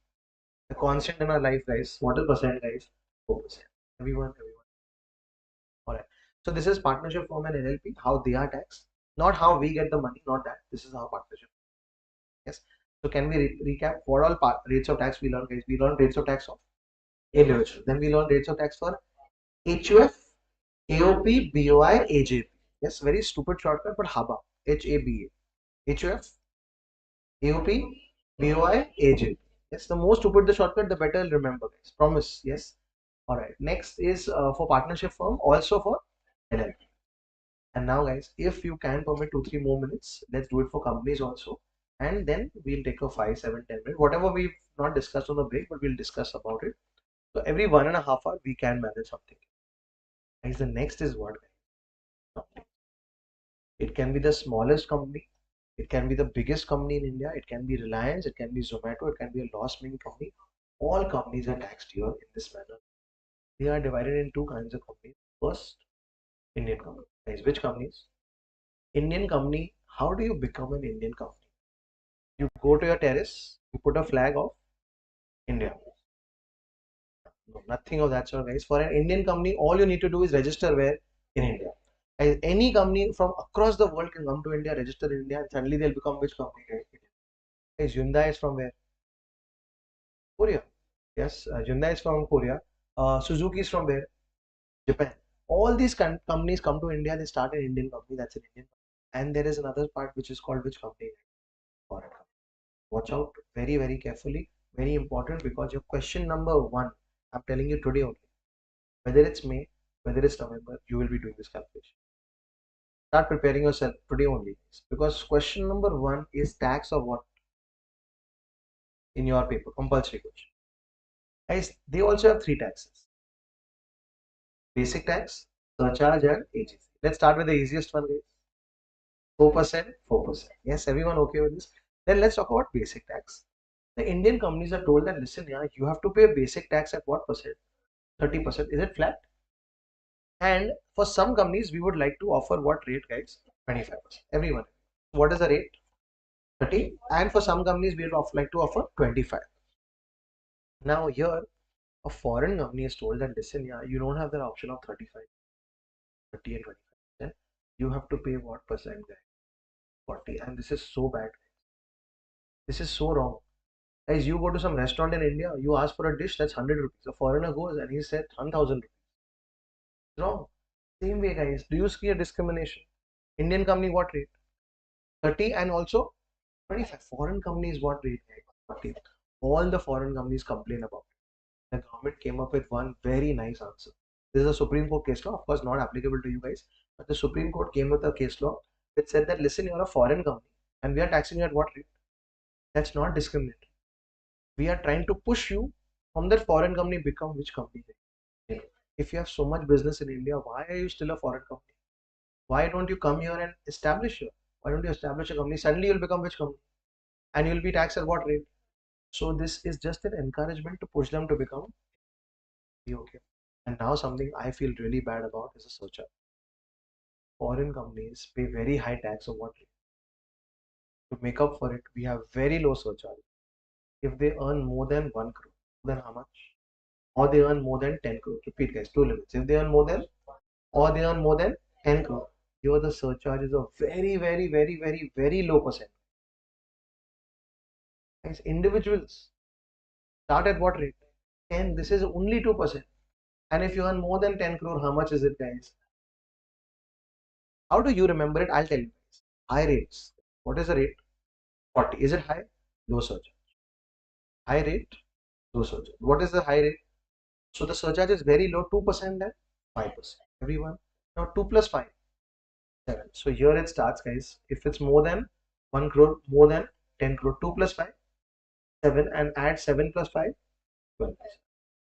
The constant in our life, guys. What is percent, guys? 4%. Everyone. Alright. So this is partnership firm and LLP, how they are taxed. Not how we get the money, not that. This is how partnership. Yes. So can we recap what all rates of tax we learned, guys? We learned rates of tax of individual. Then we learned rates of tax for HUF, AOP, BOI, AJP. Yes, very stupid shortcut, but HABA. HABA. HUF, AOP, BOI, AJP. Yes, the more stupid the shortcut, the better I'll remember, guys. Promise. Yes. Alright. Next is for partnership firm, also for LLP. And now, guys, if you can permit 2-3 more minutes, let's do it for companies also. And then we'll take a 5, 7, 10 minutes, whatever we've not discussed on the break, but we'll discuss about it. So every 1.5 hours, we can manage something. And the next is what? Company. It can be the smallest company. It can be the biggest company in India. It can be Reliance. It can be Zomato. It can be a loss-making company. All companies are taxed here in this manner. They are divided in two kinds of companies. First, Indian company. Guys, which companies? Indian company. How do you become an Indian company? You go to your terrace, you put a flag of India. No, nothing of that sort, guys. For an Indian company, all you need to do is register where? In India. Guys, any company from across the world can come to India, register in India, and suddenly they'll become which company? Guys, Hyundai is from where? Korea. Yes, Hyundai is from Korea. Suzuki is from where? Japan. All these companies come to India, they start an Indian company, that's an Indian company. And there is another part which is called which company? Foreign company. Watch out very, very carefully. Very important, because your question number 1, I'm telling you today only. Whether it's May, whether it's November, you will be doing this calculation. Start preparing yourself today only. Because question number 1 is tax of what? In your paper, compulsory question. Guys, they also have 3 taxes. Basic tax, surcharge and AGC. Let's start with the easiest one, guys. 4%, 4%. Yes, everyone okay with this? Then let's talk about basic tax. The Indian companies are told that, listen, yeah, you have to pay basic tax at what percent? 30%. Is it flat? And for some companies, we would like to offer what rate, guys? 25%. Everyone. What is the rate? 30. And for some companies, we would like to offer 25. Now here, a foreign company is told that, listen, yeah, you don't have the option of 35, 30 and 25%. You have to pay what percent, guys? 40. And this is so bad. This is so wrong. Guys, you go to some restaurant in India, you ask for a dish that's 100 rupees. A foreigner goes and he said 1,000 rupees. Wrong. Same way, guys. Do you see a discrimination? Indian company, what rate? 30 and also 25. Foreign companies, what rate? 40. All the foreign companies complain about it. The government came up with one very nice answer. This is a Supreme Court case law, of course, not applicable to you guys. But the Supreme Court came with a case law that said that, listen, you're a foreign company and we are taxing you at what rate? That's not discriminatory. We are trying to push you from that foreign company become which company? If you have so much business in India, why are you still a foreign company? Why don't you come here and establish here? Why don't you establish a company? Suddenly you'll become which company? And you'll be taxed at what rate? So this is just an encouragement to push them to become okay. And now something I feel really bad about is a surcharge. Foreign companies pay very high tax on what rate? To make up for it, we have very low surcharge. If they earn more than 1 crore, then how much? Or they earn more than 10 crore. Repeat guys, two limits. If they earn more than, or they earn more than 10 crore, here the surcharge is a very low percent. Guys, individuals start at what rate? 10. This is only 2%. And if you earn more than 10 crore, how much is it, guys? How do you remember it? I'll tell you guys. High rates. What is the rate? 40. Is it high? Low surcharge. High rate, low surcharge. What is the high rate? So the surcharge is very low, 2% and 5%. Everyone. Now 2 plus 5, 7. So here it starts, guys. If it's more than 1 crore, more than 10 crore, 2 plus 5, 7, and add 7 plus 5, 12.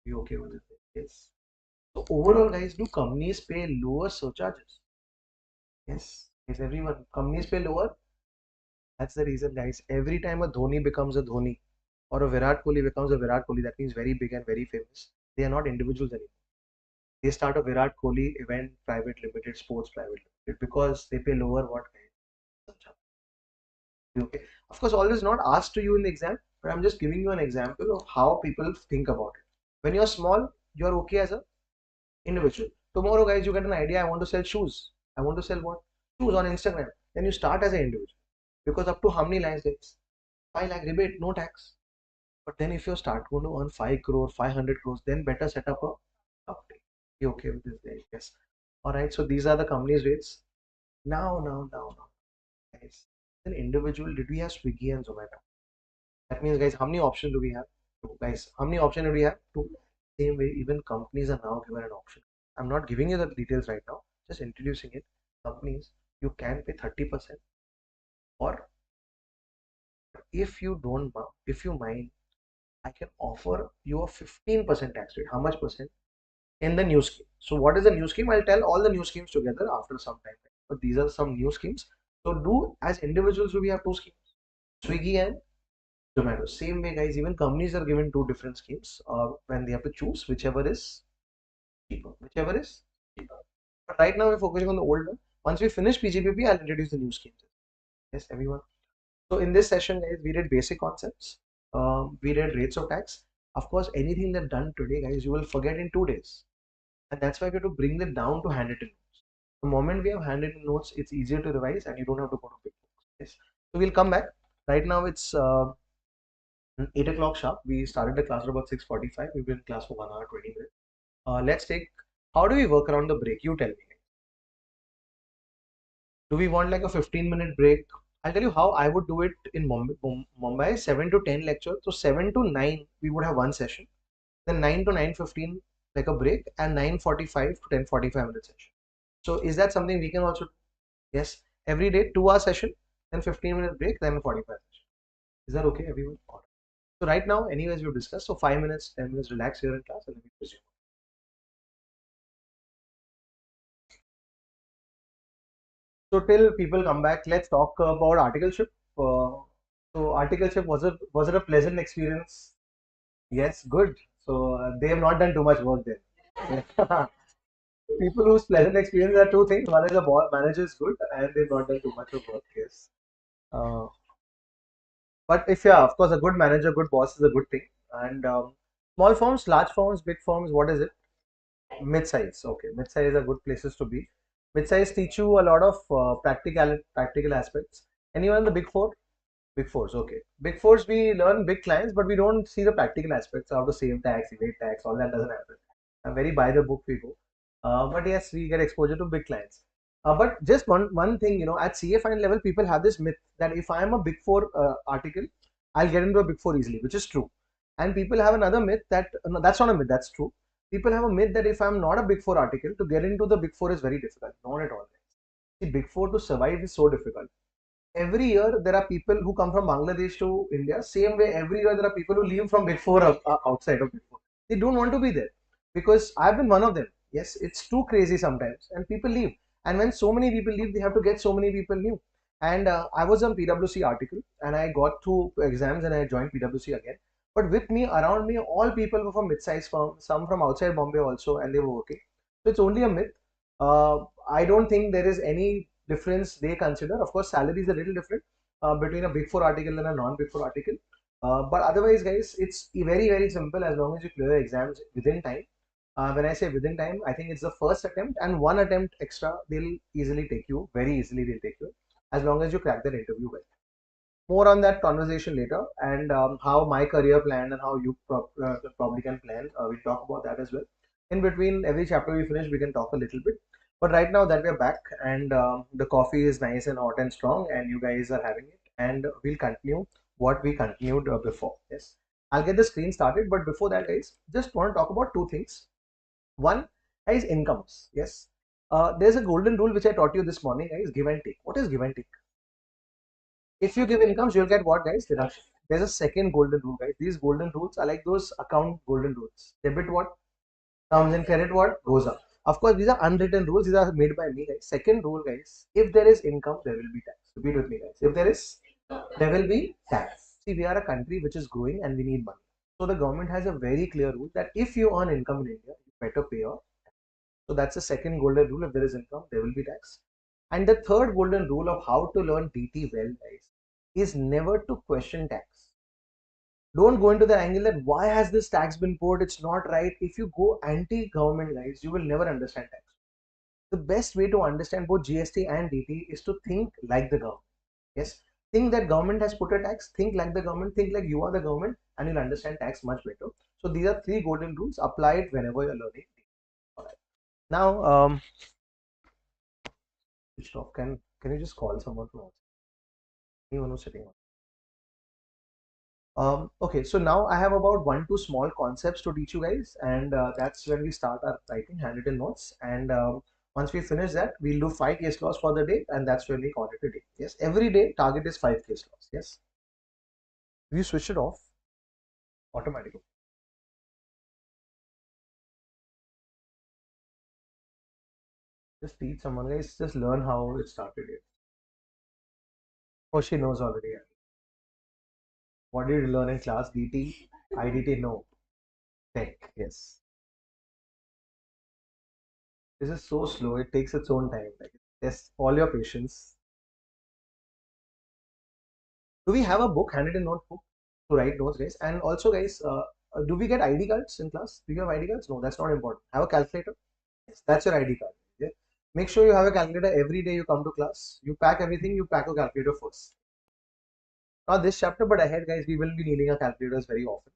You okay with it? Yes. So overall, guys, do companies pay lower surcharges? Yes. Yes, everyone. Companies pay lower. That's the reason, guys. Every time a Dhoni becomes a Dhoni or a Virat Kohli becomes a Virat Kohli, that means very big and very famous. They are not individuals anymore. They start a Virat Kohli event private limited, sports private limited, because they pay lower what kind? Okay. Of course, all this is not asked to you in the exam, but I'm just giving you an example of how people think about it. When you're small, you're okay as a individual. Tomorrow, guys, you get an idea. I want to sell shoes. I want to sell what? Shoes on Instagram. Then you start as an individual. Because up to how many lakhs? 5 lakh rebate, no tax. But then if you start going to earn 5 crore, 500 crores, then better set up a company. You okay with this? Yes. Alright, so these are the company's rates. Now. Guys, an individual, did we have Swiggy and Zomato? That means, guys, how many options do we have? Two. Guys, how many options do we have? Two. Same way, even companies are now given an option. I'm not giving you the details right now, just introducing it. Companies, you can pay 30%, or if you don't, if you mind, I can offer you a 15% tax rate. How much percent? In the new scheme. So what is the new scheme? I'll tell all the new schemes together after some time. But these are some new schemes. So do as individuals, we have two schemes, Swiggy and Zomato. Same way, guys, even companies are given two different schemes when they have to choose whichever is cheaper. Whichever is cheaper. But right now we're focusing on the old one. Once we finish PGPP, I'll introduce the new schemes. Yes, everyone. So in this session, guys, we did basic concepts. We did rates of tax. Of course, anything that's done today, guys, you will forget in 2 days. And that's why we have to bring them down to handwritten notes. The moment we have handwritten notes, it's easier to revise and you don't have to go to big books. Yes. So we'll come back. Right now it's 8 o'clock sharp. We started the class at about 6:45. We've been in class for 1 hour, 20 minutes. Let's take, how do we work around the break? You tell me. Do we want like a 15-minute break? I'll tell you how I would do it in Mumbai 7 to 10 lecture. So 7 to 9, we would have one session. Then 9 to 9:15, like a break, and 9:45 to 10:45 minute session. So is that something we can also do? Yes. Every day, 2 hour session, then 15-minute break, then 45 session. Is that okay, everyone? So right now, anyways, we've discussed. So 5 minutes, 10 minutes, relax here in class, and then we resume. So till people come back, let's talk about articleship. So articleship, was it a pleasant experience? Yes, good. So they have not done too much work there. People whose pleasant experience are two things. One is the manager is good, and they've not done too much of work. Yes. Uh, but if yeah, of course, a good manager, good boss is a good thing. And small firms, large firms, big firms, what is it? Mid-size. Okay, mid-size are good places to be. Mid-size teach you a lot of practical aspects. Anyone in the big four? Big fours. Okay. Big fours, we learn big clients, but we don't see the practical aspects, how to save tax, evade tax, all that doesn't happen. I'm very by the book we go. But yes, we get exposure to big clients. But just one thing, at CA final level, people have this myth that if I am a big four article, I'll get into a big four easily, which is true. And people have another myth that no, that's not a myth, that's true. People have a myth that if I'm not a big four article, to get into the big four is very difficult. Not at all. See, big four to survive is so difficult. Every year there are people who come from Bangladesh to India. Same way, every year there are people who leave from big four outside of big four. They don't want to be there because I've been one of them. Yes, it's too crazy sometimes, and people leave. And when so many people leave, they have to get so many people new. And I was on PwC article, and I got through exams, and I joined PwC again. But with me, around me, all people were from mid-sized firms, some from outside Bombay also, and they were working. So it's only a myth. I don't think there is any difference they consider. Of course, salary is a little different between a Big Four article and a non-Big Four article. But otherwise, guys, it's very, very simple as long as you clear exams within time. When I say within time, I think it's the first attempt and one attempt extra, they'll easily take you, very easily they'll take you, as long as you crack that interview well. More on that conversation later, and how my career plan and how you probably can plan. We'll talk about that as well. In between every chapter we finish, we can talk a little bit. But right now that we're back and the coffee is nice and hot and strong, and you guys are having it, and we'll continue what we continued before. Yes, I'll get the screen started, but before that, guys, just want to talk about two things. One is incomes. Yes, there's a golden rule which I taught you this morning, guys. Give and take. What is give and take? If you give incomes, you'll get what, guys? Deduction. There's a second golden rule, guys. These golden rules are like those account golden rules. Debit what comes in, credit what goes up. Of course, these are unwritten rules. These are made by me, guys. Second rule, guys. If there is income, there will be tax. Repeat with me, guys. If there will be tax. See, we are a country which is growing and we need money. So the government has a very clear rule that if you earn income in India, you better pay your. So that's the second golden rule. If there is income, there will be tax. And the third golden rule of how to learn DT well, guys, is never to question tax. Don't go into the angle that why has this tax been put? It's not right. If you go anti-government, guys, you will never understand tax. The best way to understand both GST and DT is to think like the government. Yes, think that government has put a tax. Think like the government. Think like you are the government, and you'll understand tax much better. So these are three golden rules. Apply it whenever you're learning. All right. Now, switched off. Can you just call someone from outside? Anyone who's sitting on. Okay, so now I have about one, two small concepts to teach you guys, and that's when we start our writing handwritten notes. And once we finish that, we'll do 5 case laws for the day, and that's when we call it a day. Yes, every day target is 5 case laws. Yes, we switch it off automatically. Just teach someone, guys. Just learn how it started. Here. Oh, she knows already. Yeah. What did you learn in class? DT, IDT? No. Tech. Yes. This is so slow. It takes its own time. Like, test all your patience. Do we have a book, handwritten notebook to write notes, guys? And also, guys, do we get ID cards in class? Do you have ID cards? No, that's not important. Have a calculator. Yes, that's your ID card. Yeah. Make sure you have a calculator every day you come to class. You pack everything. You pack a calculator first. Not this chapter, but ahead, guys, we will be needing our calculators very often.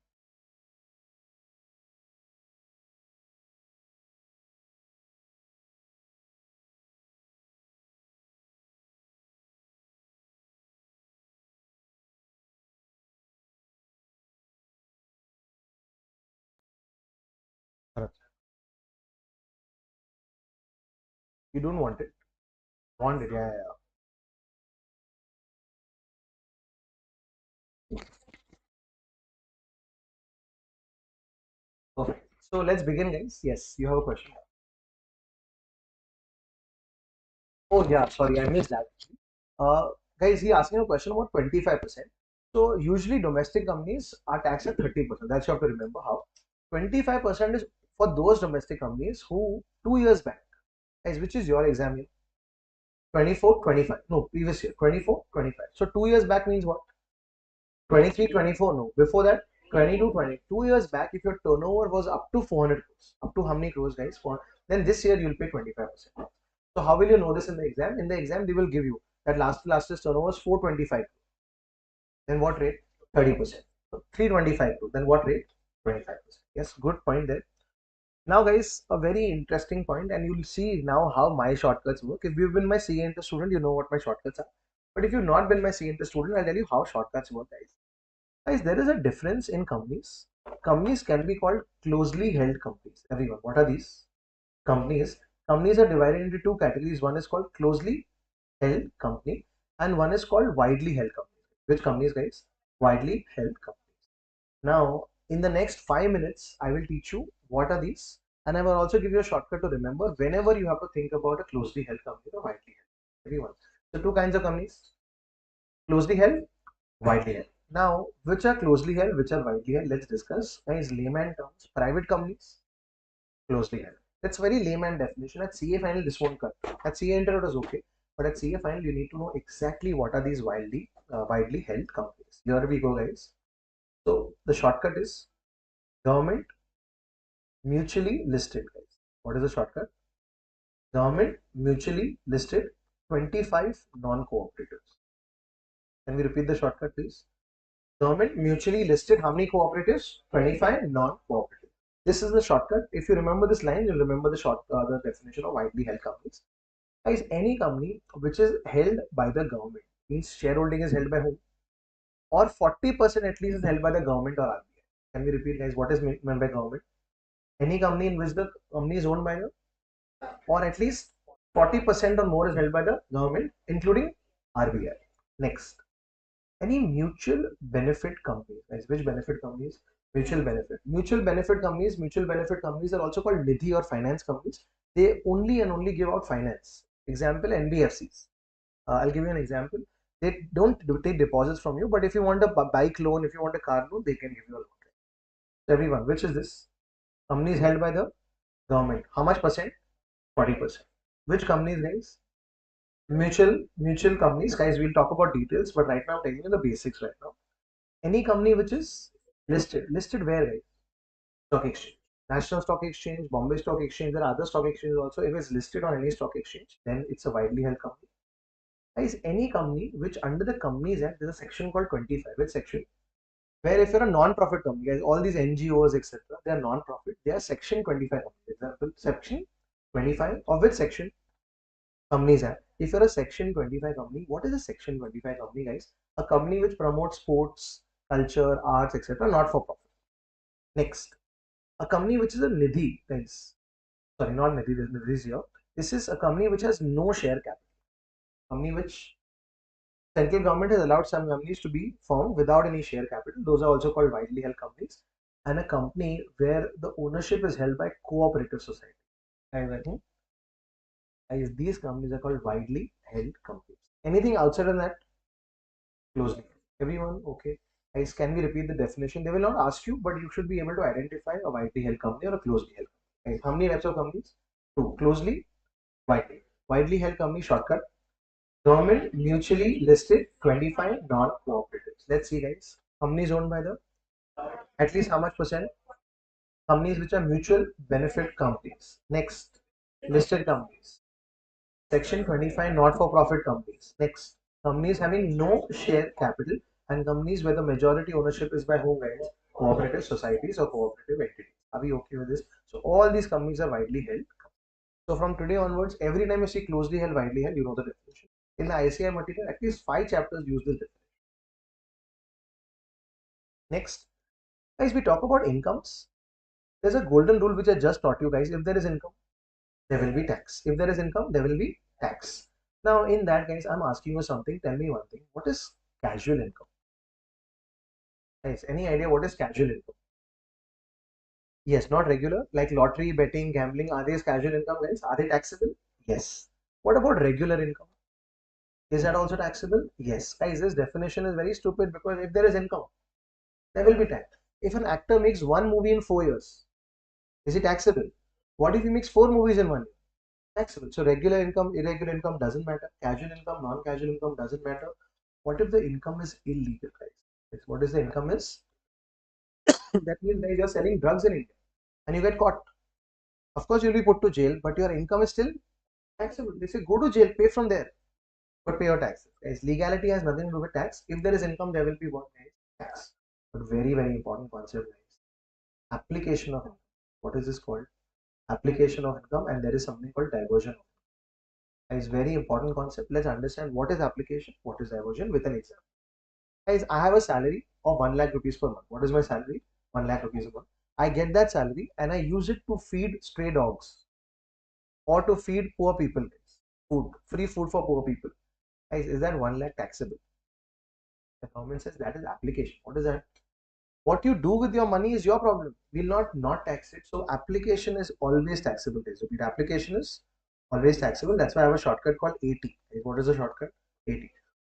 Correct. You don't want it. Want it? Yeah, yeah. Yeah. Perfect. So let's begin, guys. Yes, you have a question. Oh yeah, sorry, I missed that. Guys, he asked me a question about 25%. So usually domestic companies are taxed at 30%. That's you have to remember how. 25% is for those domestic companies who 2 years back, guys, which is your exam year? 24, 25. No, previous year. 24, 25. So 2 years back means what? 23, 24. No. Before that, 22, 20. 2 years back, if your turnover was up to 400 crores, up to how many crores, guys? Then this year you'll pay 25%. So how will you know this in the exam? In the exam, they will give you that last year's turnover was 425. Then what rate? 30%. So 325. Then what rate? 25%. Yes, good point there. Now, guys, a very interesting point, and you'll see now how my shortcuts work. If you've been my CA Inter student, you know what my shortcuts are. But if you've not been my CA Inter student, I'll tell you how shortcuts work, guys. Guys, there is a difference in companies. Companies can be called closely held companies. Everyone, what are these? Companies. Companies are divided into two categories. One is called closely held company, and one is called widely held company. Which companies, guys? Widely held companies. Now, in the next 5 minutes, I will teach you what are these, And I will also give you a shortcut to remember whenever you have to think about a closely held company or widely held. Everyone. So two kinds of companies: closely held, widely held. Now, which are closely held, which are widely held? Let's discuss. Guys, layman terms. Private companies, closely held. That's very layman definition. At CA final, this won't cut. At CA inter, it was okay. But at CA final, you need to know exactly what are these widely held companies. Here we go, guys. So the shortcut is government mutually listed, guys. What is the shortcut? Government mutually listed 25 non-cooperatives. Can we repeat the shortcut, please? Government mutually listed how many cooperatives? 25 non-cooperative. This is the shortcut. If you remember this line, you'll remember the definition of widely held companies. Guys, any company which is held by the government, means shareholding is held by whom? Or 40% at least is held by the government or RBI. Can we repeat, guys, what is meant by government? Any company in which the company is owned by the, or at least 40% or more is held by the government, including RBI. Next, any mutual benefit companies, guys. Which benefit companies? Mutual benefit. Mutual benefit companies are also called nidhi or finance companies. They only and only give out finance. Example, NBFCs. I'll give you an example. They don't take deposits from you, but if you want a bike loan, if you want a car loan, they can give you a loan. So everyone, which is this? Company is held by the government. How much percent? 40%. Which companies, guys? Mutual companies, guys. We'll talk about details, but right now I'm taking you the basics right now. Any company which is listed where, guys? Stock exchange, National Stock Exchange, Bombay Stock Exchange. There are other stock exchanges also. If it's listed on any stock exchange, then it's a widely held company. Guys, any company which under the Companies Act, there's a section called 25. Which section? Where if you're a non-profit company, guys, all these NGOs, etc., they are non-profit. They are section 25 company. Example, section 25 of which section? Companies Act. If you're a section 25 company, what is a section 25 company, guys? A company which promotes sports, culture, arts, etc., not for profit. Next, a company which is a nidhi, guys. Sorry, not nidhi, nidhi is here. This is a company which has no share capital. Company which central government has allowed some companies to be formed without any share capital. Those are also called widely held companies. And a company where the ownership is held by cooperative society. And these companies are called widely held companies. Anything outside of that? Closely. Everyone, okay. Guys, can we repeat the definition? They will not ask you, but you should be able to identify a widely held company or a closely held company. Guys, how many types of companies? Two. Closely, widely. Widely held company shortcut. Government mutually listed 25 non-cooperatives. Let's see, guys. Companies owned by the at least how much percent? Companies which are mutual benefit companies. Next, listed companies. Section 25 not-for-profit companies. Next, companies having no share capital and companies where the majority ownership is by whom, guys? Cooperative societies or cooperative entities. Are we okay with this? So all these companies are widely held. So from today onwards, every time you see closely held, widely held, you know the definition. In the ICI material, at least 5 chapters use this definition. Next, guys, we talk about incomes. There's a golden rule which I just taught you, guys. If there is income, there will be tax. If there is income, there will be tax. Now, in that, guys, I'm asking you something. Tell me one thing. What is casual income? Guys, any idea what is casual income? Yes, not regular, like lottery, betting, gambling. Are these casual income, guys? Are they taxable? Yes. What about regular income? Is that also taxable? Yes. Guys, this definition is very stupid because if there is income, there will be tax. If an actor makes one movie in 4 years, is it taxable? What if he makes 4 movies in 1 year? Taxable. So regular income, irregular income doesn't matter. Casual income, non-casual income doesn't matter. What if the income is illegal, guys? What is the income is? That means, guys, you're selling drugs in India and you get caught. Of course, you'll be put to jail, but your income is still taxable. They say go to jail, pay from there, but pay your taxes. Guys, legality has nothing to do with tax. If there is income, there will be what, guys? Tax. But very, very important concept, guys. Application of income. What is this called? Application of income, and there is something called diversion. Guys, very important concept. Let's understand what is application, what is diversion with an example. Guys, I have a salary of 1 lakh rupees per month. What is my salary? 1 lakh rupees a month. I get that salary and I use it to feed stray dogs or to feed poor people. Food, free food for poor people. Guys, is that 1 lakh taxable? The government says that is application. What is that? What you do with your money is your problem. We'll not tax it. So application is always taxable, guys. Repeat, application is always taxable. That's why I have a shortcut called AT. What is the shortcut? AT.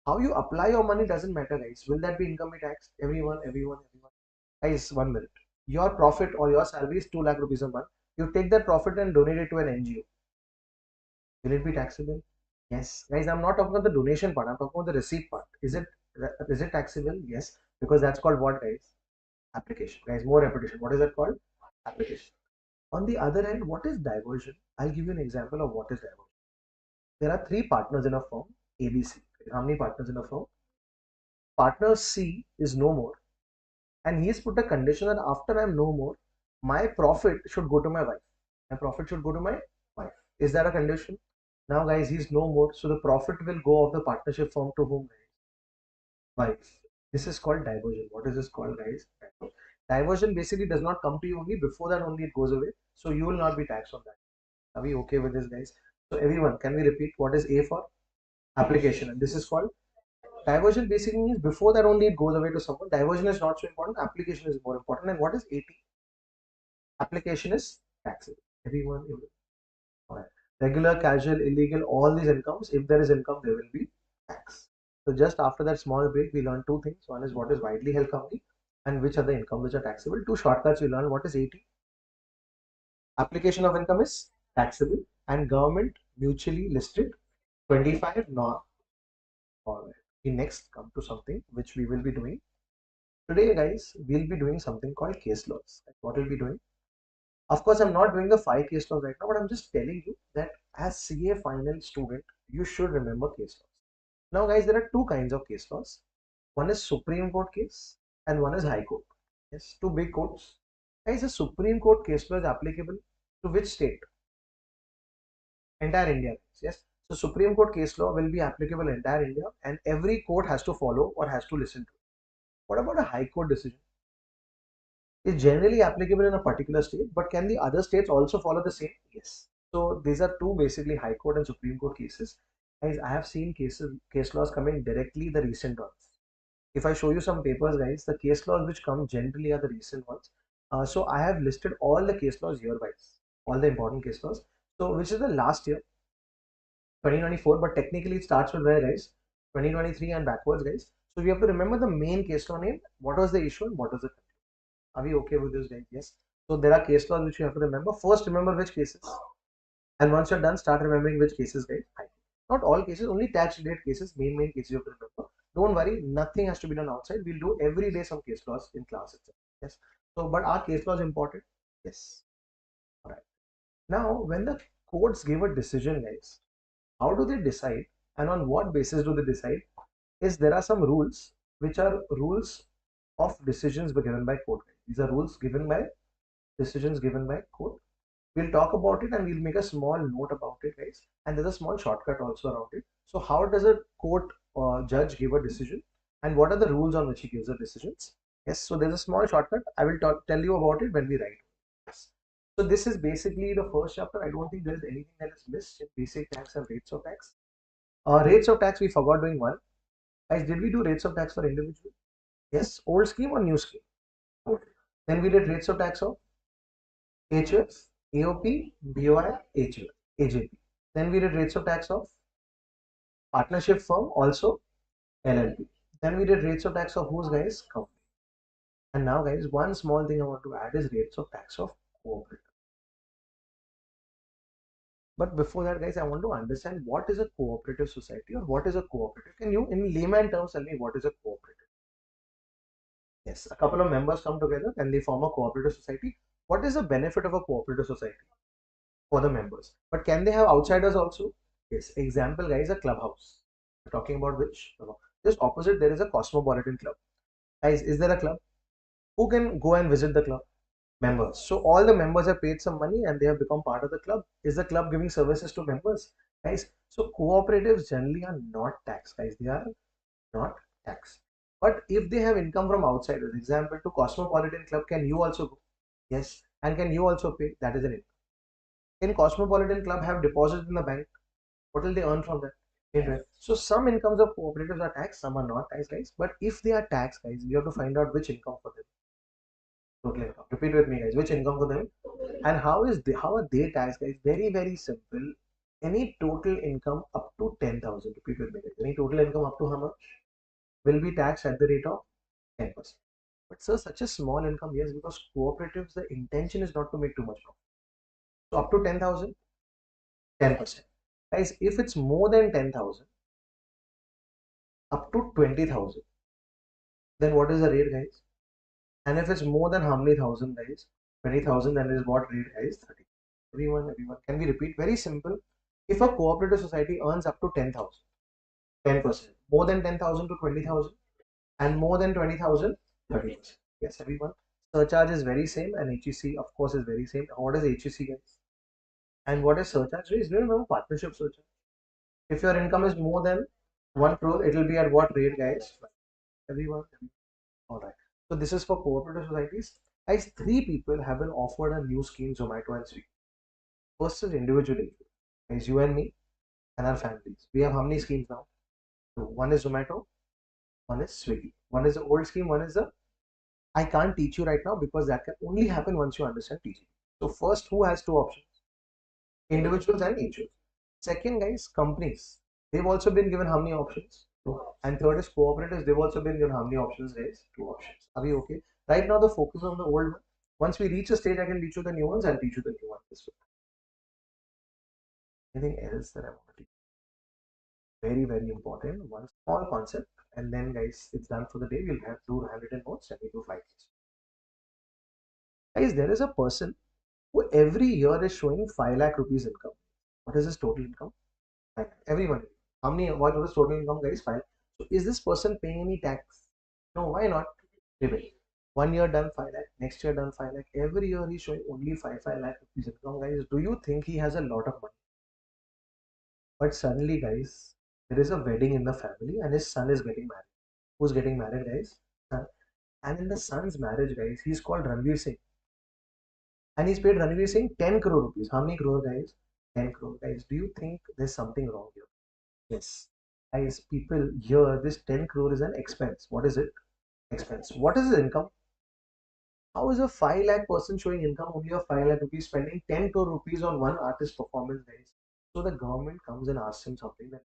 How you apply your money doesn't matter, guys. Will that be income tax? Everyone. Guys, 1 minute. Your profit or your salary is 2 lakh rupees a month. You take that profit and donate it to an NGO. Will it be taxable? Yes. Guys, I'm not talking about the donation part. I'm talking about the receipt part. Is it taxable? Yes. Because that's called what, guys? Application. Guys, more repetition. What is that called? Application. On the other hand, what is diversion? I'll give you an example of what is diversion. There are three partners in a firm, ABC. How many partners in a firm? Partner C is no more, and he's put a condition that after I'm no more, my profit should go to my wife. My profit should go to my wife. Is that a condition? Now, guys, he's no more, so the profit will go of the partnership firm to whom? Wife. This is called diversion. What is this called, guys? Diversion basically does not come to you only before that only it goes away. So you will not be taxed on that. Are we okay with this, guys? So everyone, can we repeat what is A for? Application. And this is called diversion. Basically means before that only it goes away to someone. Diversion is not so important. Application is more important. And what is AT? Application is taxable. Everyone. All right. Regular, casual, illegal, all these incomes. If there is income, there will be tax. So just after that small break, we learned two things. One is what is widely held company and which are the income which are taxable. Two shortcuts we learned. What is AT? Application of income is taxable and government mutually listed 25 non. Alright. We next come to something which we will be doing. Today, guys, we'll be doing something called case laws. What we'll be doing? Of course, I'm not doing the 5 case laws right now, but I'm just telling you that as CA final student, you should remember case laws. Now, guys, there are two kinds of case laws. One is Supreme Court case and one is High Court. Yes, two big courts. Guys, the Supreme Court case law is applicable to which state? Entire India. Yes. So Supreme Court case law will be applicable entire India and every court has to follow or has to listen to it. What about a High Court decision? It's generally applicable in a particular state, but can the other states also follow the same? Yes. So these are two basically High Court and Supreme Court cases. Guys, I have seen case laws coming directly the recent ones. If I show you some papers, guys, the case laws which come generally are the recent ones. So I have listed all the case laws year wise, all the important case laws. So which is the last year, 2024, but technically it starts with where, guys? 2023 and backwards, guys. So we have to remember the main case law name, what was the issue and what was the conclusion. Are we okay with this, guys? Yes. So there are case laws which you have to remember. First, remember which cases. And once you're done, start remembering which cases, guys. Not all cases, only tax related cases, main cases you have to remember. Don't worry, nothing has to be done outside. We'll do every day some case laws in class itself. Yes. So, but are case laws important? Yes. All right. Now, when the courts give a decision, guys, how do they decide and on what basis do they decide? Is there are some rules which are rules of decisions given by court. These are rules given by decisions given by court. We'll talk about it and we'll make a small note about it, guys. And there's a small shortcut also around it. So how does a court judge give a decision and what are the rules on which he gives the decisions? Yes, so there's a small shortcut. I will tell you about it when we write. Yes. So this is basically the first chapter. I don't think there is anything that is missed in basic tax and rates of tax. Rates of tax, we forgot doing one. Guys, did we do rates of tax for individual? Yes, old scheme or new scheme? Okay. Then we did rates of tax of HUF, AOP, BOI, HUF, AJP. Then we did rates of tax of partnership firm, also LLP. Then we did rates of tax of whose, guys? Company. And now, guys, one small thing I want to add is rates of tax of cooperative. But before that, guys, I want to understand what is a cooperative society or what is a cooperative. Can you, in layman terms, tell me what is a cooperative? Yes, a couple of members come together and they form a cooperative society. What is the benefit of a cooperative society? For the members. But can they have outsiders also? Yes. Example, guys, a clubhouse. We're talking about which? Just opposite, there is a cosmopolitan club. Guys, is there a club? Who can go and visit the club? Members. So all the members have paid some money and they have become part of the club. Is the club giving services to members? Guys, so cooperatives generally are not taxed, guys. They are not taxed. But if they have income from outsiders, example to cosmopolitan club, can you also go? Yes. And can you also pay? That is an income. Can Cosmopolitan Club have deposits in the bank? What will they earn from that? Interest. So some incomes of cooperatives are taxed, some are not taxed, guys. But if they are taxed, guys, you have to find out which income for them. Total income. Repeat with me, guys. Which income for them? And how are they taxed, guys? Very, very simple. Any total income up to 10,000. Repeat with me, guys. Any total income up to how much will be taxed at the rate of 10%. But sir, such a small income, yes, because cooperatives, the intention is not to make too much profit. So up to 10,000, 10%. Guys, if it's more than 10,000, up to 20,000, then what is the rate, guys? And if it's more than how many thousand, guys? 20,000, then is what rate, guys? 30. Everyone. Can we repeat? Very simple. If a cooperative society earns up to 10,000, 10%, more than 10,000 to 20,000, and more than 20,000, 30%. Yes, everyone. Surcharge is very same, and HEC, of course, is very same. What is HEC, guys? And what is surcharge? Please do you remember partnership surcharge? If your income is more than 1 crore, it will be at what rate, guys? Everyone. All right. So this is for cooperative societies. Guys, three people have been offered a new scheme, Zomato and Swiggy. First is individually, guys, you and me and our families. We have how many schemes now? Two. One is Zomato, one is Swiggy. One is the old scheme, one is the I can't teach you right now because that can only happen once you understand teaching. So first, who has two options? Individuals and HOs. Second, guys, companies. They've also been given how many options? Two. And third is cooperatives. They've also been given how many options, guys? Two options. Are we okay? Right now, the focus on the old one. Once we reach a stage, I can teach you the new ones. I'll teach you the new ones. Anything else that I want to teach? Very, very important. One small concept, and then, guys, it's done for the day. We'll have to handwritten notes and we do 5 minutes. Guys, there is a person who every year is showing 5 lakh rupees income. What is his total income? Everyone. How many? What is total income, guys? 5 lakh. So is this person paying any tax? No, why not? Debate. 1 year done 5 lakh, next year done 5 lakh. Every year he's showing only 5 lakh rupees income, guys. Do you think he has a lot of money? But suddenly, guys, there is a wedding in the family and his son is getting married. Who's getting married, guys? Son. And in the son's marriage, guys, he's called Ranveer Singh. And he's paid Ranveer Singh 10 crore rupees. How many crore, guys? 10 crore, guys. Do you think there's something wrong here? Yes. Guys, people here, this 10 crore is an expense. What is it? Expense. What is his income? How is a 5 lakh person showing income only of 5 lakh rupees spending 10 crore rupees on one artist performance, guys? So the government comes and asks him something that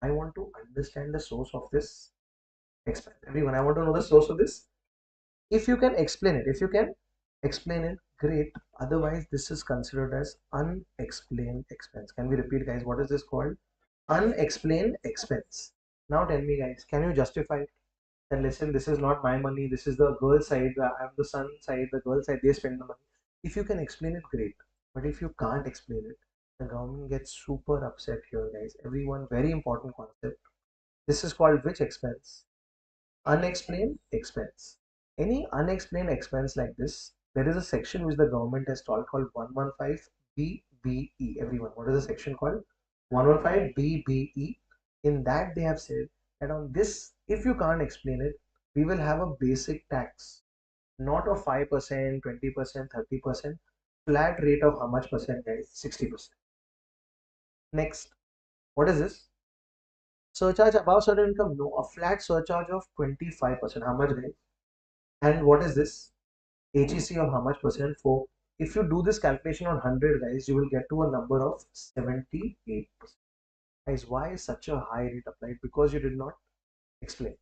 I want to understand the source of this expense. Everyone, I want to know the source of this. If you can explain it, great. Otherwise, this is considered as unexplained expense. Can we repeat, guys? What is this called? Unexplained expense. Now tell me, guys, can you justify it? That listen, this is not my money, this is the girl side, I'm the son side, the girl side, they spend the money. If you can explain it, great. But if you can't explain it, the government gets super upset here, guys. Everyone, very important concept. This is called which expense? Unexplained expense. Any unexplained expense like this, there is a section which the government has called 115 BBE. Everyone, what is the section called? 115 BBE. In that, they have said that on this, if you can't explain it, we will have a basic tax, not of 5%, 20%, 30%, flat rate of how much percent, guys? 60%. Next, what is this? Surcharge above certain income? No, a flat surcharge of 25%. How much, guys? And what is this? HEC of how much percent? 4. If you do this calculation on 100, guys, you will get to a number of 78%. Guys, why is such a high rate applied? Because you did not explain.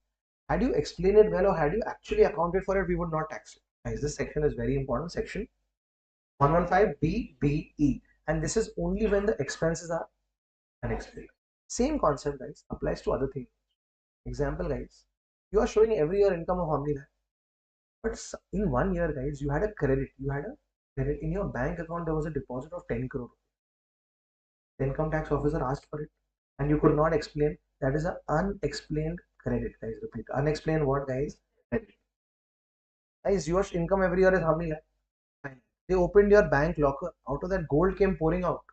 Had you explained it well or had you actually accounted for it, we would not tax it. Guys, this section is very important. Section 115 BBE. And this is only when the expenses are unexplained. Same concept, guys, applies to other things. Example, guys, you are showing every year income of how many lakh? But in 1 year, guys, you had a credit. In your bank account, there was a deposit of 10 crore. The income tax officer asked for it and you could not explain. That is an unexplained credit, guys. Repeat. Unexplained what, guys? Credit. Guys, your income every year is how many lakh? They opened your bank locker. Out of that, gold came pouring out.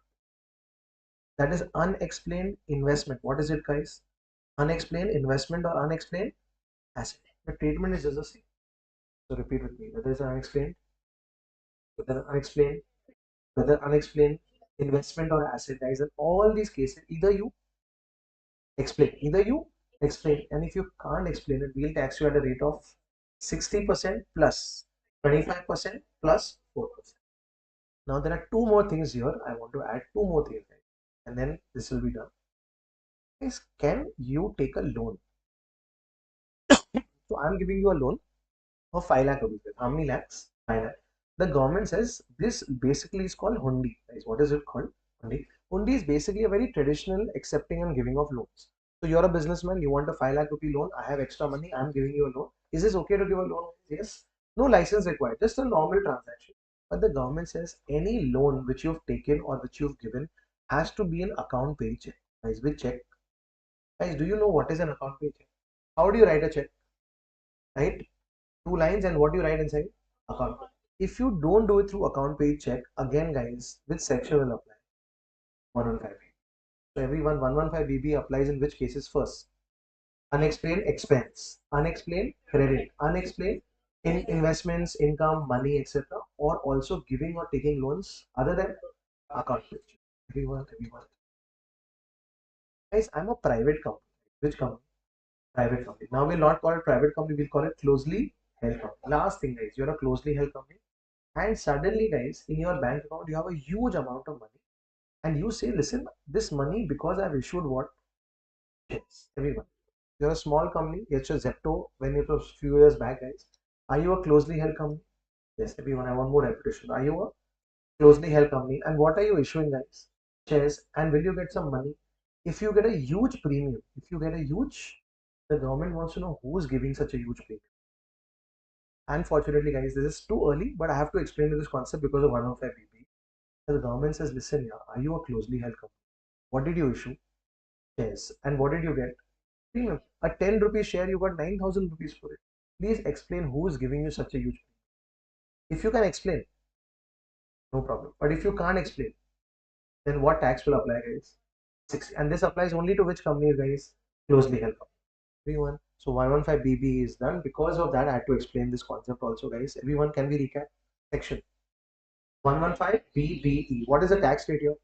That is unexplained investment. What is it, guys? Unexplained investment or unexplained asset. The treatment is just the same. So repeat with me. Whether it's unexplained, whether unexplained investment or asset, guys. In all these cases, either you explain, and if you can't explain it, we'll tax you at a rate of 60% plus 25% plus 4%. Now there are two more things here. I want to add two more things, and then this will be done. Is can you take a loan? So I'm giving you a loan of 5 lakh rupees. How many lakhs? 5 lakh. The government says this basically is called hundi. Guys, what is it called? Hundi. Hundi is basically a very traditional accepting and giving of loans. So you're a businessman, you want a 5 lakh rupee loan. I have extra money, I'm giving you a loan. Is this okay to give a loan? Yes. No license required, just a normal transaction. But the government says any loan which you've taken or which you've given has to be an account pay check. Guys, which check? Guys, do you know what is an account pay check? How do you write a check? Right? Two lines, and what do you write inside? Account. If you don't do it through account pay check, again guys, which section will apply? 115. So everyone, 115BB applies in which cases first? Unexplained expense, unexplained credit, unexplained in investments, income, money, etc. Or also giving or taking loans other than account pay check. Everyone. Guys, I'm a private company. Which company? Private company. Now we'll not call it private company, we'll call it closely held company. Last thing guys, you're a closely held company, and suddenly guys in your bank account you have a huge amount of money, and you say, listen, this money, because I've issued what? Yes, everyone. You're a small company, it's your Zepto when it was few years back, guys. Are you a closely held company? Yes, everyone. I want more repetition. Are you a closely held company? And what are you issuing, guys? Shares. And will you get some money? If you get a huge premium, the government wants to know who's giving such a huge premium. Unfortunately, guys, this is too early, but I have to explain this concept because of 105BB. The government says, listen, yeah, are you a closely held company? What did you issue? Shares. And what did you get? Premium. A 10 rupee share, you got 9,000 rupees for it. Please explain who is giving you such a huge premium. If you can explain, no problem. But if you can't explain, then what tax will apply, guys? 60. And this applies only to which companies, guys? Closely held companies. Everyone. So 115BB is done. Because of that, I had to explain this concept also, guys. Everyone, can we recap? Section 115BBE. What is the tax rate here?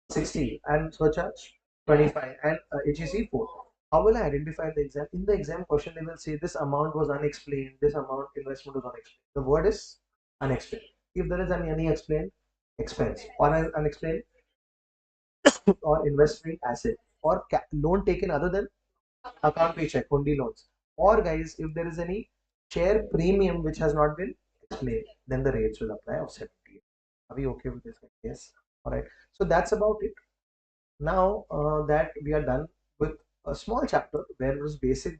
60. And surcharge? 25. And HEC 4. How will I identify the exam? In the exam question, they will say this amount was unexplained, this amount investment was unexplained. The word is unexplained. If there is any unexplained expense or an unexplained or investment asset or loan taken other than account pay check, only loans, or guys, if there is any share premium which has not been explained, then the rates will apply of 70. Are we okay with this? Yes. All right. So that's about it. Now that we are done with a small chapter where it was basic,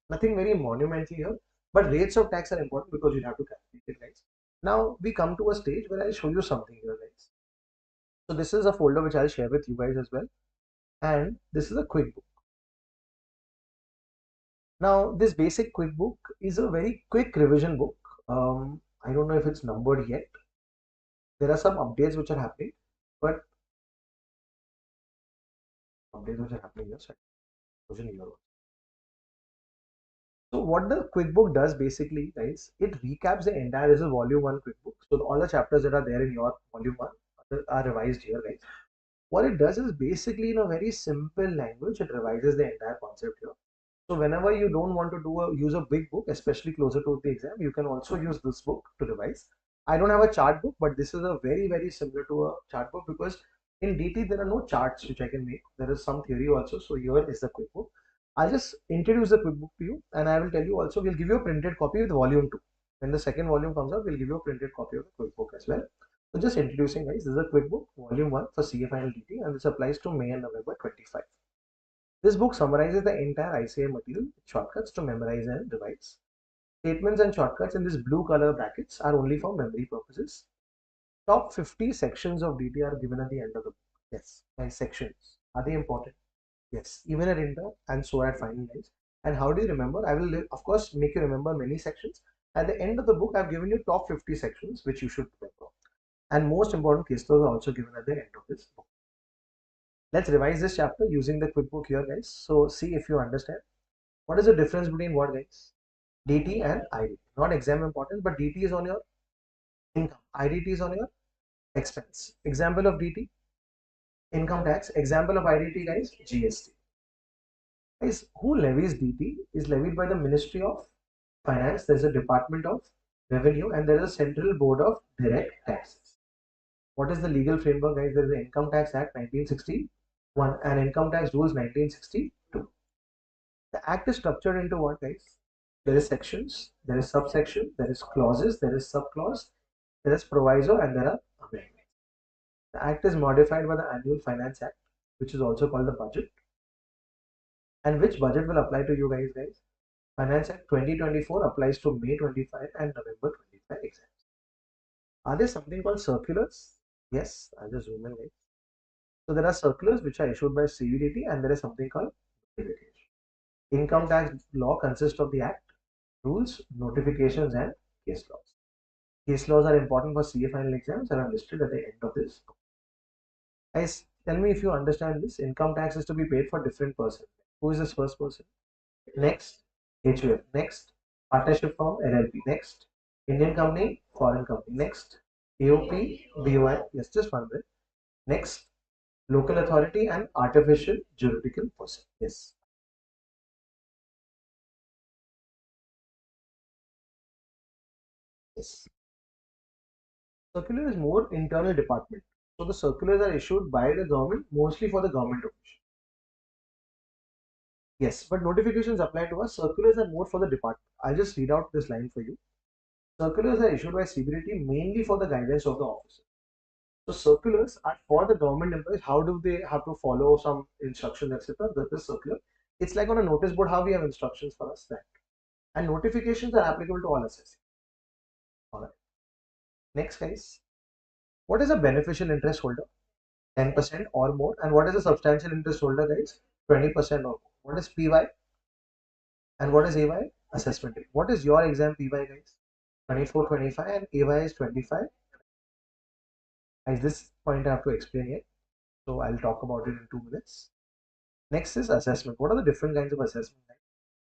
nothing very monumental here, but rates of tax are important because you have to calculate it, guys. Now we come to a stage where I'll show you something here, guys. So this is a folder which I'll share with you guys as well, and this is a quick book. Now this basic quick book is a very quick revision book. I don't know if it's numbered yet. There are some updates which are happening, but yes, revision here. So what the QuickBook does basically, guys, it recaps the entire, this is volume 1 QuickBook. So all the chapters that are there in your volume 1 are revised here, guys. What it does is basically in a very simple language, it revises the entire concept here. So whenever you don't want to use a big book, especially closer to the exam, you can also use this book to revise. I don't have a chart book, but this is a very similar to a chart book because in DT there are no charts which I can make. There is some theory also. So here is the quick book. I'll just introduce the quick book to you, and I will tell you also, we'll give you a printed copy with volume 2. When the second volume comes out, we'll give you a printed copy of the quick book as well. So just introducing, guys, this is a quick book, volume 1 for CA Final DT, and this applies to May and November 25. This book summarizes the entire ICA material with shortcuts to memorize and revise. Statements and shortcuts in this blue color brackets are only for memory purposes. Top 50 sections of DT are given at the end of the book. Yes, guys, sections. Are they important? Yes, even at inter and so at final, guys. And how do you remember? I will, of course, make you remember many sections. At the end of the book, I've given you top 50 sections which you should remember. And most important case laws are also given at the end of this book. Let's revise this chapter using the quick book here, guys. So see if you understand. What is the difference between what, guys? DT and IDT. Not exam important, but DT is on your income. IDT is on your expense. Example of DT, income tax. Example of IDT, guys, GST. Guys, who levies DT is levied by the Ministry of Finance. There's a Department of revenue, and there is a central board of direct taxes. What is the legal framework, guys? There is the Income Tax Act 1961 and Income Tax Rules 1962. The act is structured into what, guys? There is sections, there is subsection, there is clauses, there is subclause, there is proviso, and there are amendments. The act is modified by the Annual Finance Act, which is also called the budget. And which budget will apply to you guys? Finance Act 2024 applies to May 25 and November 25 exams. Are there something called circulars? Yes, I'll just zoom in, guys. So there are circulars which are issued by CVDT, and there is something called notification. Income tax law consists of the act, rules, notifications, and case laws. Case laws are important for CA final exams and are listed at the end of this. Guys, tell me if you understand this. Income tax is to be paid for different person. Who is this first person? Next, HUF. Next, partnership firm, LLP. Next, Indian company, foreign company. Next, AOP, BOI. Yes, just one minute. Next, local authority and artificial juridical person. Yes. Yes. Circular is more internal department. So the circulars are issued by the government, mostly for the government official. Yes, but notifications apply to us. Circulars are more for the department. I'll just read out this line for you. Circulars are issued by CBDT mainly for the guidance of the officer. So circulars are for the government employees. How do they have to follow some instructions, etc.? That is circular. It's like on a notice board how we have instructions for us that. And notifications are applicable to all assessors. All right. Next, guys. What is a beneficial interest holder? 10% or more. And what is a substantial interest holder, guys? 20% or more. What is PY? And what is AY? Assessment rate. What is your exam PY, guys? 24, 25, and AY is 25. At this point, I have to explain it. So I'll talk about it in 2 minutes. Next is assessment. What are the different kinds of assessment?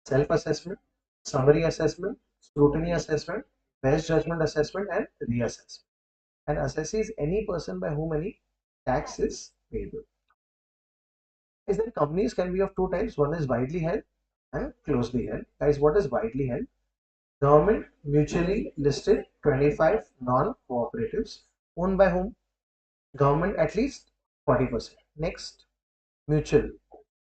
Self-assessment, summary assessment, scrutiny assessment, best judgment assessment, and reassessment. And assessee is any person by whom any tax is payable. Is that companies can be of two types. One is widely held and closely held. Guys, what is widely held? Government mutually listed 25 non-cooperatives owned by whom? Government at least 40%. Next, mutual.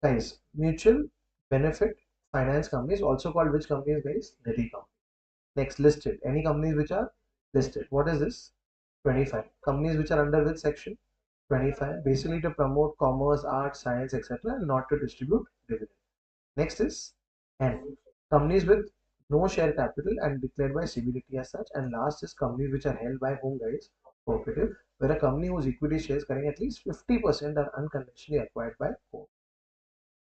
Guys, mutual benefit finance companies, also called which companies, guys? Nidhi company. Next, listed. Any companies which are listed. What is this? 25. Companies which are under which section? 25. Basically to promote commerce, art, science, etc. and not to distribute dividend. Next is N. Companies with no share capital and declared by CBDT as such. And last is companies which are held by whom, guys? Cooperative, where a company whose equity shares carrying at least 50% are unconditionally acquired by cooperative.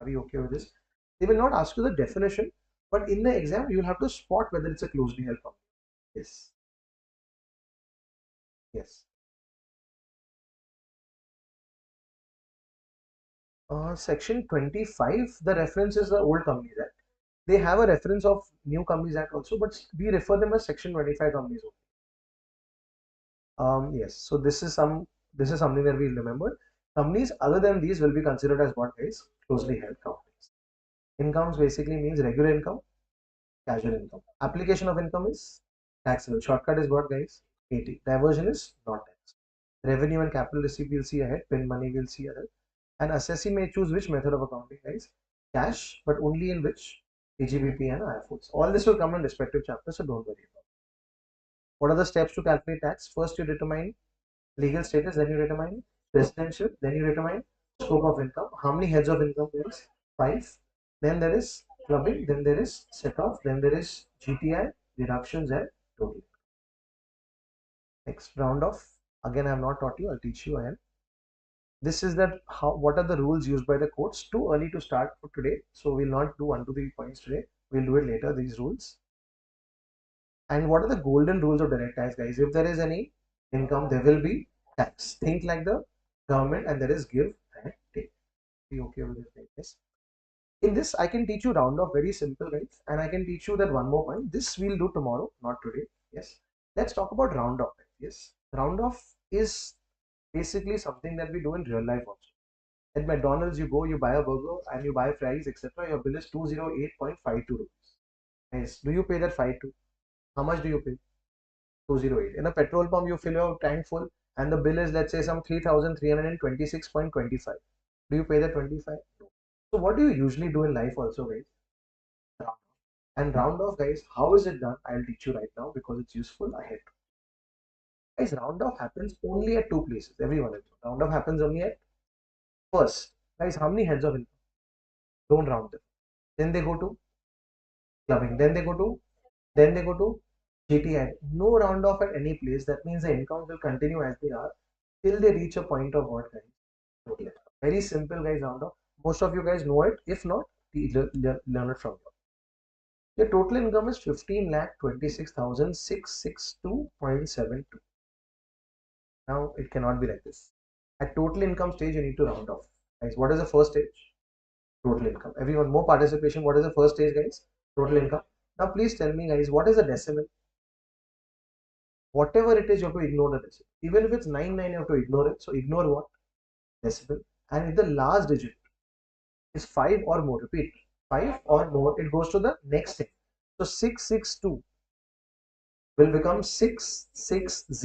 Are you okay with this? They will not ask you the definition, but in the exam, you will have to spot whether it's a closely held company. Yes. Yes. Section 25, the reference is the old Companies Act. They have a reference of New Companies Act also, but we refer them as Section 25 companies only. Yes. So this is something that we remember. Companies other than these will be considered as what, guys? Closely held companies. Incomes basically means regular income, casual income. Application of income is taxable. Shortcut is what, guys? 80. Diversion is not tax. Revenue and capital receipt we'll see ahead. Pin money we'll see ahead. And assessee may choose which method of accounting, guys? Cash, but only in which? EGBP and IFOs. All this will come in respective chapters, so don't worry about it. What are the steps to calculate tax? First, you determine legal status, then you determine residential, then you determine scope of income. How many heads of income there is? 5. Then there is clubbing, then there is set off, then there is GTI, deductions, and total. Next, round off. Again, I have not taught you, I'll teach you again. This is that what are the rules used by the courts. Too early to start for today, so we'll not do 1 to 3 points today. We'll do it later, these rules. And what are the golden rules of direct tax, guys? If there is any income, there will be tax. Think like the government, and there is give and take. Be okay with this, guys? In this, I can teach you round off, very simple, guys, and I can teach you that one more point. This we'll do tomorrow, not today. Yes. Let's talk about round off. Yes. Round off is basically something that we do in real life also. At McDonald's, you go, you buy a burger, and you buy fries, etc. Your bill is 208.52 rupees. Yes. Do you pay that 52? How much do you pay? 208. In a petrol pump, you fill your tank full and the bill is, let's say, some 3,326.25. Do you pay the 25? No. So what do you usually do in life also, guys? Round. And round off, guys, how is it done? I'll teach you right now because it's useful ahead. Guys, round off happens only at two places. Everyone will know. Round off happens only at first. Guys, how many heads of income? Don't round them. Then they go to clubbing. Then they go to GTI. No round off at any place. That means the incomes will continue as they are till they reach a point of what, guys? Total income. Very simple, guys. Round off. Most of you guys know it. If not, learn it from you. The total income is 15,26,662.72. Now it cannot be like this. At total income stage, you need to round off. Guys, what is the first stage? Total income. Everyone, more participation. What is the first stage, guys? Total income. Now, please tell me, guys, what is a decimal? Whatever it is, you have to ignore the decimal. Even if it's 99, you have to ignore it. So, ignore what? Decimal. And if the last digit is 5 or more, repeat, 5 or more, it goes to the next thing. So, 662 will become 660. So,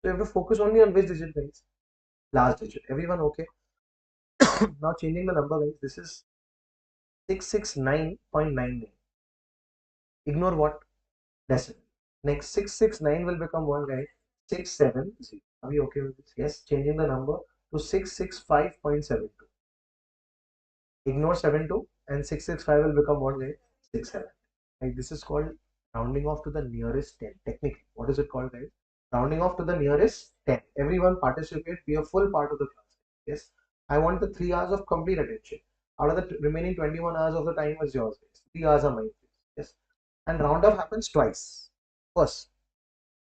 you have to focus only on which digit, guys? Last digit. Everyone okay? Now, changing the number, guys, this is 669.99. Ignore what? Decimal. Next, 669 will become one, guy. 670. Are we okay with this? Yes. Changing the number to 665.72. Ignore 72 and 665 will become what, guys? 67. Like this is called rounding off to the nearest 10. Technically, what is it called, guys? Rounding off to the nearest 10. Everyone participate. Be a full part of the class. Yes. I want the 3 hours of complete attention. Out of the remaining 21 hours of the time is yours, guys. 3 hours are mine. Yes. And round off happens twice. First,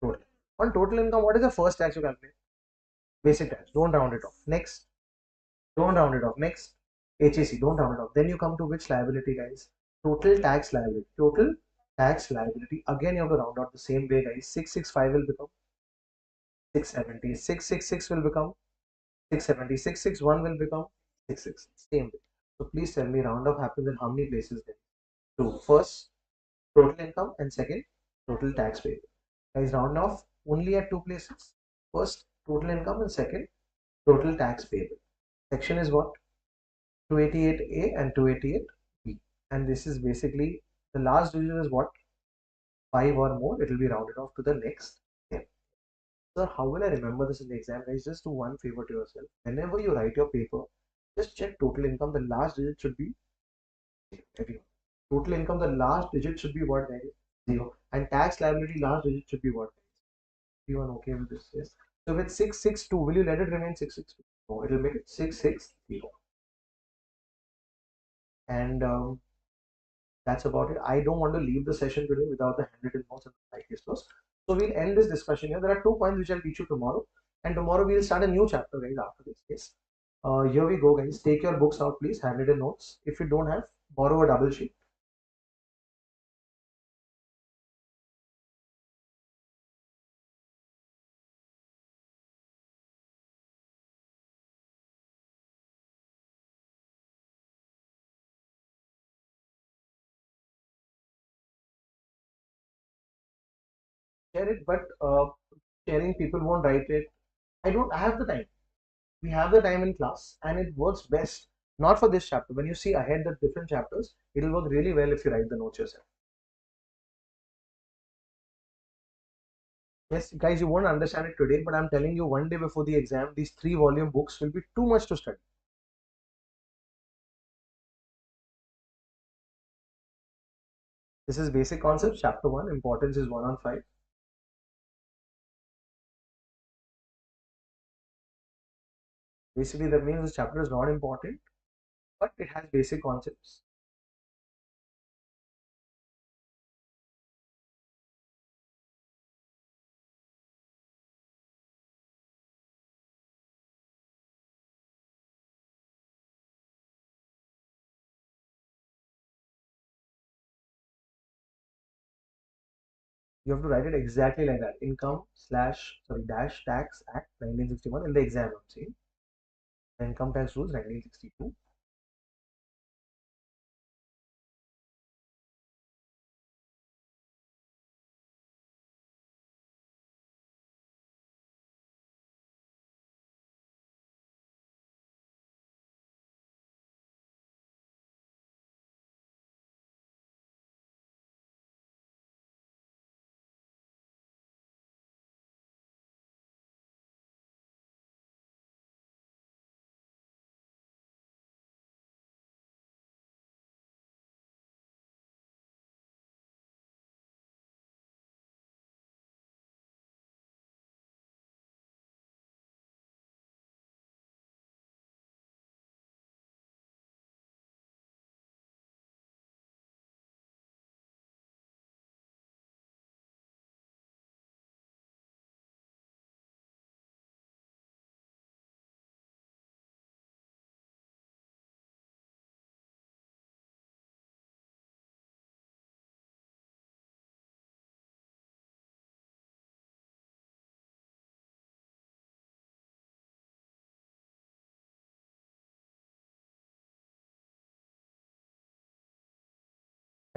total. On total income, what is the first tax you calculate? Basic tax. Don't round it off. Next, don't round it off. Next, HAC. Don't round it off. Then you come to which liability, guys? Total tax liability. Total tax liability. Again, you have to round out the same way, guys. 665 will become 670. 666 will become 670. 661 will become 66. Same way. So please tell me, round off happens in how many places then? Two. First, total income, and second, total tax paid. Guys, round off only at two places. First, total income, and second, total tax payable. Section is what? 288A and 288B. And this is basically the last digit is what? 5 or more. It will be rounded off to the next 10. Sir, how will I remember this in the exam? Guys, just do one favor to yourself. Whenever you write your paper, just check total income. The last digit should be 0. Total income, the last digit should be what, guys? 0. And tax liability, last digit should be what? Everyone okay with this? Yes. So with 662, will you let it remain 662? No, it will make it 660. And that's about it. I don't want to leave the session today without the handwritten notes and the like this. So we'll end this discussion here. There are 2 points which I'll teach you tomorrow. And tomorrow we'll start a new chapter, guys, after this. Yes. Here we go, guys. Take your books out, please. Handwritten notes. If you don't have, borrow a double sheet. Share it, but sharing people won't write it. I have the time. We have the time in class and it works best. Not for this chapter. When you see ahead the different chapters, it'll work really well if you write the notes yourself. Yes, guys, you won't understand it today, but I'm telling you, one day before the exam, these 3-volume books will be too much to study. This is basic concepts, chapter 1, importance is 1 on 5. Basically, that means this chapter is not important, but it has basic concepts. You have to write it exactly like that. Income slash, sorry, dash tax act 1961 in the exam, I'm saying. The income tax rules 1962.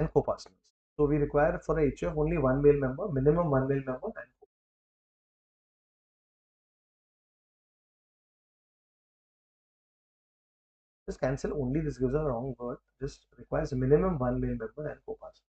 and co-partners. So we require for a HUF only one male member, minimum one male member, and just cancel only. This gives a wrong word. Just requires minimum one male member and co-partner.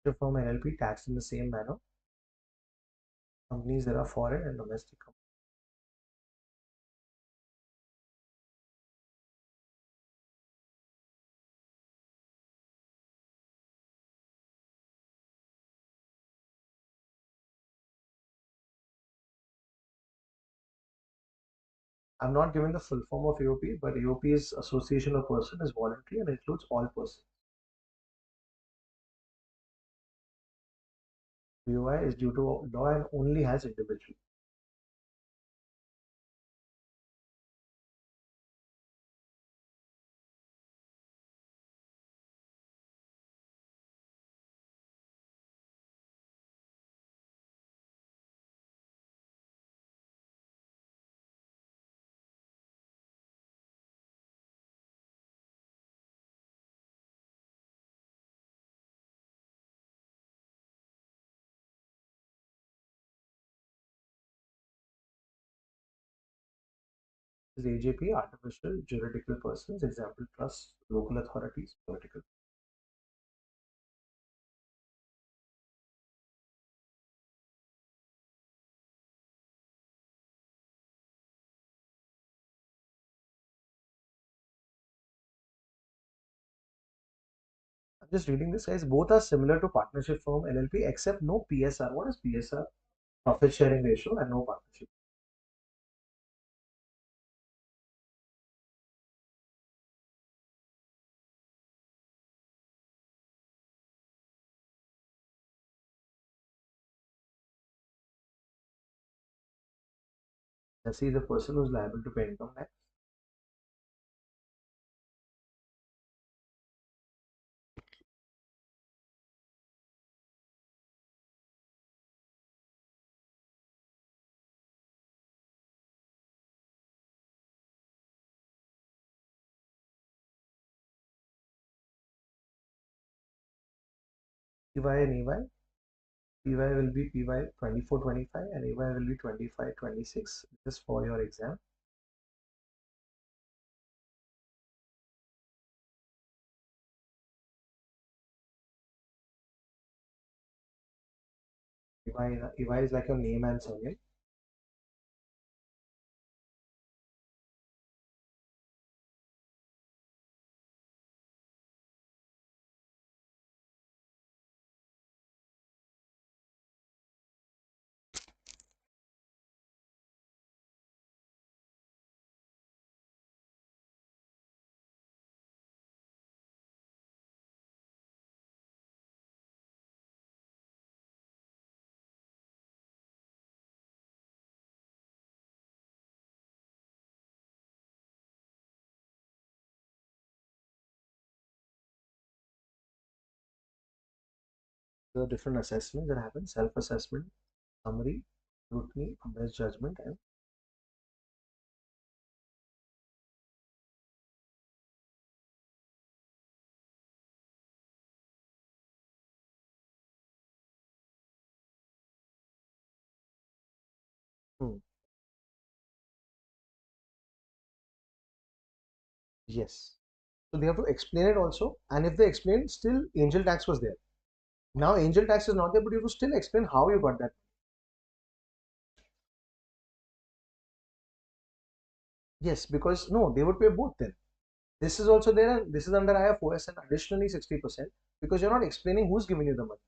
To form LLP taxed in the same manner. Companies that are foreign and domestic companies. I'm not given the full form of AOP, but AOP is Association of Person, is voluntary and includes all persons. BOI is due to law and only has individual. Is AJP, artificial juridical persons, example trusts, local authorities, political. I'm just reading this, guys. Both are similar to partnership firm LLP except no PSR. What is PSR? Profit sharing ratio, and no partnership. Let's see the person who's liable to pay income tax. PY and EY. PY will be PY 24-25 and EY will be 25-26. Just for your exam. EY is like your name and surname. The different assessments that happen: self-assessment, summary, scrutiny, best judgment, and hmm. Yes. So they have to explain it also, and if they explain, still angel tax was there. Now angel tax is not there, but you have to still explain how you got that. Yes, because no, they would pay both then. This is also there and this is under IFOS and additionally 60% because you're not explaining who's giving you the money.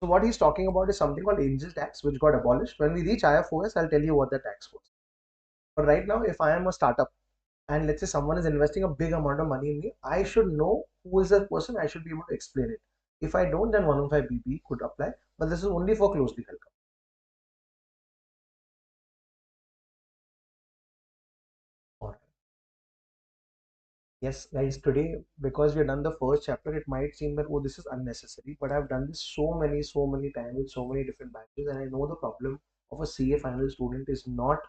So what he's talking about is something called angel tax, which got abolished. When we reach IFOS, I'll tell you what the tax was. But right now, if I am a startup and let's say someone is investing a big amount of money in me, I should know who is that person. I should be able to explain it. If I don't, then 115BB could apply. But this is only for closely held companies. Yes, guys, today because we've done the first chapter, it might seem that oh, this is unnecessary, but I've done this so many times with so many different batches, and I know the problem of a CA final student is not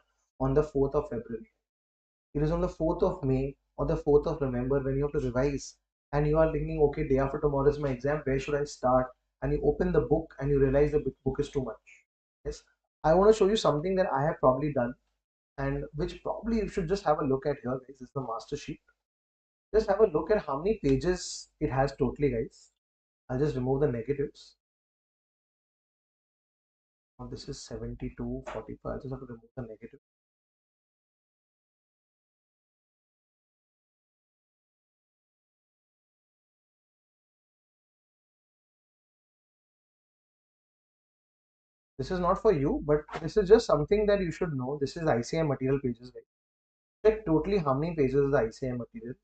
on the 4th of February. It is on the 4th of May or the 4th of November when you have to revise and you are thinking, okay, day after tomorrow is my exam, where should I start? And you open the book and you realize the book is too much. Yes, I want to show you something that I have probably done and which probably you should just have a look at here, guys. This is the master sheet. Just have a look at how many pages it has totally, guys. I'll just remove the negatives. Now this is 72, 45. I'll just have to remove the negative. This is not for you, but this is just something that you should know. This is ICI material pages, guys. Check totally how many pages is the ICI material.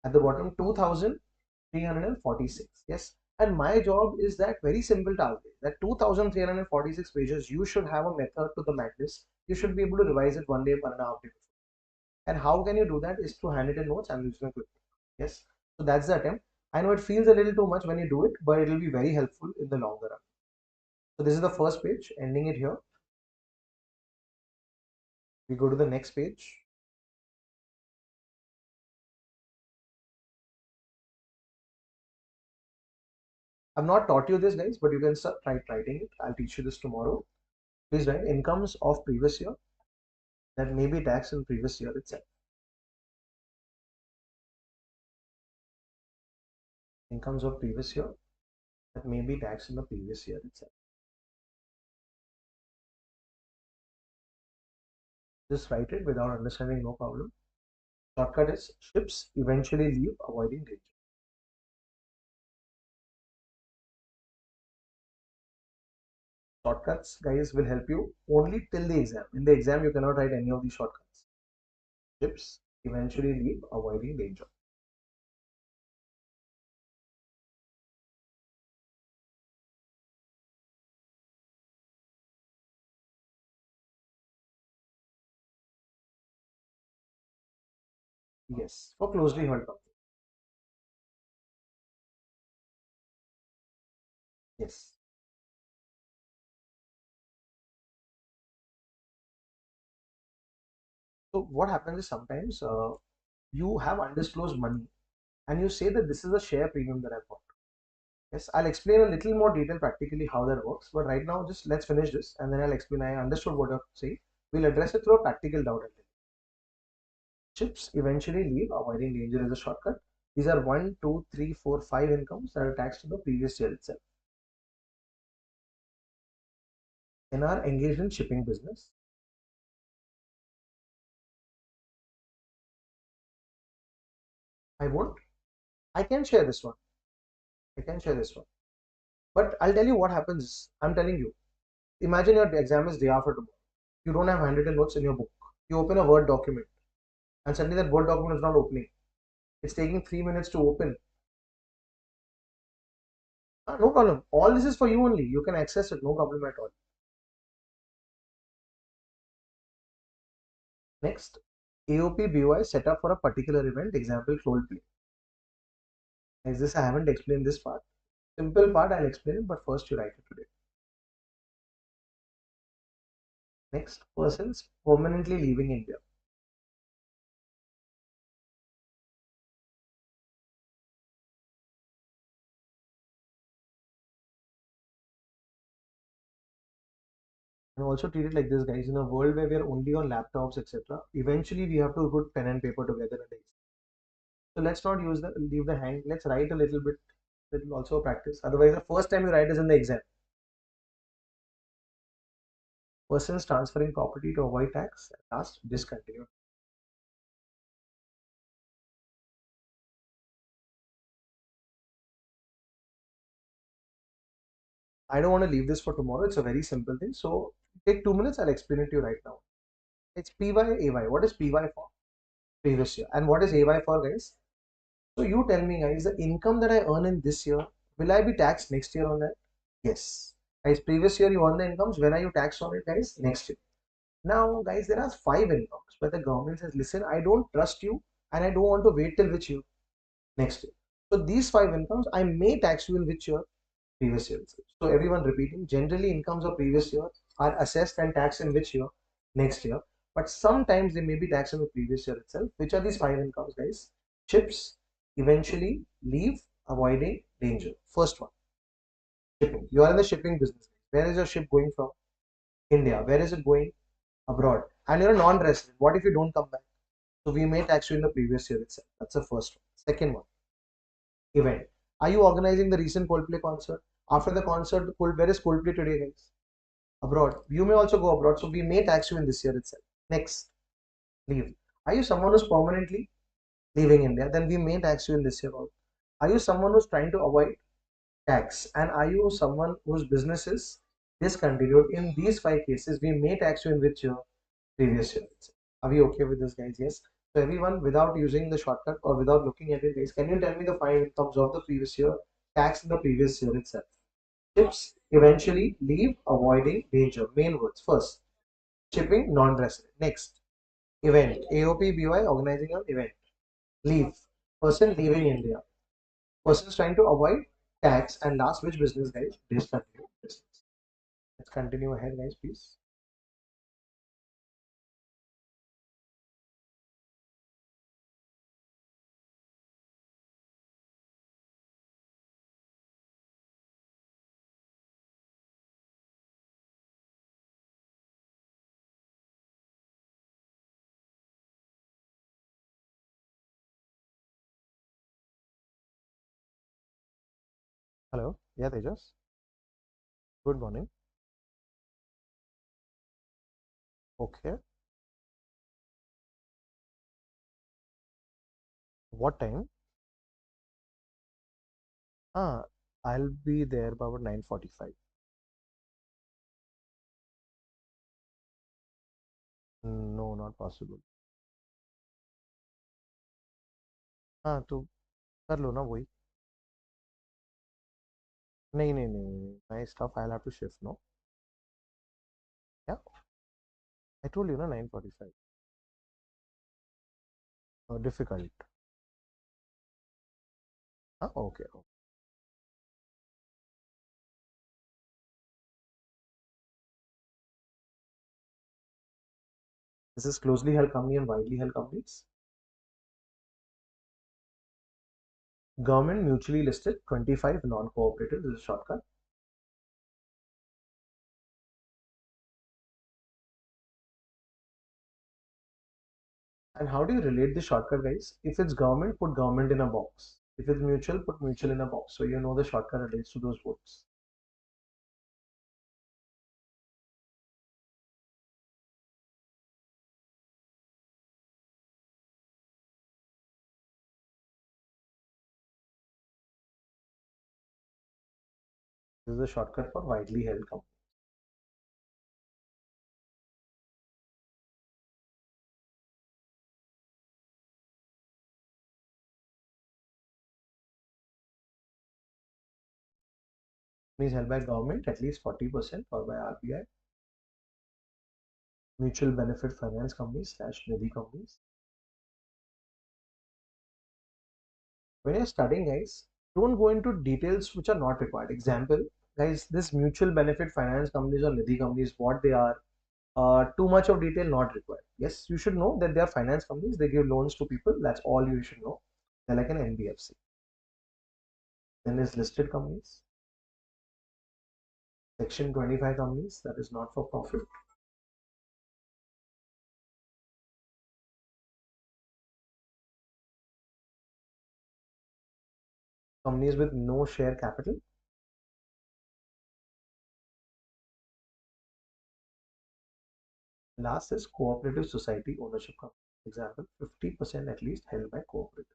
At the bottom, 2346. Yes. And my job is that very simple task that 2346 pages, you should have a method to the madness. You should be able to revise it one day, 1.5 days. And how can you do that is to handwritten notes and using a quick. Yes. So that's the attempt. I know it feels a little too much when you do it, but it will be very helpful in the longer run. So this is the first page, ending it here. We go to the next page. I've not taught you this, guys, but you can start writing it. I'll teach you this tomorrow. Please write incomes of previous year that may be taxed in previous year itself. Incomes of previous year that may be taxed in the previous year itself. Just write it without understanding, no problem. Shortcut is ships eventually leave, avoiding danger. Shortcuts, guys, will help you only till the exam. In the exam, you cannot write any of these shortcuts. Ships eventually leave, avoiding danger. Yes, for closely held company. Yes. So what happens is sometimes you have undisclosed money and you say that this is a share premium that I bought. Yes, I'll explain a little more detail practically how that works. But right now, just let's finish this and then I'll explain. I understood what you're saying. We'll address it through a practical doubt. Chips eventually leave, avoiding danger is a shortcut. These are 1, 2, 3, 4, 5 incomes that are taxed to the previous year itself. In our engaged in shipping business, I won't. I can share this one. I can share this one. But I'll tell you what happens. I'm telling you. Imagine your exam is day after tomorrow. You don't have handwritten notes in your book. You open a Word document and suddenly that Word document is not opening. It's taking 3 minutes to open. No problem. All this is for you only. You can access it. No problem at all. Next, AOP BOI set up for a particular event. Example, role play. As this, I haven't explained this part. Simple part, I'll explain it, but first you write it today. Next, persons permanently leaving India. And also treat it like this, guys. In a world where we are only on laptops, etc., eventually we have to put pen and paper together and exam. So let's not leave the hand. Let's write a little bit. That will also practice. Otherwise, the first time you write is in the exam. Persons transferring property to avoid tax. Last, discontinued. I don't want to leave this for tomorrow. It's a very simple thing. So take 2 minutes. I'll explain it to you right now. It's PY, AY. What is PY for? Previous year. And what is AY for, guys? So you tell me, guys, the income that I earn in this year, will I be taxed next year on that? Yes. Guys, previous year you earn the incomes. When are you taxed on it, guys? Next year. Now, guys, there are 5 incomes where the government says, listen, I don't trust you and I don't want to wait till which year? Next year. So these 5 incomes, I may tax you in which year? Previous year itself. So everyone repeating, generally incomes of previous year are assessed and taxed in which year? Next year. But sometimes they may be taxed in the previous year itself. Which are these 5 incomes, guys? Chips, eventually, leave, avoiding, danger. First one, shipping. You are in the shipping business. Where is your ship going from? India. Where is it going? Abroad. And you're a non-resident. What if you don't come back? So we may tax you in the previous year itself. That's the first one. Second one, event. Are you organizing the recent Coldplay concert? After the concert, where is Coldplay today, guys? Abroad. You may also go abroad. So we may tax you in this year itself. Next, leave. Are you someone who's permanently leaving India? Then we may tax you in this year also. Are you someone who's trying to avoid tax? And are you someone whose business is discontinued? In these 5 cases, we may tax you in which year? Previous year. Are we okay with this, guys? Yes. So everyone, without using the shortcut or without looking at it, guys, can you tell me the 5 incomes of the previous year? Tax in the previous year itself. Tips, eventually, leave, avoiding, danger. Main words. First, shipping, non-resident. Next, event. AOP, BY, organizing an event. Leave. Person leaving India. Person is trying to avoid tax. And last, which business, guys? Discontinue business. Let's continue ahead, guys, please. Hello. Yeah, Tejas. Good morning. Okay. What time? I'll be there by about 9:45. No, not possible. तो कर लो ना वही. नहीं नहीं नहीं नहीं. My stuff I'll have to shift. No. Yeah. I told you na 9:45. Difficult. Okay. Okay. This is closely held company and widely held companies. Government mutually listed 25 non-cooperative. This is a shortcut. And how do you relate the shortcut, guys? If it's government, put government in a box. If it's mutual, put mutual in a box. So you know the shortcut relates to those words. This is a shortcut for widely held company. Companies held by government at least 40% or by RBI. Mutual benefit finance companies slash nidhi companies. When you're studying, guys, don't go into details which are not required. Example, guys, this mutual benefit finance companies or nidhi companies, what they are, too much of detail not required. Yes, you should know that they are finance companies. They give loans to people. That's all you should know. They're like an NBFC. Then there's listed companies, Section 25 companies, that is not for profit. Companies with no share capital. Last is cooperative society ownership company. Example, 50% at least held by cooperative.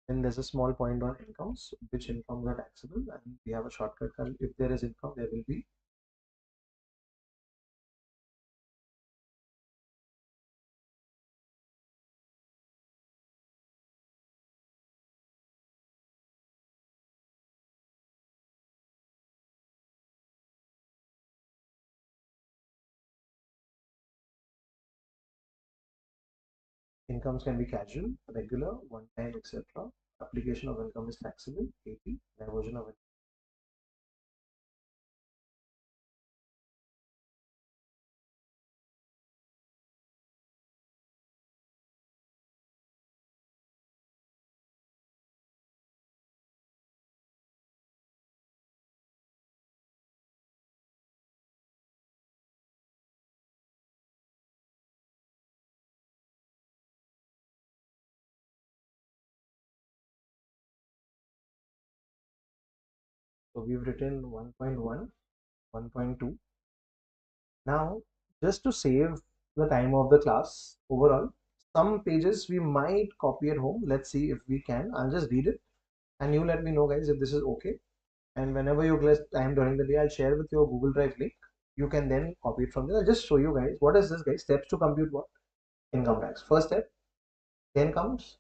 Then there's a small point on incomes, which incomes are taxable, and we have a shortcut. If there is income, there will be incomes can be casual, regular, one time, etc. Application of income is taxable, AP, diversion of So we've written 1.1, 1.2. Now, just to save the time of the class overall, some pages we might copy at home. Let's see if we can. I'll just read it and you let me know, guys, if this is okay. And whenever you get time during the day, I'll share with your Google Drive link. You can then copy it from there. I'll just show you guys. What is this, guys? Steps to compute what? Income tax. First step, then comes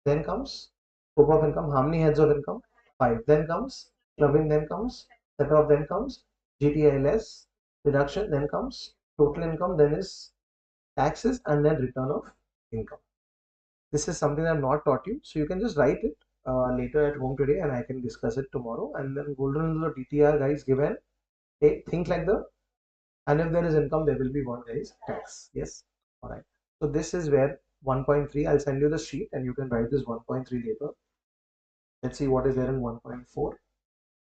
Then comes scope of income. How many heads of income? Five. Then comes clubbing. Then comes set off. Then comes GTILS deduction. Then comes total income. Then is taxes and then return of income. This is something I've not taught you, so you can just write it later at home today, and I can discuss it tomorrow. And then golden rule of DTR, guys, given. Hey, think like the and if there is income, there will be one, guys, tax. Yes. All right. So this is where 1.3. I'll send you the sheet, and you can write this 1.3 later. Let's see what is there in 1.4.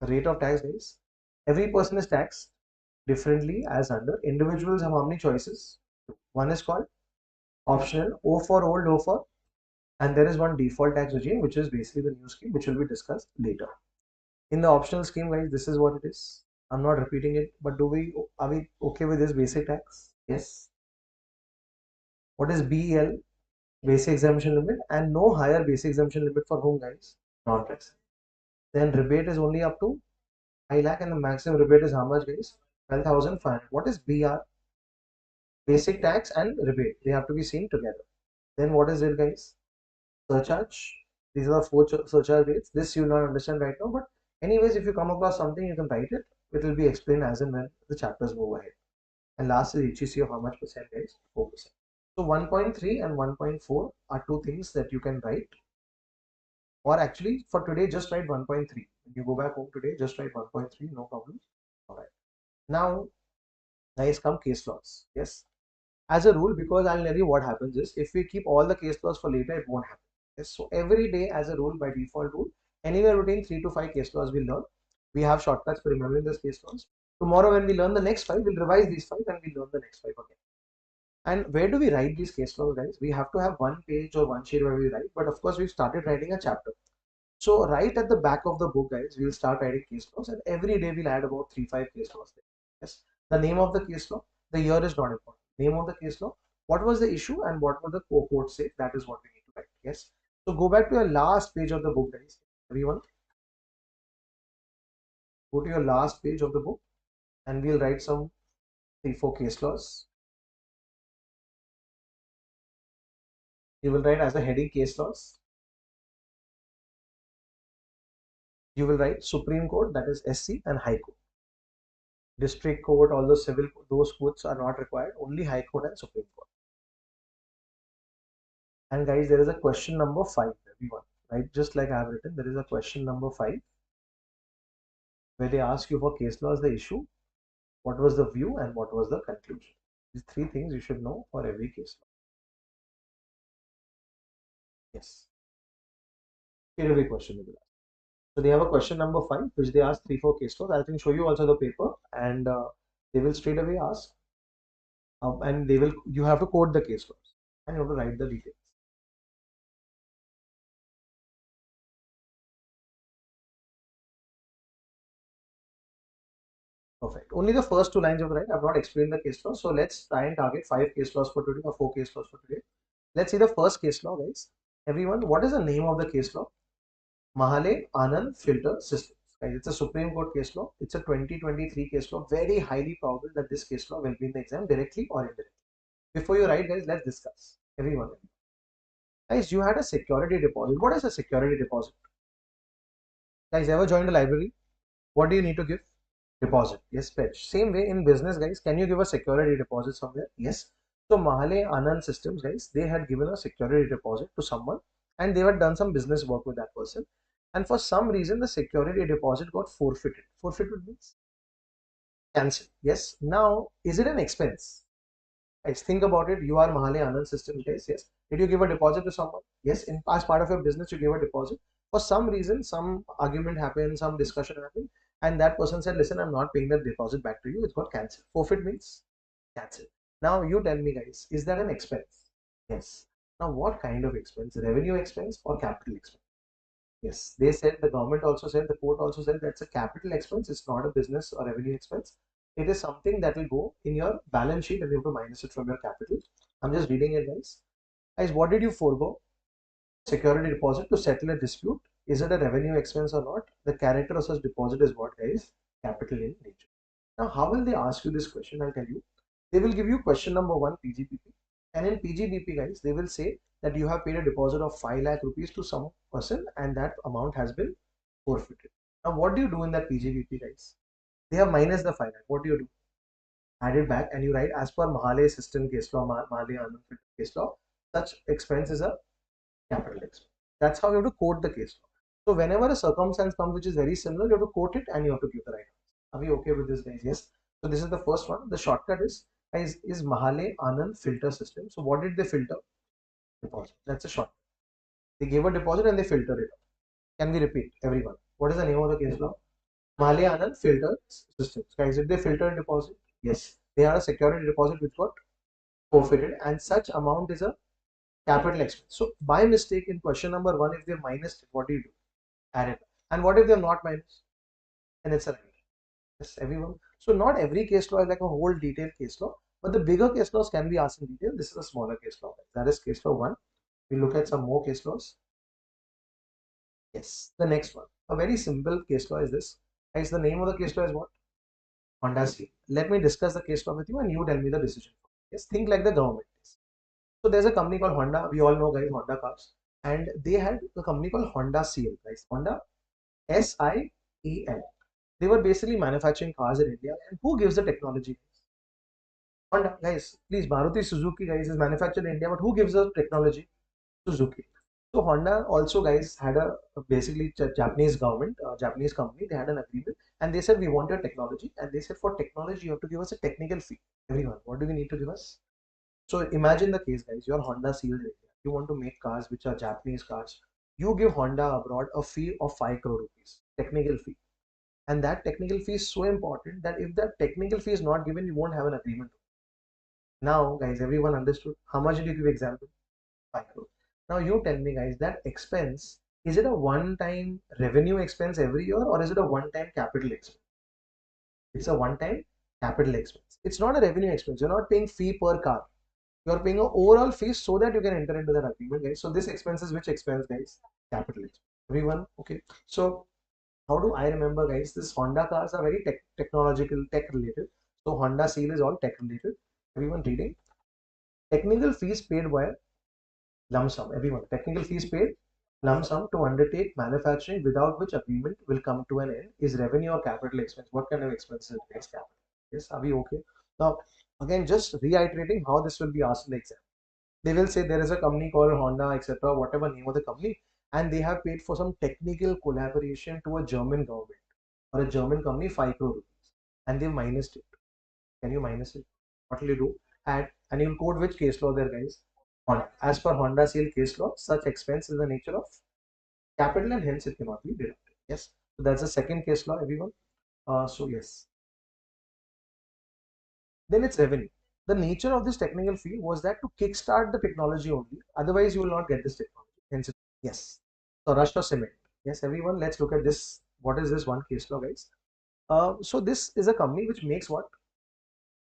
The rate of tax, guys. Every person is taxed differently as under. Individuals have how many choices? One is called optional, O for old, O for, and there is one default tax regime, which is basically the new scheme, which will be discussed later. In the optional scheme, guys, this is what it is. I'm not repeating it, but are we okay with this basic tax? Yes. What is BEL? Basic exemption limit, and no higher basic exemption limit for whom, guys? Non-tax. Then rebate is only up to 5 lakh, and the maximum rebate is how much, guys? 12,500. What is BR? Basic tax and rebate. They have to be seen together. Then what is it, guys? Surcharge. These are the four surcharge rates. This you will not understand right now, but anyways, if you come across something, you can write it. It will be explained as and when the chapters move ahead. And last is HEC of how much percent, guys? 4%. So 1.3 and 1.4 are two things that you can write. Or actually, for today, just write 1.3. When you go back home today, just write 1.3, no problem. All right. Now, guys, come case laws. Yes. As a rule, because I'll tell you what happens is if we keep all the case laws for later, it won't happen. Yes. So every day, as a rule, by default rule, anywhere between 3 to 5 case laws we learn. We have shortcuts for remembering these case laws. Tomorrow, when we learn the next 5, we'll revise these 5 and we'll learn the next 5 again. And where do we write these case laws, guys? We have to have one page or one sheet where we write. But of course, we've started writing a chapter. So right at the back of the book, guys, we'll start writing case laws, and every day we'll add about 3-5 case laws there. Yes. The name of the case law, the year is not important. Name of the case law, what was the issue and what was the court say? That is what we need to write. Yes. So go back to your last page of the book, guys. Everyone, go to your last page of the book, and we'll write some 3-4 case laws. You will write as a heading case laws. You will write Supreme Court, that is SC, and High Court. District Court, all those civil, those courts are not required. Only High Court and Supreme Court. And guys, there is a question number 5, everyone, right? Just like I have written, there is a question number 5 where they ask you for case laws, the issue, what was the view, and what was the conclusion. These 3 things you should know for every case law. Yes. Straight away question will be asked. So they have a question number 5, which they ask 3-4 case laws. I can show you also the paper, and they will straight away ask, and they will, you have to quote the case laws and you have to write the details. Perfect. Only the first 2 lines of right. I've not explained the case law. So let's try and target 5 case laws for today or 4 case laws for today. Let's see the first case law, guys. Everyone, what is the name of the case law? Mahale Anand Filter Systems. Guys, it's a Supreme Court case law. It's a 2023 case law. Very highly probable that this case law will be in the exam directly or indirectly. Before you write, guys, let's discuss. Everyone. Guys, you had a security deposit. What is a security deposit? Guys, ever joined a library? What do you need to give? Deposit. Yes, pledge. Same way in business, guys. Can you give a security deposit somewhere? Yes. So Mahale Anand Systems, guys, they had given a security deposit to someone and they had done some business work with that person. And for some reason, the security deposit got forfeited. Forfeited means cancelled. Yes. Now, is it an expense? Guys, think about it. You are Mahale Anand Systems, guys. Yes. Did you give a deposit to someone? Yes. In as part of your business, you gave a deposit. For some reason, some argument happened, some discussion happened, and that person said, "Listen, I'm not paying the deposit back to you. It's got cancelled." Forfeit means cancel. Now you tell me, guys, is that an expense? Yes. Now, what kind of expense? Revenue expense or capital expense? Yes. They said, the government also said, the court also said that's a capital expense. It's not a business or revenue expense. It is something that will go in your balance sheet and you have to minus it from your capital. I'm just reading it, guys. Guys, what did you forego? Security deposit to settle a dispute. Is it a revenue expense or not? The character of such deposit is what, guys? Capital in nature. Now, how will they ask you this question? I'll tell you. They will give you question number 1, PGBP. And in PGBP, guys, they will say that you have paid a deposit of 5 lakh rupees to some person and that amount has been forfeited. Now, what do you do in that PGBP, guys? They have minus the 5 lakh. What do you do? Add it back and you write as per Mahale system case law, Mahale Anand case law, such expense is a capital expense. That's how you have to quote the case law. So whenever a circumstance comes which is very similar, you have to quote it and you have to give the right answer. Are we okay with this, guys? Yes. So this is the first one. The shortcut is Mahale Anand filter system. So what did they filter? Deposit. That's a shortcut. They gave a deposit and they filtered it. Can we repeat, everyone? What is the name of the case law? Mahale Anand filter systems. Guys, did they filter a deposit? Yes. They had a security deposit which got forfeited and such amount is a capital expense. So by mistake in question number 1, if they minus it, what do you do? Add it. And what if they're not minus? And it's a right. Yes, everyone. So not every case law is like a whole detailed case law, but the bigger case laws can be asked in detail. This is a smaller case law. That is case law 1. We look at some more case laws. Yes, the next one. A very simple case law is this. Guys, the name of the case law is what? Honda C. Let me discuss the case law with you and you tell me the decision. Yes, think like the government is. So there's a company called Honda. We all know, guys, Honda cars. And they had a company called Honda CL, guys. Honda SIEL. They were basically manufacturing cars in India. And who gives the technology? Honda, guys, please, Maruti Suzuki, guys, is manufactured in India, but who gives the technology? Suzuki. So Honda also, guys, had a basically Japanese government, Japanese company. They had an agreement, and they said we want your technology, and they said for technology you have to give us a technical fee. Everyone, what do we need to give us? So imagine the case, guys. You're Honda sealed India. You want to make cars which are Japanese cars. You give Honda abroad a fee of 5 crore rupees, technical fee. And that technical fee is so important that if that technical fee is not given, you won't have an agreement. Now, guys, everyone understood. How much did you give example? 5 crore. Now you tell me, guys, that expense, is it a one-time revenue expense every year or is it a one-time capital expense? It's a one-time capital expense. It's not a revenue expense. You're not paying fee per car. You're paying an overall fee so that you can enter into that agreement, guys. So this expense is which expense, guys? Capital expense. Everyone, okay. So how do I remember, guys? This Honda cars are very technological, tech related. So Honda Seal is all tech related. Everyone reading? Technical fees paid by lump sum. Everyone, technical fees paid lump sum to undertake manufacturing without which agreement will come to an end is revenue or capital expense. What kind of expense is it? Capital. Yes, are we okay? Now, again, just reiterating how this will be asked in the exam. They will say there is a company called Honda, etc., whatever name of the company, and they have paid for some technical collaboration to a German government or a German company 5 crore rupees, and they minused it. Can you minus it? What will you do? And you'll quote which case law there, guys? Honda. As per Honda Seal case law, such expense is the nature of capital and hence it cannot be deducted. Yes. So that's the second case law, everyone. So yes. Then it's revenue. The nature of this technical field was that to kickstart the technology only, otherwise you will not get this technology. Hence, yes. So Rashtra Cement. Yes, everyone, let's look at this. What is this one case law, guys? So this is a company which makes what?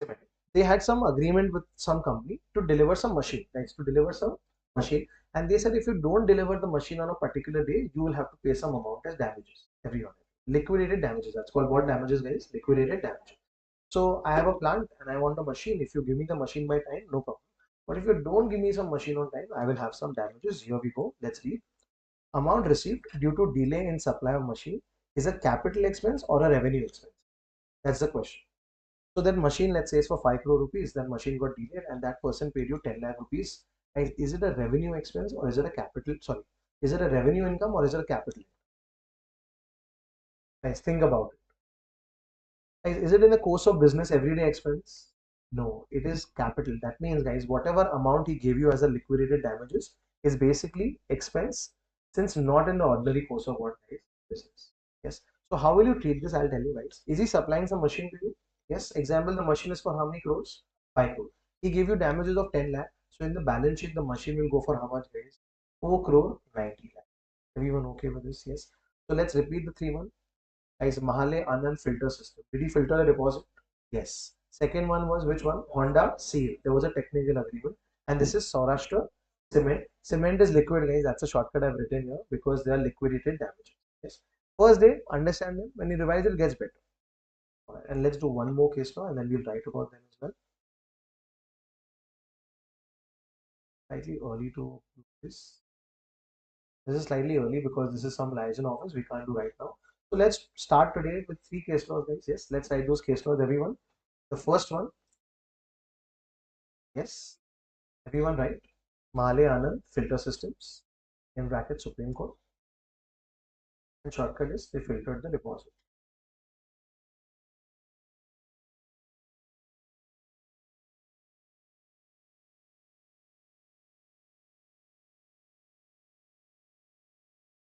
Cement. They had some agreement with some company to deliver some machine, right? To deliver some machine, and they said if you don't deliver the machine on a particular day, you will have to pay some amount as damages. Everyone, liquidated damages. That's called what damages, guys? Liquidated damages. So I have a plant and I want a machine. If you give me the machine by time, no problem. But if you don't give me some machine on time, I will have some damages. Here we go. Let's read. Amount received due to delay in supply of machine is a capital expense or a revenue expense. That's the question. So that machine, let's say, is for 5 crore rupees. That machine got delayed and that person paid you 10 lakh rupees. Is it a revenue expense or is it a capital? Sorry, is it a revenue income or is it a capital? Guys, think about it. Is it in the course of business everyday expense? No, it is capital. That means, guys, whatever amount he gave you as a liquidated damages is basically expense since not in the ordinary course of what, guys, business. Yes. So how will you treat this? I'll tell you, guys. Is he supplying some machine to you? Yes. Example, the machine is for how many crores? 5 crore. He gave you damages of 10 lakh. So in the balance sheet, the machine will go for how much, guys? 4 crore 90 lakh. Everyone okay with this? Yes. So let's repeat the three one. Guys, Mahale Anand filter system. Did he filter the deposit? Yes. Second one was which one? Honda Seal. There was a technical agreement. And this is Saurashtra Cement. Cement is liquid, guys. That's a shortcut I've written here because they are liquidated damages. Yes. First day, understand them. When you revise it, gets better. Alright, and let's do one more case now and then we'll write about them as well. Slightly early to do this. This is slightly early because this is some liaison office. We can't do right now. So let's start today with three case laws, guys. Yes, let's write those case laws, everyone. The first one, yes, everyone right? Mahle Anand Filter Systems, in bracket Supreme Court, and shortcut is they filtered the deposit.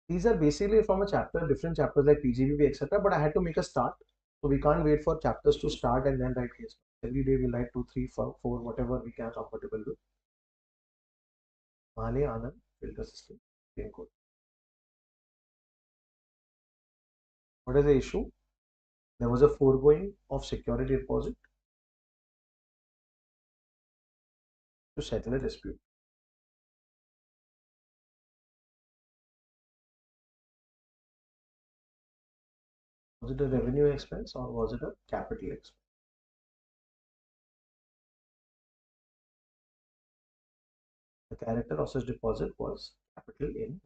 These are basically from a chapter, different chapters like PGBB, etc. But I had to make a start, so we can't wait for chapters to start and then write case. Every day we write 2, 3, 4, 4 whatever we can comfortable with. Mahle Anand Filter System, Supreme Court. What is the issue? There was a foregoing of security deposit to settle a dispute. Was it a revenue expense or was it a capital expense? The character of such deposit was capital in.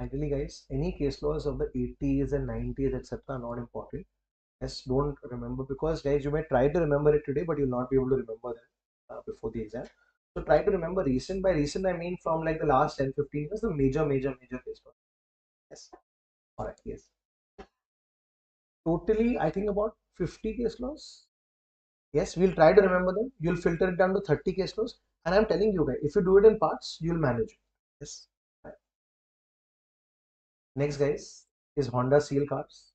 Ideally, guys, any case laws of the 80s and 90s, etc., are not important. Just don't remember because, guys, you may try to remember it today, but you'll not be able to remember that before the exam. So try to remember recent. By recent, I mean from like the last 10, 15 years, the major case law. Yes. All right. Yes. Totally, I think about 50 case laws. Yes, we'll try to remember them. You'll filter it down to 30 case laws. And I'm telling you, guys, if you do it in parts, you'll manage it. Yes. Right. Next, guys, is Honda Seal cars.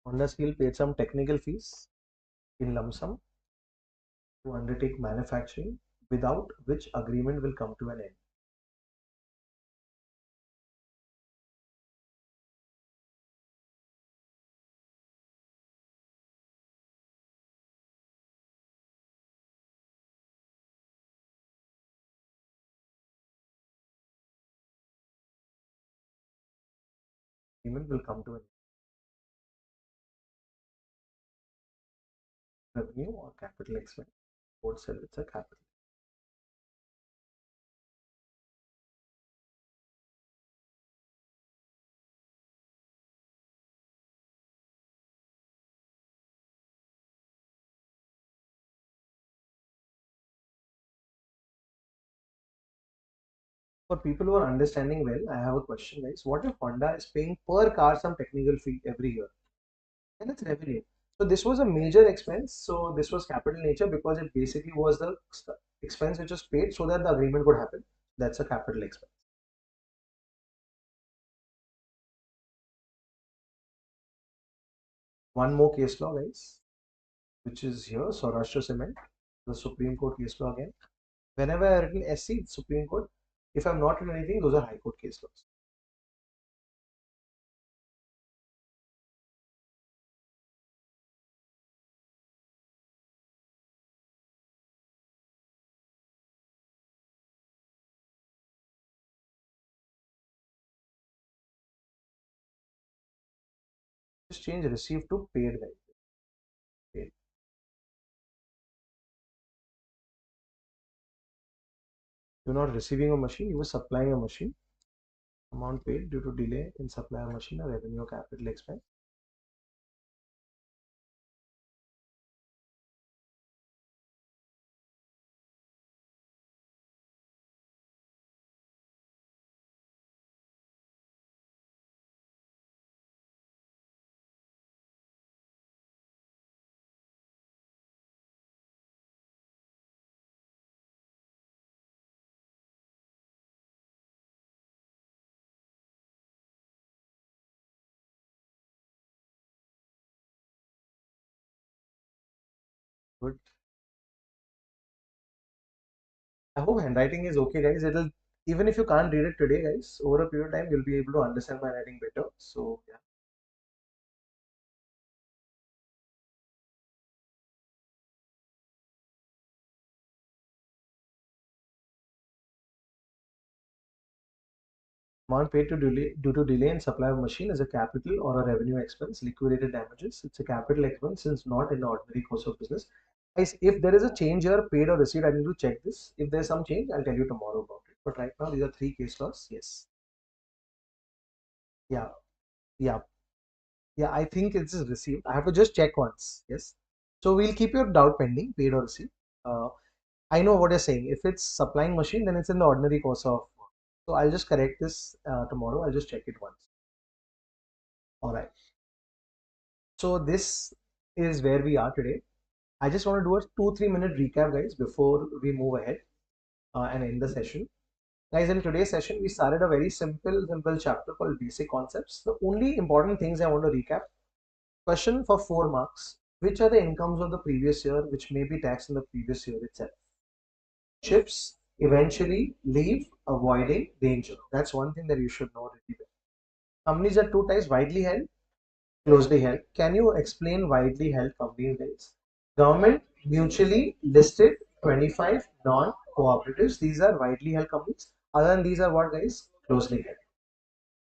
Honda Steel paid some technical fees in lump sum to undertake manufacturing, without which agreement will come to an end. Payment will come to an revenue or capital expense. Both said it's a capital. For people who are understanding well, I have a question, guys. What if Honda is paying per car some technical fee every year? And it's revenue. So this was a major expense. So this was capital nature because it basically was the expense which was paid so that the agreement could happen. That's a capital expense. One more case law, guys, which is here, Saurashtra Cement, the Supreme Court case law again. Whenever I written SC, it's Supreme Court. If I'm not written anything, those are High Court case laws. Just change received to paid, guys. Paid. You're not receiving a machine, you were supplying a machine. Amount paid due to delay in supply of machine or revenue or capital expense. Good. I hope handwriting is okay, guys. It'll, even if you can't read it today, guys, over a period of time, you'll be able to understand my writing better. So yeah. Amount paid to delay, due to delay in supply of machine is a capital or a revenue expense, liquidated damages. It's a capital expense since not in the ordinary course of business. Guys, if there is a change here, paid or received, I need to check this. If there's some change, I'll tell you tomorrow about it. But right now, these are three case laws. Yes. Yeah. Yeah. Yeah. I think it's received. I have to just check once. Yes. So we'll keep your doubt pending, paid or received. I know what you're saying. If it's supplying machine, then it's in the ordinary course of work. So I'll just correct this tomorrow. I'll just check it once. All right. So this is where we are today. I just want to do a 2-3 minute recap, guys, before we move ahead and end the session. Guys, in today's session, we started a very simple chapter called Basic Concepts. The only important things I want to recap. Question for 4 marks. Which are the incomes of the previous year which may be taxed in the previous year itself? Ships eventually leave avoiding danger. That's one thing that you should know really well. Companies are two types, widely held, closely held. Can you explain widely held companies, guys? Government, mutually listed, 25 non-cooperatives. These are widely held companies. Other than these are what, guys? Closely held.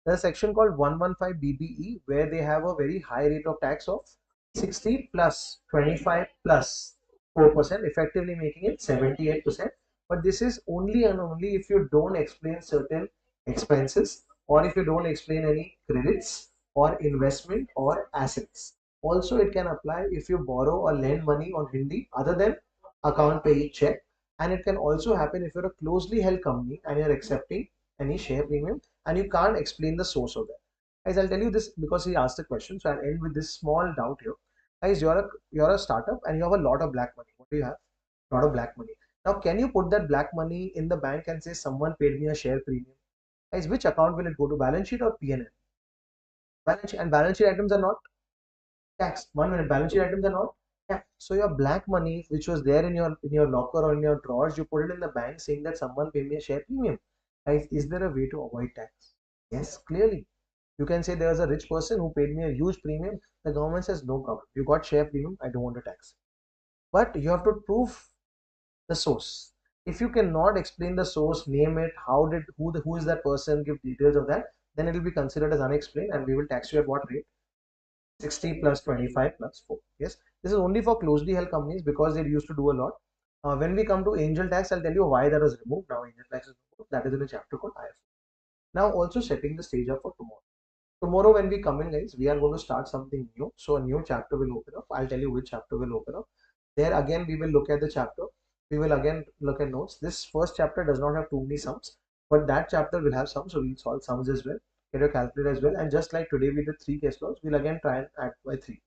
There's a section called 115 BBE where they have a very high rate of tax of 60 plus 25 plus 4%, effectively making it 78%. But this is only and only if you don't explain certain expenses or if you don't explain any credits or investment or assets. Also, it can apply if you borrow or lend money on Hindi other than account pay check. And it can also happen if you're a closely held company and you're accepting any share premium and you can't explain the source of that. Guys, I'll tell you this because he asked a question, so I'll end with this small doubt here. Guys, you're a startup and you have a lot of black money. What do you have? A lot of black money. Now, can you put that black money in the bank and say someone paid me a share premium? Guys, which account will it go to? Balance sheet or P&L? Balance sheet, and balance sheet items are not taxed. 1 minute, balance sheet items are not taxed. So your black money, which was there in your locker or in your drawers, you put it in the bank saying that someone paid me a share premium. Guys, is there a way to avoid tax? Yes, clearly. You can say there was a rich person who paid me a huge premium. The government says no problem. You got share premium. I don't want to tax. But you have to prove the source. If you cannot explain the source, name it, who is that person, give details of that, then it will be considered as unexplained and we will tax you at what rate? 60 plus 25 plus 4. Yes, this is only for closely held companies because they used to do a lot. When we come to angel tax, I'll tell you why that was removed. Now angel tax is removed. That is in a chapter called IF. Now also setting the stage up for tomorrow. Tomorrow when we come in, guys, we are going to start something new. So a new chapter will open up. I'll tell you which chapter will open up. There again, we will look at the chapter. We will again look at notes. This first chapter does not have too many sums, but that chapter will have sums. So we'll solve sums as well, get your calculator as well. And just like today we did 3 case laws, we'll again try and add by 3.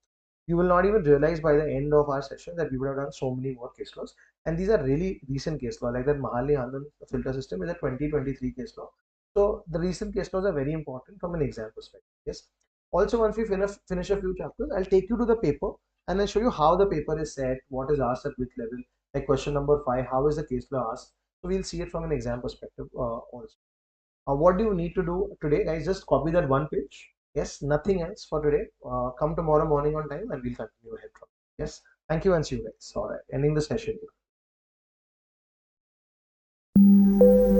You will not even realize by the end of our session that we would have done so many more case laws. And these are really recent case law, like that Mahali Anand filter system is a 2023 case law. So the recent case laws are very important from an exam perspective. Yes. Also, once we finish a few chapters, I'll take you to the paper and I'll show you how the paper is set, what is asked at which level. Like question number 5, how is the case law asked? So we'll see it from an exam perspective also. What do you need to do today, guys? Just copy that one page. Yes, nothing else for today. Come tomorrow morning on time and we'll continue ahead from. Yes, thank you and see you guys. All right, ending the session here.